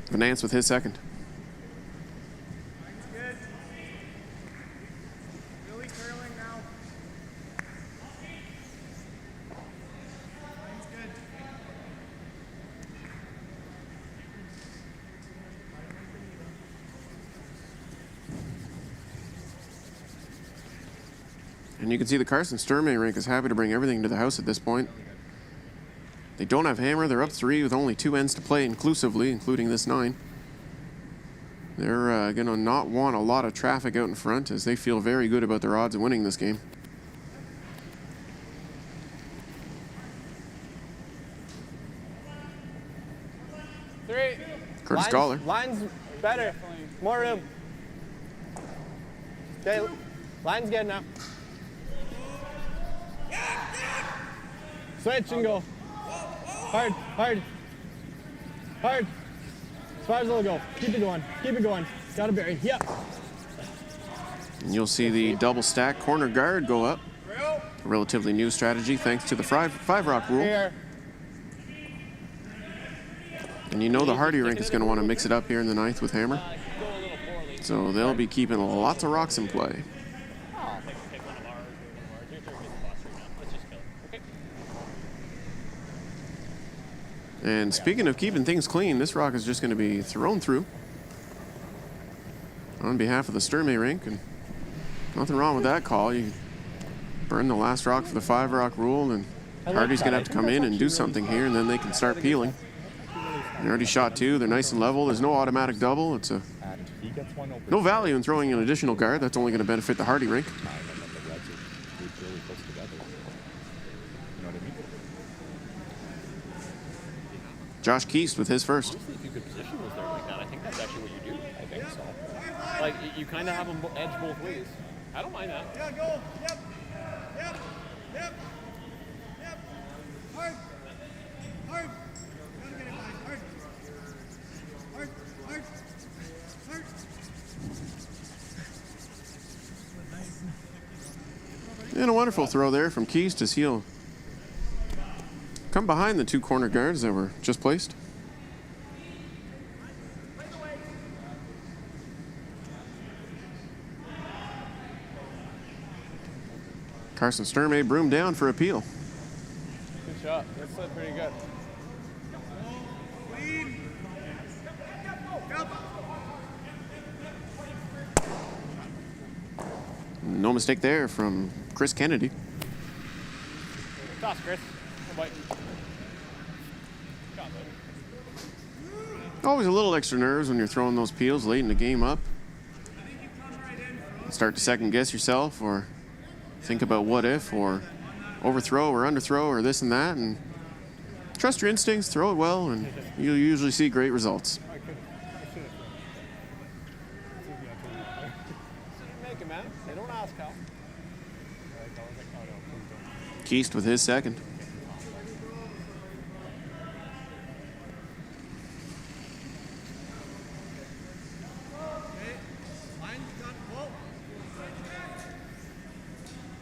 Van Nance with his second. Really curling now. Good. And you can see the Carson Sturmay rink is happy to bring everything to the house at this point. They don't have hammer. They're up 3 with only 2 ends to play inclusively, including this 9. They're going to not want a lot of traffic out in front as they feel very good about their odds of winning this game. Three. Curtis Galler. Line's better. More room. Okay, line's good now. Switch and go. Hard, hard, hard. As far as it'll go. Keep it going. Keep it going. Got to bury. Yep. And you'll see the double stack corner guard go up. A relatively new strategy thanks to the 5-rock rule. Here. And you know the Harty rink is going to want to mix it up here in the 9th with hammer. So they'll be keeping lots of rocks in play. Pick one of ours. Your turn gets the boss right now. Let's just kill it. Okay. And speaking of keeping things clean, this rock is just going to be thrown through on behalf of the Sturmay rink. And nothing wrong with that call. You burn the last rock for the 5-rock rule, and Harty's going to have to come in and do something here, and then they can start peeling. They already shot 2. They're nice and level. There's no automatic double. It's no value in throwing an additional guard. That's only going to benefit the Harty rink. Josh Keast with his first. Honestly, if you could position those there like that, I think that's actually what you do. I think so. Like, you kind of have them edge both ways. I don't mind that. Yeah, go. Yep. Yep. Yep. Yep. Hard. Hard. Gotta get it back. Hard. Hard. Hard. Hard. And a wonderful throw there from Keast as he'll come behind the 2 corner guards that were just placed. Carson Sturmay broomed down for appeal. Good shot. That slid pretty good. Clean. Yep. No mistake there from Chris Kennedy. Toss, Chris. No biting. Shot, buddy. Always a little extra nerves when you're throwing those peels late in the game up. Start to second guess yourself or think about what if or overthrow or underthrow or this and that, and trust your instincts, throw it well, and you'll usually see great results. Make it, man. They don't ask how. Keast with his second. Line got whoa.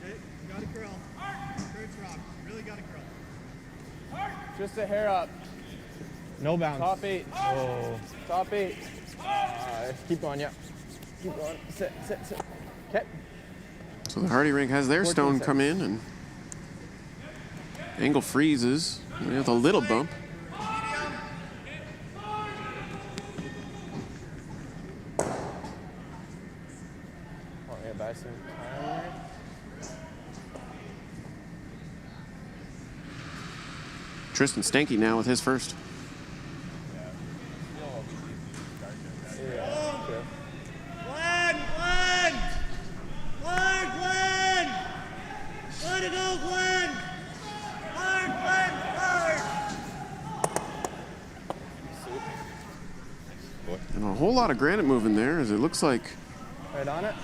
Okay, got to curl. Kurt's rock. Really got to curl. Just a hair up. No bounce. Top 8. Oh. Top 8. Keep going, yep. Keep going. Sit, sit, sit. Okay. So the Harty rink has their 14 stone seconds. come in, and angle freezes with a little bump. Want me to buy some time there? Tristan Stanky now with his first. Yeah, true. Glenn! Glenn! Hard, Glenn! Way to go, Glenn! Hard, Glenn! Hard! And a whole lot of granite moving there, as it looks like Right on it?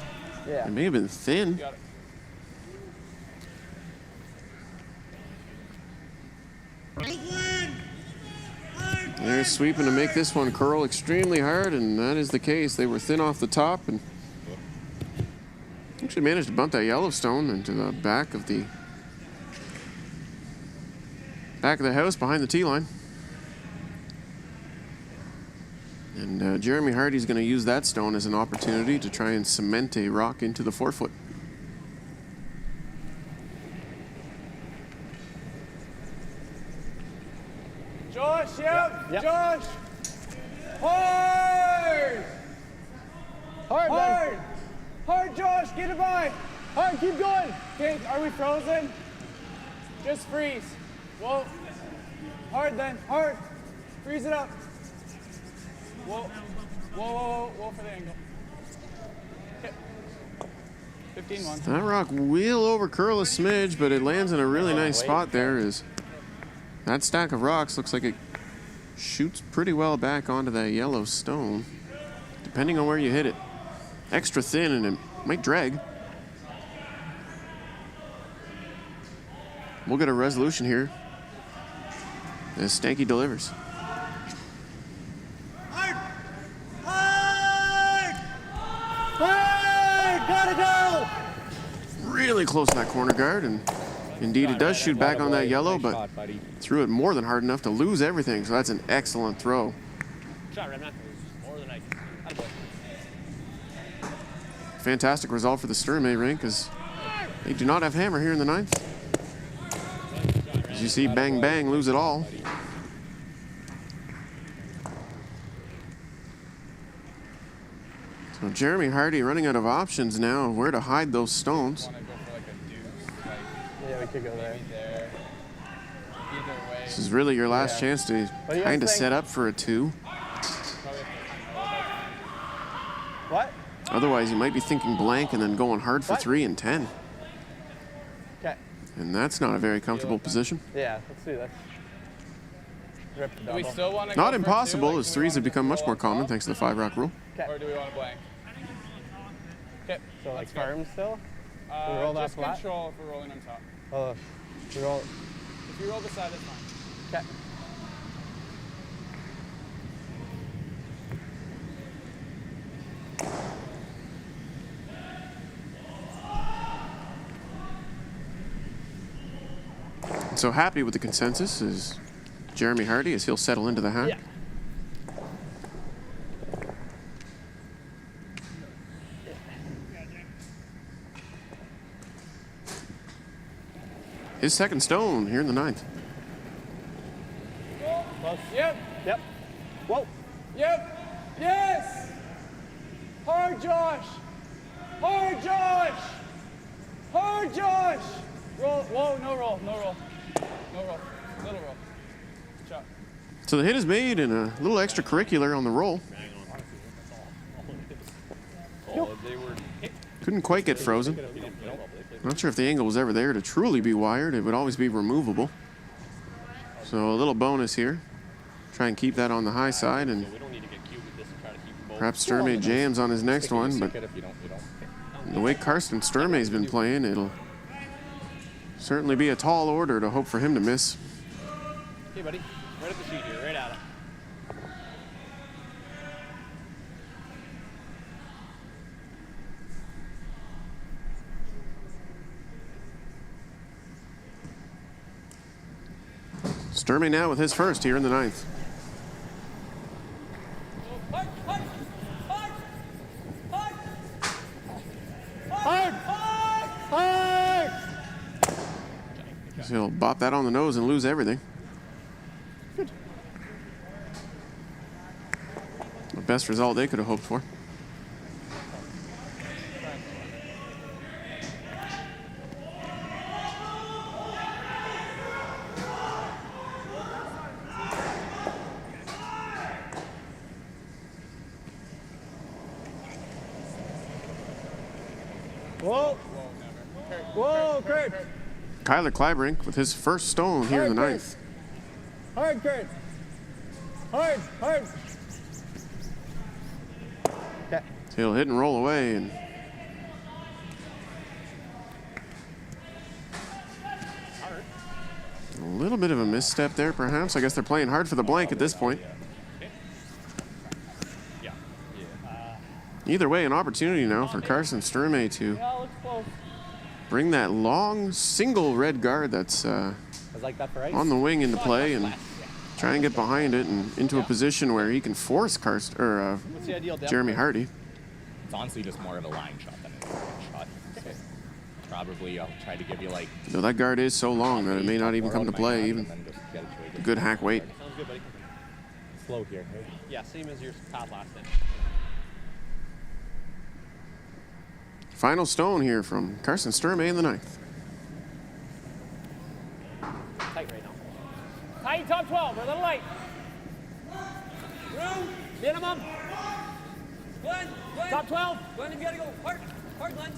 Yeah. it may have been thin. Got it. Glenn! Hard, They're sweeping to make this one curl extremely hard, and that is the case. They were thin off the top and actually managed to bump that Yellowstone into the back of the house behind the tee line. And Jeremy Harty's going to use that stone as an opportunity to try and cement a rock into the 4 foot. Josh, yep. Yep. Josh. Hard. Hard, Hard. Hard, Josh. Get it by. Hard, keep going. Okay, are we frozen? Just freeze. Whoa. Hard then. Hard. Freeze it up. Whoa. Whoa, whoa, whoa, whoa for the angle. Okay. 15-1. That rock will overcurl a smidge, but it lands in a really nice spot there. Is that stack of rocks looks like it shoots pretty well back onto that yellow stone, depending on where you hit it. Extra thin, and it might drag. We'll get a resolution here as Stanky delivers. Hard! Hard! Hard! Gotta go! Really close to that corner guard, and indeed it does shoot back on that yellow, but threw it more than hard enough to lose everything, so that's an excellent throw. Shot, Remnant. More than I can. Attaboy. Fantastic result for the Sturmay rink, as they do not have hammer here in the 9th. As you see, bang, bang, lose it all. So Jeremy Harty running out of options now of where to hide those stones. Want to go for like a deuce, like Yeah, we could go there. maybe there. Either way. This is really your last chance to What do you guys kind of think? set up for a 2. What? Otherwise, you might be thinking blank and then going hard for What? 3 and 10. Okay. And that's not a very comfortable position. Yeah, let's do this. Rip the Do we double. still want to Not go impossible, for 2? Like, as do we 3s have wanna become much roll more up common top? thanks to the 5 rock rule. Or do we want to blank? Okay. So like let's go. firm still? we roll that just flat? control if we're rolling on top. Oh, we roll. If you roll beside, it's fine. Okay. So happy with the consensus is Jeremy Harty as he'll settle into the hat. Yeah. His second stone here in the 9th. Close. Yep. Yep. Whoa. Yep. Yes. Hard, Josh. Hard, Josh. Hard, Josh. Roll. Whoa, no roll. No roll. No roll. Little roll. Shot. So the hit is made and a little extracurricular on the roll. Oh, they were. Couldn't quite get frozen. Not sure if the angle was ever there to truly be wired. It would always be removable. So a little bonus here. Try and keep that on the high side, and We don't need to get cute with this and try to keep them both. perhaps Sturmay jams on his next one, but the way Karsten Sturmay's been playing, it'll certainly be a tall order to hope for him to miss. Hey, buddy. Right at the sheet here. Right at it. Sturmay now with his first here in the 9th. Hard, hard, hard, hard. he'll bop that on the nose and lose everything. Good. The best result they could have hoped for. Whoa. Whoa, Kurt. Kyler Kleibrink with his first stone here in the Kurt. ninth. Hard, Kurt. Hard, hard. Okay. He'll hit and roll away, and a little bit of a misstep there, perhaps. I guess they're playing hard for the blank at this point. Either way, an opportunity now for Carson Sturmay to bring that long single red guard that's on the wing into play and try and get behind it and into a position where he can force Jeremy Harty. It's honestly just more of a line shot than a shot. So probably I'll try to give you like... No, that guard is so long that it may not even come to play, even a good hack weight. Sounds good, buddy. Slow here. Yeah, same as your pad last time. Final stone here from Carson Sturmay in the ninth. Tight right now. Tight, top 12, a little light. Room, minimum. Glenn, top 12. Glenn, you gotta go. Hard, Glenn.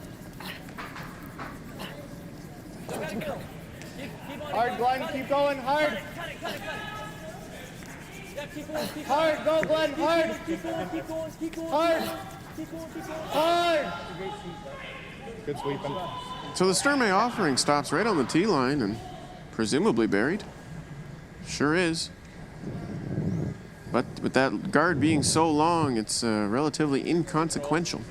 You gotta go. Keep on. Hard, Glenn, keep going, hard. Cut it. Yeah, keep going. Hard, go, Glenn, hard. Keep going. Hard. Keep going. Hard. Good sweeping. So the Sturmay offering stops right on the tee line and presumably buried. Sure is. But with that guard being so long, it's relatively inconsequential.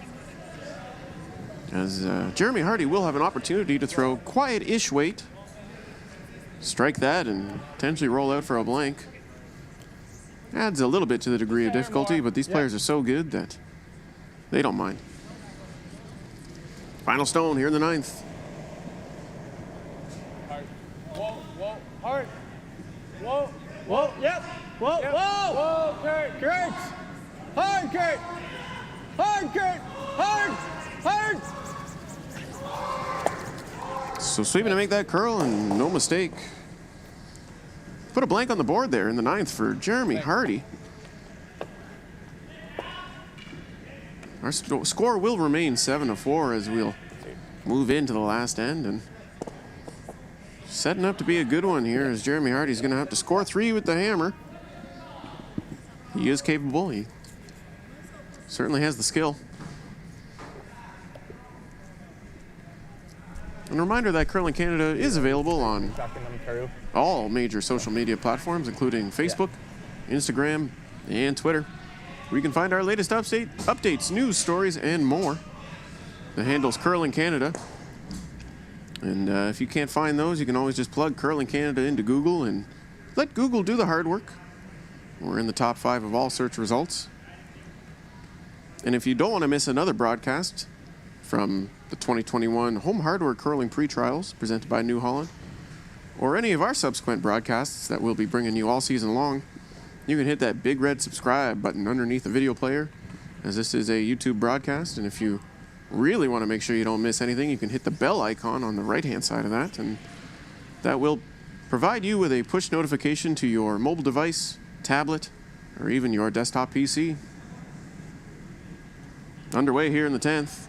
As Jeremy Harty will have an opportunity to throw quiet-ish weight, strike that, and potentially roll out for a blank. Adds a little bit to the degree of difficulty, but these players are so good that they don't mind. Final stone here in the ninth. Hard. Whoa, hard. Whoa, yep. Whoa. Whoa, Kurt. Hard, Kurt. Hard. So sweeping to make that curl, and no mistake. Put a blank on the board there in the ninth for Jeremy Harty. Our score will remain 7-4 as we'll move into the last end, and setting up to be a good one here as Jeremy Harty's going to have to score 3 with the hammer. He is capable. He certainly has the skill. And a reminder that Curling Canada is available on all major social media platforms, including Facebook, Instagram, and Twitter, where you can find our latest updates, news, stories, and more. The handle's Curling Canada. And if you can't find those, you can always just plug Curling Canada into Google and let Google do the hard work. We're in the top 5 of all search results. And if you don't want to miss another broadcast from the 2021 Home Hardware Curling Pre-Trials presented by New Holland, or any of our subsequent broadcasts that we'll be bringing you all season long, you can hit that big red subscribe button underneath the video player, as this is a YouTube broadcast. And if you really want to make sure you don't miss anything, you can hit the bell icon on the right-hand side of that, and that will provide you with a push notification to your mobile device, tablet, or even your desktop PC. Underway here in the 10th.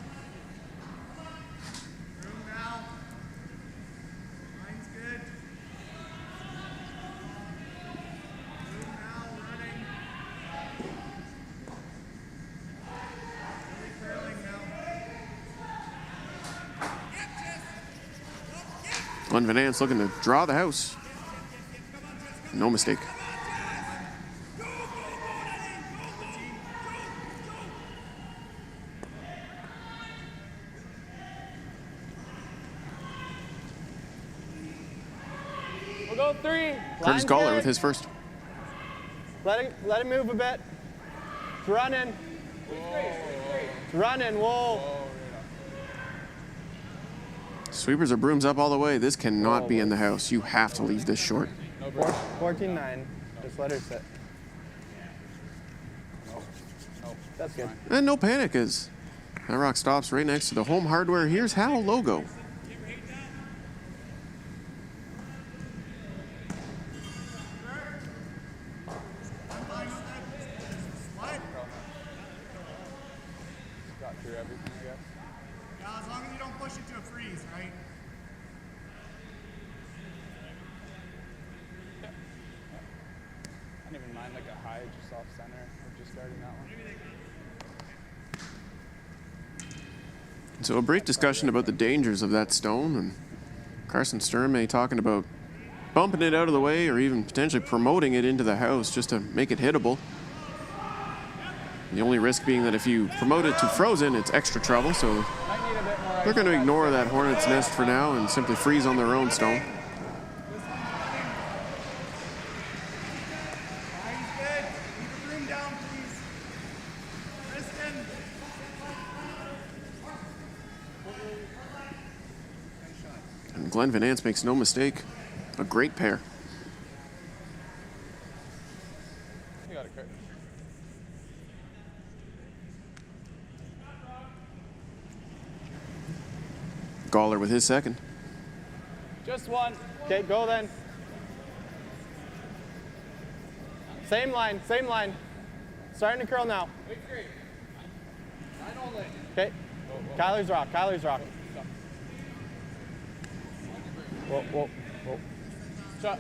Glenn Van Nance looking to draw the house. No mistake. We'll go 3. Curtis Gawler with his first. Let it move a bit. It's running. It's running, whoa. Sweepers or brooms up all the way. This cannot be in the house. You have to leave this short. 14-9. Just let her sit. That's good. And no panic as that rock stops right next to the Home Hardware Here's Hal logo. Got through everything, I guess. Yeah, as long as you don't push it to a freeze, right? I don't even mind like a high just off center or just starting that one. So a brief discussion about the dangers of that stone, and Carson Sturmay talking about bumping it out of the way or even potentially promoting it into the house just to make it hittable. The only risk being that if you promote it to frozen, it's extra trouble, so Might need a bit more they're going to ignore that hornet's nest for now and simply freeze on their own stone. Line's good. Keep the broom down, please. Kristen. And Glenn Van Nance makes no mistake. A great pair. You got it, Kurt. Gawler with his second. Just one. Okay, go then. Same line, same line. Starting to curl now. Okay. Kyler's rock, Kyler's rock. Whoa, whoa, whoa. Shot.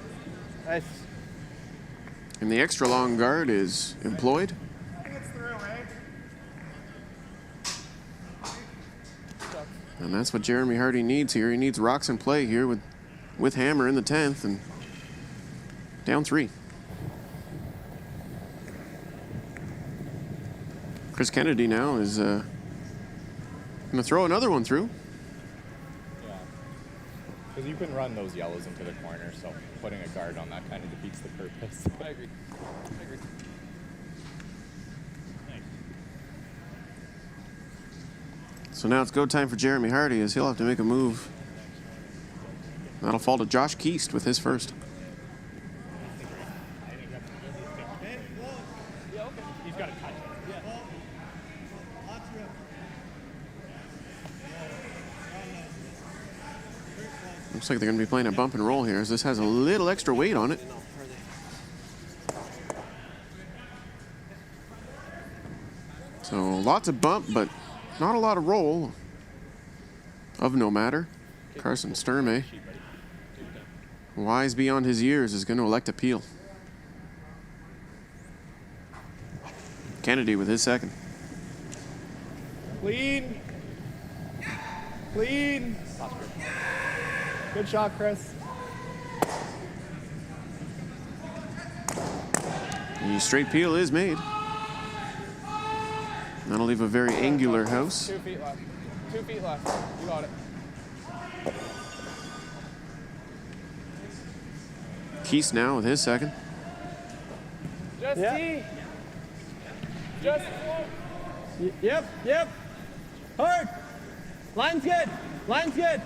Nice. And the extra long guard is employed. It's through, right? And that's what Jeremy Harty needs here. He needs rocks in play here with hammer in the 10th and down 3. Chris Kennedy now is going to throw another one through. Yeah. Because you can run those yellows into the corner, so putting a guard on that kind of defeats the purpose. I agree. I agree. So now it's go time for Jeremy Harty as he'll have to make a move. That'll fall to Josh Keast with his first. He's got to touch it. Looks like they're going to be playing a bump and roll here as this has a little extra weight on it. So lots of bump, but not a lot of roll. Of no matter. Carson Sturmay, wise beyond his years, is going to elect appeal. Kennedy with his second. Clean. Clean. Good shot, Chris. The straight peel is made. That'll leave a very angular house. 2 feet left. 2 feet left. You got it. Keast now with his second. Just Yeah. T. Just Yep, yep. Hard. Line's good. Line's good.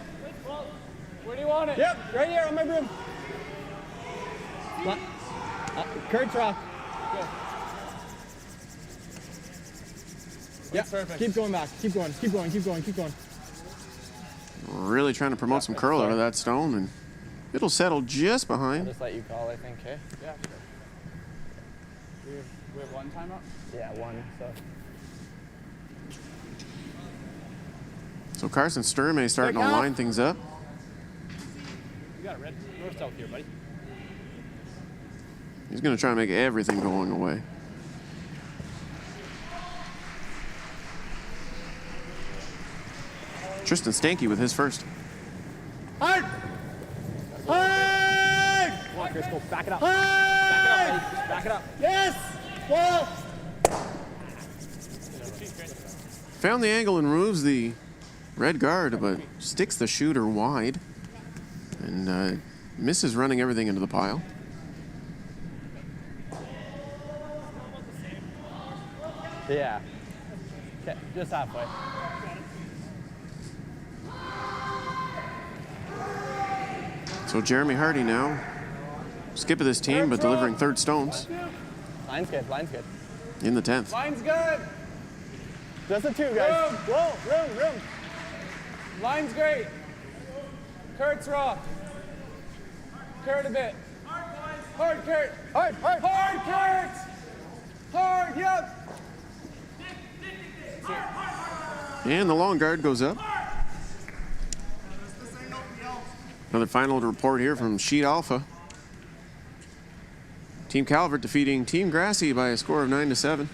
where do you want it? Yep, right here on my broom. Kurt's rock. Yeah, perfect. keep going back. Keep going, keep going, keep going, keep going. Really trying to promote some curl out of that stone, and it'll settle just I'll behind. just let you call, I think, okay? Yeah, sure. We have one timeout? Yeah, one, so. So Carson Sturmay starting to Check out. line things up. You got it, red. North south here, buddy. He's going to try and make everything going away. Tristan Stanky with his first. Hard! Hard! Come on, Chris, go. Back it up. Hard! Back it up, buddy. Just back it up. Yes! Well, Found the angle and removes the red guard, but sticks the shooter wide. And misses running everything into the pile. yeah. Okay, just halfway. So Jeremy Harty now, skip of this team, but delivering third stones Line's good. in the 10th. Line's good. Just the two, guys. Whoa, room. Line's great. Kurt's raw. Kurt a bit. Hard, Kurt. Hard. Hard, Kurt. Hard, yep. And the long guard goes up. Another final report here from Sheet Alpha. Team Calvert defeating Team Grassy by a score of 9-7.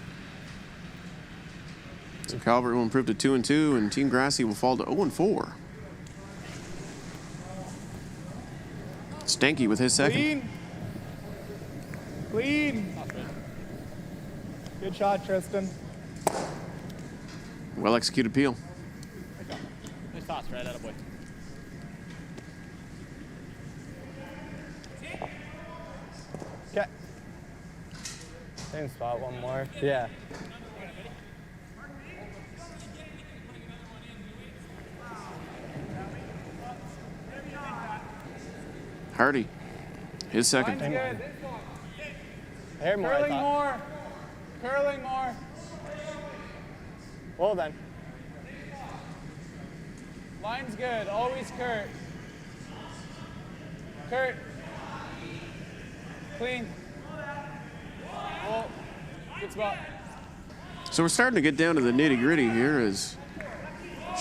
So Calvert will improve to 2-2, and Team Grassy will fall to 0-4. Stanky with his second. Clean. Good shot, Tristan. Well executed peel. Nice toss, Fred. Attaboy. Okay. Same spot, one more. Yeah. Harty, his second. Line's good. Hair more, I Curling thought. more. Curling more. Well then. Line's good. Always Kurt. Kurt. Clean. Well, good spot. So we're starting to get down to the nitty gritty here as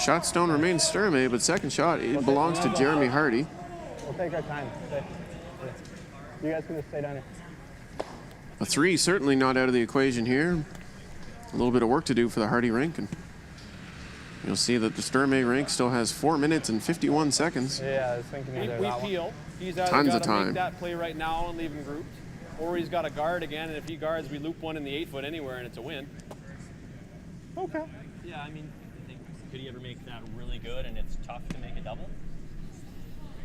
shot stone remains Sturmay, but second shot, it belongs to Jeremy Harty. We'll take our time. You guys can just stay down here. A 3 certainly not out of the equation here. A little bit of work to do for the Harty rink, and you'll see that the Sturmay rink still has 4 minutes and 51 seconds. Yeah, I was thinking either We that one. peel. He's either Tons of got to time. make that play right now and leave him grouped, or he's got to guard again, and if he guards, we loop one in the 8-foot anywhere, and it's a win. Okay. Yeah, I mean, I think, could he ever make that really good and it's tough to make a double?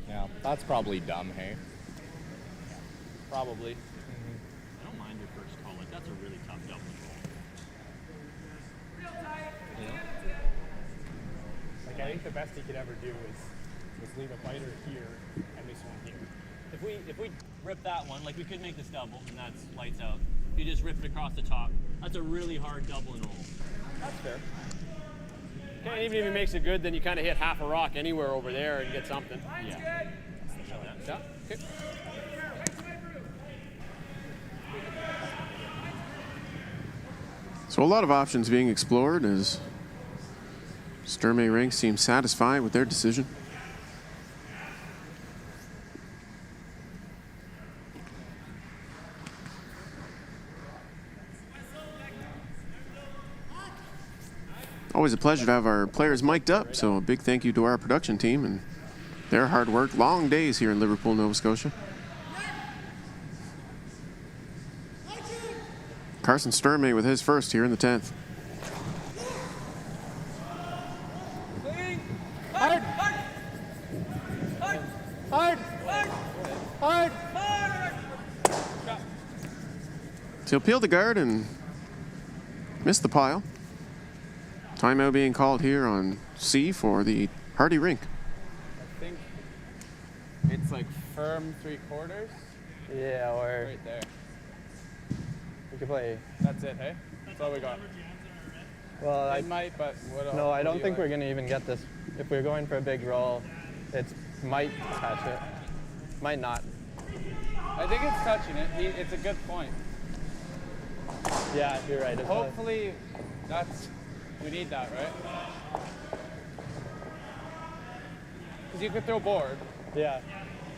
Yeah, that's probably dumb, hey? Probably. I don't mind your first call. Like, that's a really tough double roll. You know? Like, I think the best he could ever do was leave a biter here and this one here. If we rip that one, like we could make this double, and that's lights out. If you just rip it across the top, that's a really hard double and roll. That's fair. Okay, and even if he makes it good, then you kind of hit half a rock anywhere over there and get something. Yeah. Yeah. Okay. So a lot of options being explored as Sturmay rink seems satisfied with their decision. Always a pleasure to have our players mic'd up, so a big thank you to our production team and their hard work. Long days here in Liverpool, Nova Scotia. Carson Sturmay with his first here in the 10th. Clean. Hard. Hard. Hard. So he'll peel the guard and miss the pile. Timeout being called here on C for the Harty rink. I think it's like firm 3/4. Yeah, or Right there. we could play. That's it, hey? That's all we got. Well, I might, but what else? no, I What don't do you think like? we're gonna even get this. If we're going for a big roll, it might touch it. Might not. I think it's touching it. It's a good point. Yeah, you're right. It's Hopefully, we need that, right? Because you could throw board, yeah.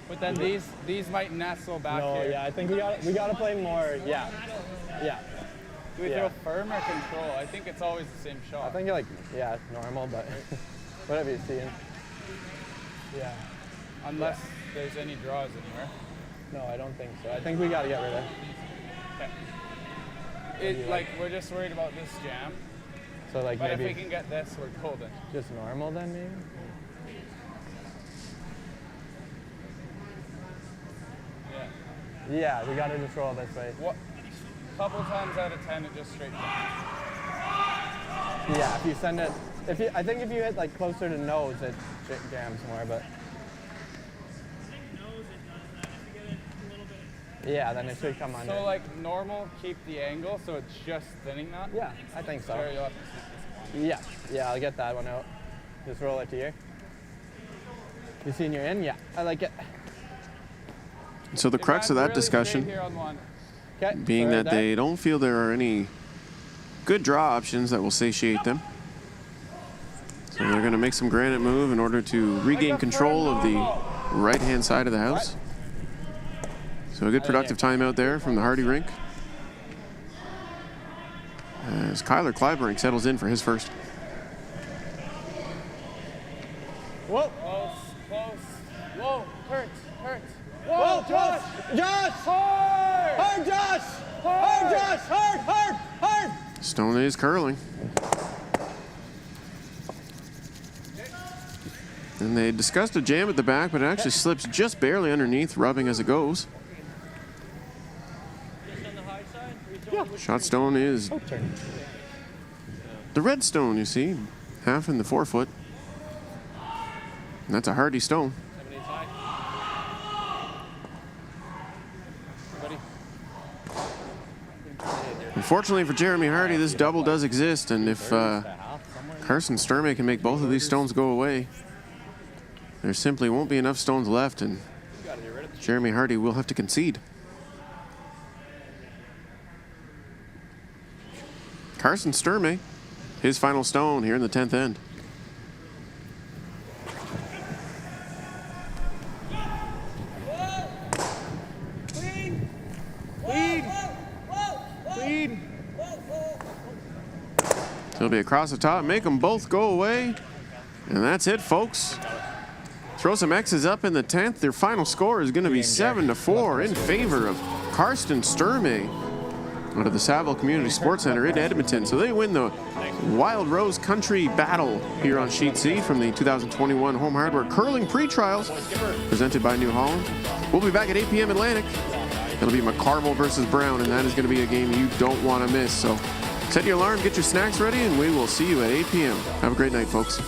but then these might nestle back No, here. yeah. I think we gotta play more. Yeah. Yeah. Do we Yeah. throw firm or control? I think it's always the same shot. I think normal, but whatever you're seeing. Yeah. Unless there's any draws anywhere. No, I don't think so. I think we gotta get rid of it. Like we're just worried about this jam. So like But maybe if we can get this, we're golden. just normal then maybe. Yeah. Yeah, we gotta just roll this way. What? Couple times out of 10, it just straight jams. Yeah, if you send it, I think if you hit like closer to nose, it jams more. But Yeah, then it should come under. So like normal, keep the angle, so it's just thinning that? Yeah, I think so. Sure, you'll have to stick this one. Yeah, I'll get that one out. Just roll it to here. You seen you're in? Yeah, I like it. So the crux of that discussion being that they don't feel there are any good draw options that will satiate them. So they're going to make some granite move in order to regain control of the right-hand side of the house. So a good productive timeout there from the Harty rink. As Kyler Clyburn settles in for his first. Whoa. Close, close. Whoa, hurts. Whoa, Josh! Josh! Hard, Josh! Hard, Josh! Hard! Stone is curling. And they discussed a jam at the back, but it actually slips just barely underneath, rubbing as it goes. Shot stone is the red stone, you see, half in the 4-foot. And that's a Harty stone. Unfortunately for Jeremy Harty, this double does exist, and if Carson Sturmay can make both of these stones go away, there simply won't be enough stones left, and Jeremy Harty will have to concede. Carson Sturmay, his final stone here in the 10th end. So it'll be across the top, make them both go away. And that's it, folks. Throw some X's up in the 10th. Their final score is going to be 7-4 in favor of Carson Sturmay out of the Saville Community Sports Center in Edmonton. So they win the Wild Rose Country Battle here on Sheet C from the 2021 Home Hardware Curling Pre-Trials presented by New Holland. We'll be back at 8 p.m. Atlantic. It'll be McCarville versus Brown, and that is going to be a game you don't want to miss. So set your alarm, get your snacks ready, and we will see you at 8 p.m. Have a great night, folks.